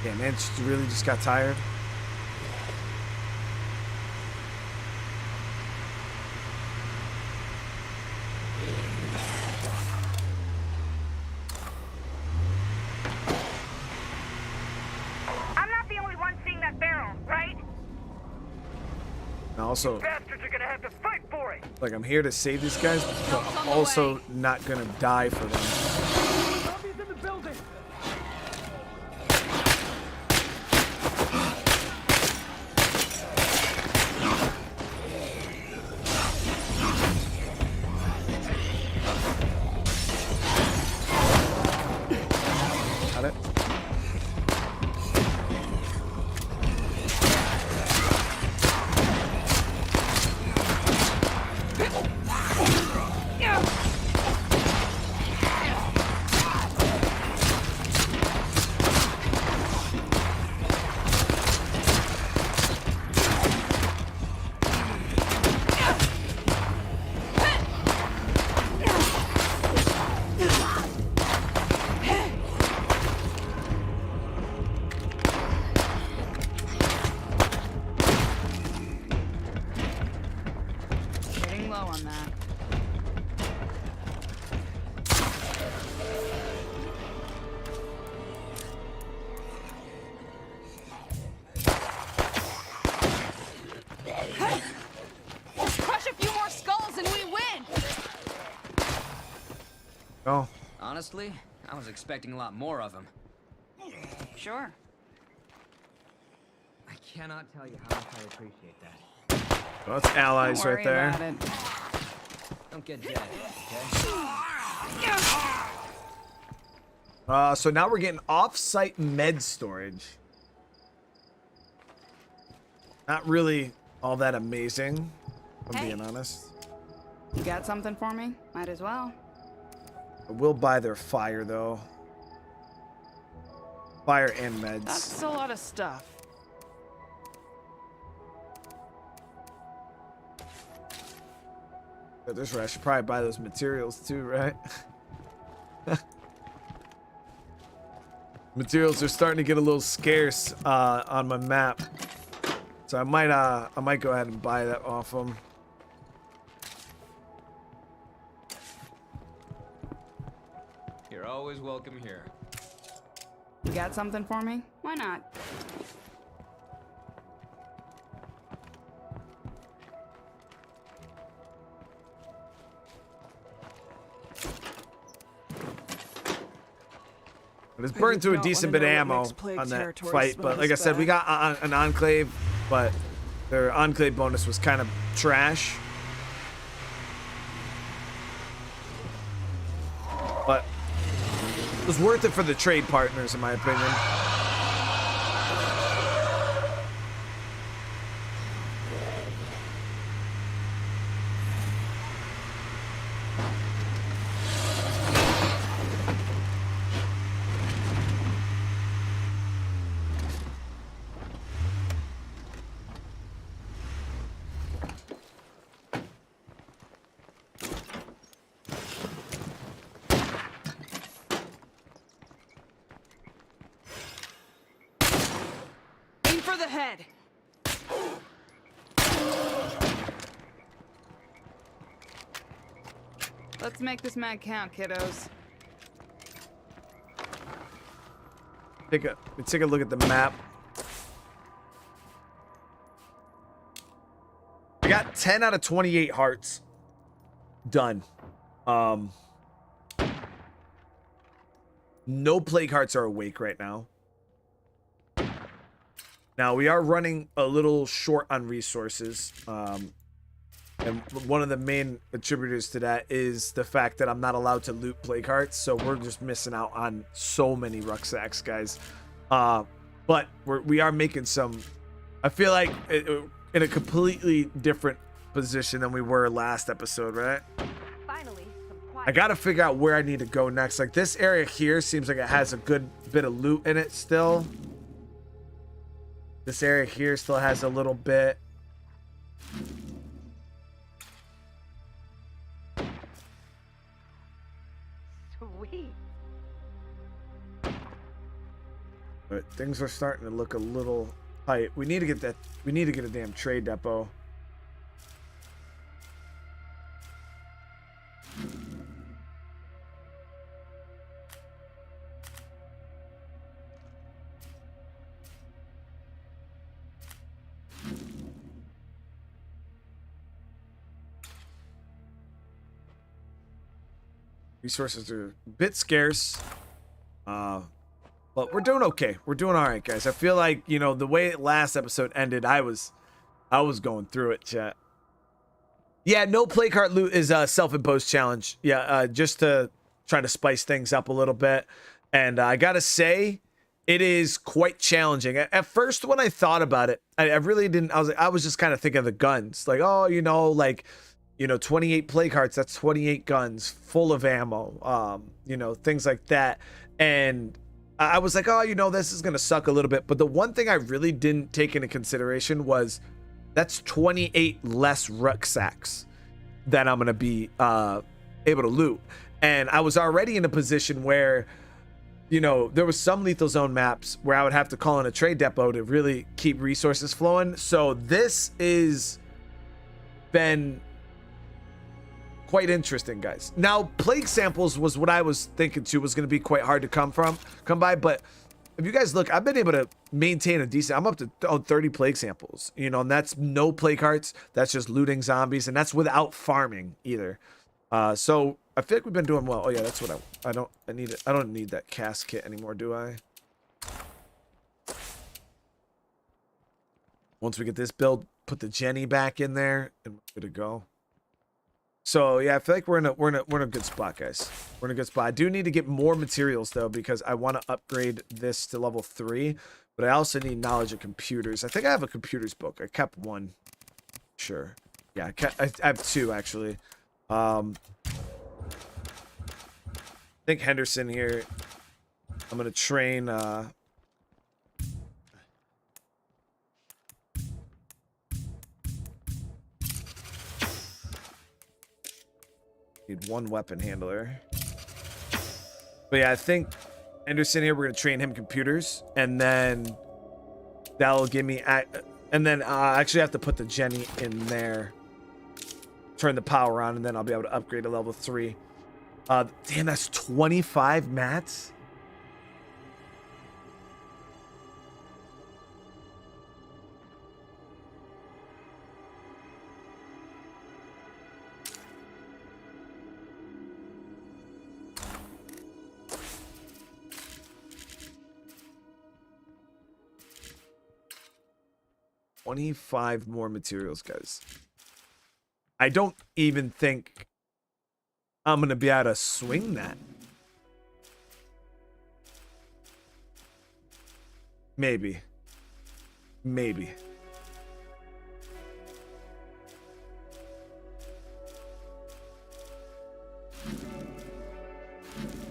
Yeah, man, really just got tired. I'm not the only one seeing that barrel, right? And also, Bastards are gonna have to fight for it. like, I'm here to save these guys, but I'm also not gonna die for them. Zombies in the building. Got it. Getting low on that. Crush a few more skulls and we win! Oh. Honestly, I was expecting a lot more of them. Sure. I cannot tell you how much I appreciate that. Well, that's allies Don't right worry there. about it. Don't get dead, okay? So now we're getting off-site med storage. Not really all that amazing, if I'm being honest. You got something for me? Might as well. I will buy their fire, though. Fire and meds. That's a lot of stuff. This way, I should probably buy those materials too, right? Materials are starting to get a little scarce on my map, so I might go ahead and buy that off them. You're always welcome here. You got something for me? Why not? But it's burned through a decent bit of ammo on that fight, but like I said, we got an enclave, but their enclave bonus was kind of trash. But it was worth it for the trade partners, in my opinion. for the head. Let's make this mag count, kiddos. Let's take a look at the map. I got 10 out of 28 hearts. Done. No plague hearts are awake right now. Now we are running a little short on resources. And one of the main attributors to that is the fact that I'm not allowed to loot plague hearts. So we're just missing out on so many rucksacks, guys. But we are making some, I feel like in a completely different position than we were last episode, right? Finally, some quiet. I got to figure out where I need to go next. Like this area here seems like it has a good bit of loot in it still. This area here still has a little bit. Sweet. But things are starting to look a little tight. We need to get that. We need to get a damn trade depot. Resources are a bit scarce. But we're doing okay. We're doing all right, guys. I feel like, you know, the way last episode ended, I was going through it, chat. Yeah, no play cart loot is a self-imposed challenge. Yeah, just to try to spice things up a little bit. And I gotta say, it is quite challenging. At first, when I thought about it, I really didn't. I was just kind of thinking of the guns, like, oh, you know, like, you know, 28 plague hearts. That's 28 guns full of ammo. You know, things like that. And I was like, oh, you know, this is gonna suck a little bit. But the one thing I really didn't take into consideration was that's 28 less rucksacks that I'm gonna be able to loot. And I was already in a position where, you know, there was some lethal zone maps where I would have to call in a trade depot to really keep resources flowing. So this is been quite interesting, guys. Now, plague samples was what I was thinking too was going to be quite hard to come by. But if you guys look, I've been able to maintain a decent. I'm up to 30 plague samples, you know, and that's no plague hearts. That's just looting zombies, and that's without farming either. So I feel like we've been doing well. Oh yeah, that's what I need it. I don't need that cast kit anymore, do I? Once we get this build, put the Jenny back in there, and we're good to go. So yeah, I feel like we're in a good spot, guys. We're in a good spot. I do need to get more materials though, because I want to upgrade this to level 3, but I also need knowledge of computers. I think I have a computers book. I kept one. Sure. Yeah, I have 2 actually. I think Henderson here. I'm gonna train. Need 1 weapon handler. But yeah, I think Anderson here, we're going to train him computers. And then that'll give me... And then I actually have to put the Jenny in there. Turn the power on, and then I'll be able to upgrade to level 3. Damn, that's 25 mats? $25 more materials, guys. I don't even think I'm gonna be able to swing that. Maybe.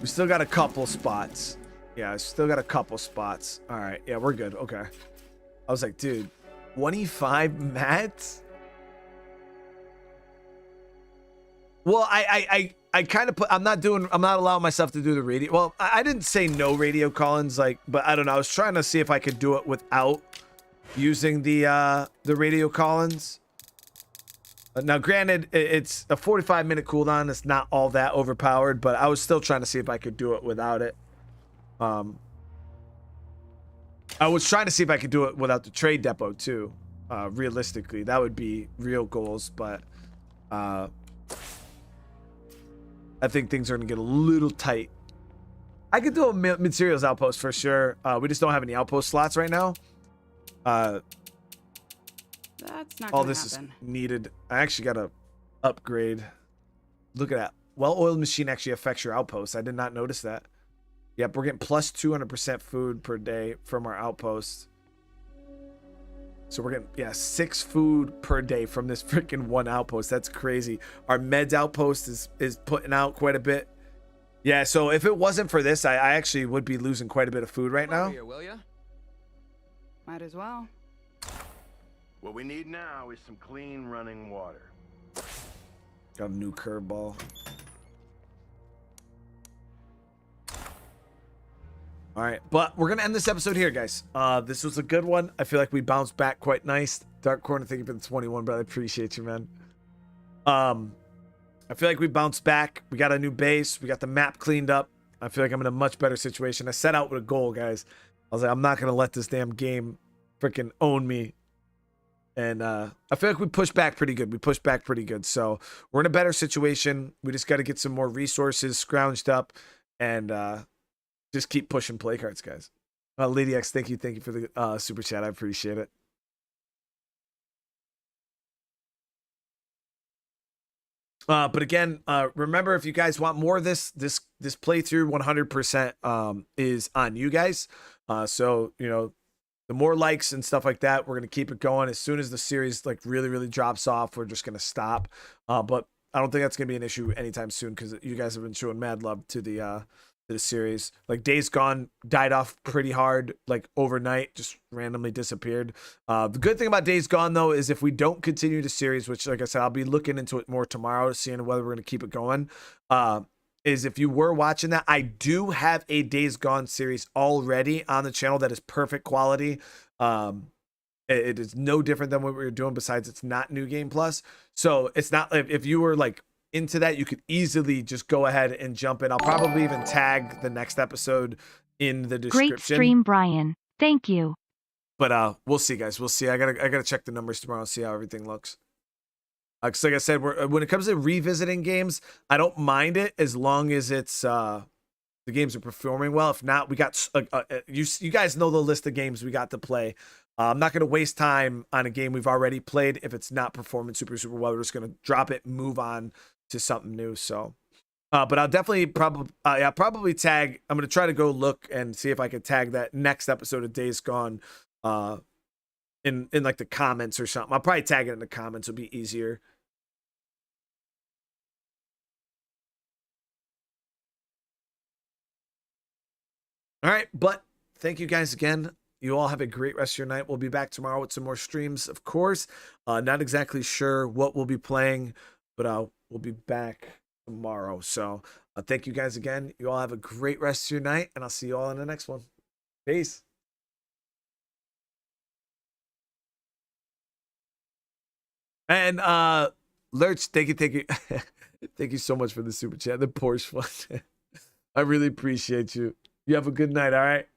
We still got a couple spots. Yeah, I still got a couple spots. All right. Yeah, we're good. Okay. I was like, dude, 25 mats? Well, I kind of put, I'm not allowing myself to do the radio. Well, I didn't say no radio call-ins, like, but I don't know. I was trying to see if I could do it without using the radio call-ins. Now, granted, it's a 45-minute cooldown. It's not all that overpowered, but I was still trying to see if I could do it without it. I was trying to see if I could do it without the trade depot too. Realistically, that would be real goals, but I think things are gonna get a little tight. I could do a materials outpost for sure. We just don't have any outpost slots right now. That's not all gonna this happen. is needed. I actually gotta upgrade. Look at that. Well-oiled machine actually affects your outpost. I did not notice that. Yep, we're getting plus 200% food per day from our outpost. So we're getting, yeah, 6 food per day from this freaking one outpost. That's crazy. Our meds outpost is putting out quite a bit. Yeah, so if it wasn't for this, I actually would be losing quite a bit of food right now. Here, will ya? Might as well. What we need now is some clean running water. Got a new curveball. All right, but we're gonna end this episode here, guys. This was a good one. I feel like we bounced back quite nice. Dark Corner, thank you for the 21, brother. I appreciate you, man. I feel like we bounced back. We got a new base. We got the map cleaned up. I feel like I'm in a much better situation. I set out with a goal, guys. I was like, I'm not gonna let this damn game freaking own me. And I feel like we pushed back pretty good. We pushed back pretty good. So we're in a better situation. We just got to get some more resources scrounged up and just keep pushing play cards, guys. Lady X, thank you for the super chat. I appreciate it. But again, remember, if you guys want more of this playthrough, 100% is on you guys. So you know, the more likes and stuff like that, we're gonna keep it going. As soon as the series like really drops off, we're just gonna stop. But I don't think that's gonna be an issue anytime soon because you guys have been showing mad love to the series. Like Days Gone died off pretty hard, like overnight, just randomly disappeared. The good thing about Days Gone though is if we don't continue the series, which like I said, I'll be looking into it more tomorrow, seeing whether we're gonna keep it going. Is if you were watching that, I do have a Days Gone series already on the channel that is perfect quality. It is no different than what we were doing, besides it's not New Game Plus. So it's not, if you were like into that, you could easily just go ahead and jump in. I'll probably even tag the next episode in the description. Great stream, Brian. Thank you. But we'll see, guys. We'll see. I gotta check the numbers tomorrow and see how everything looks. Because like I said, when it comes to revisiting games, I don't mind it as long as it's the games are performing well. If not, we got you guys know the list of games we got to play. I'm not going to waste time on a game we've already played if it's not performing super well. We're just going to drop it and move on to something new. So, but I'll definitely probably tag. I'm going to try to go look and see if I can tag that next episode of Days Gone in like the comments or something. I'll probably tag it in the comments. It'll be easier. All right, but thank you guys again. You all have a great rest of your night. We'll be back tomorrow with some more streams, of course. Not exactly sure what we'll be playing, but we'll be back tomorrow. So thank you guys again. You all have a great rest of your night, and I'll see you all in the next one. Peace. And Lurch, thank you. Thank you so much for the super chat, the Porsche one. I really appreciate you. You have a good night, all right?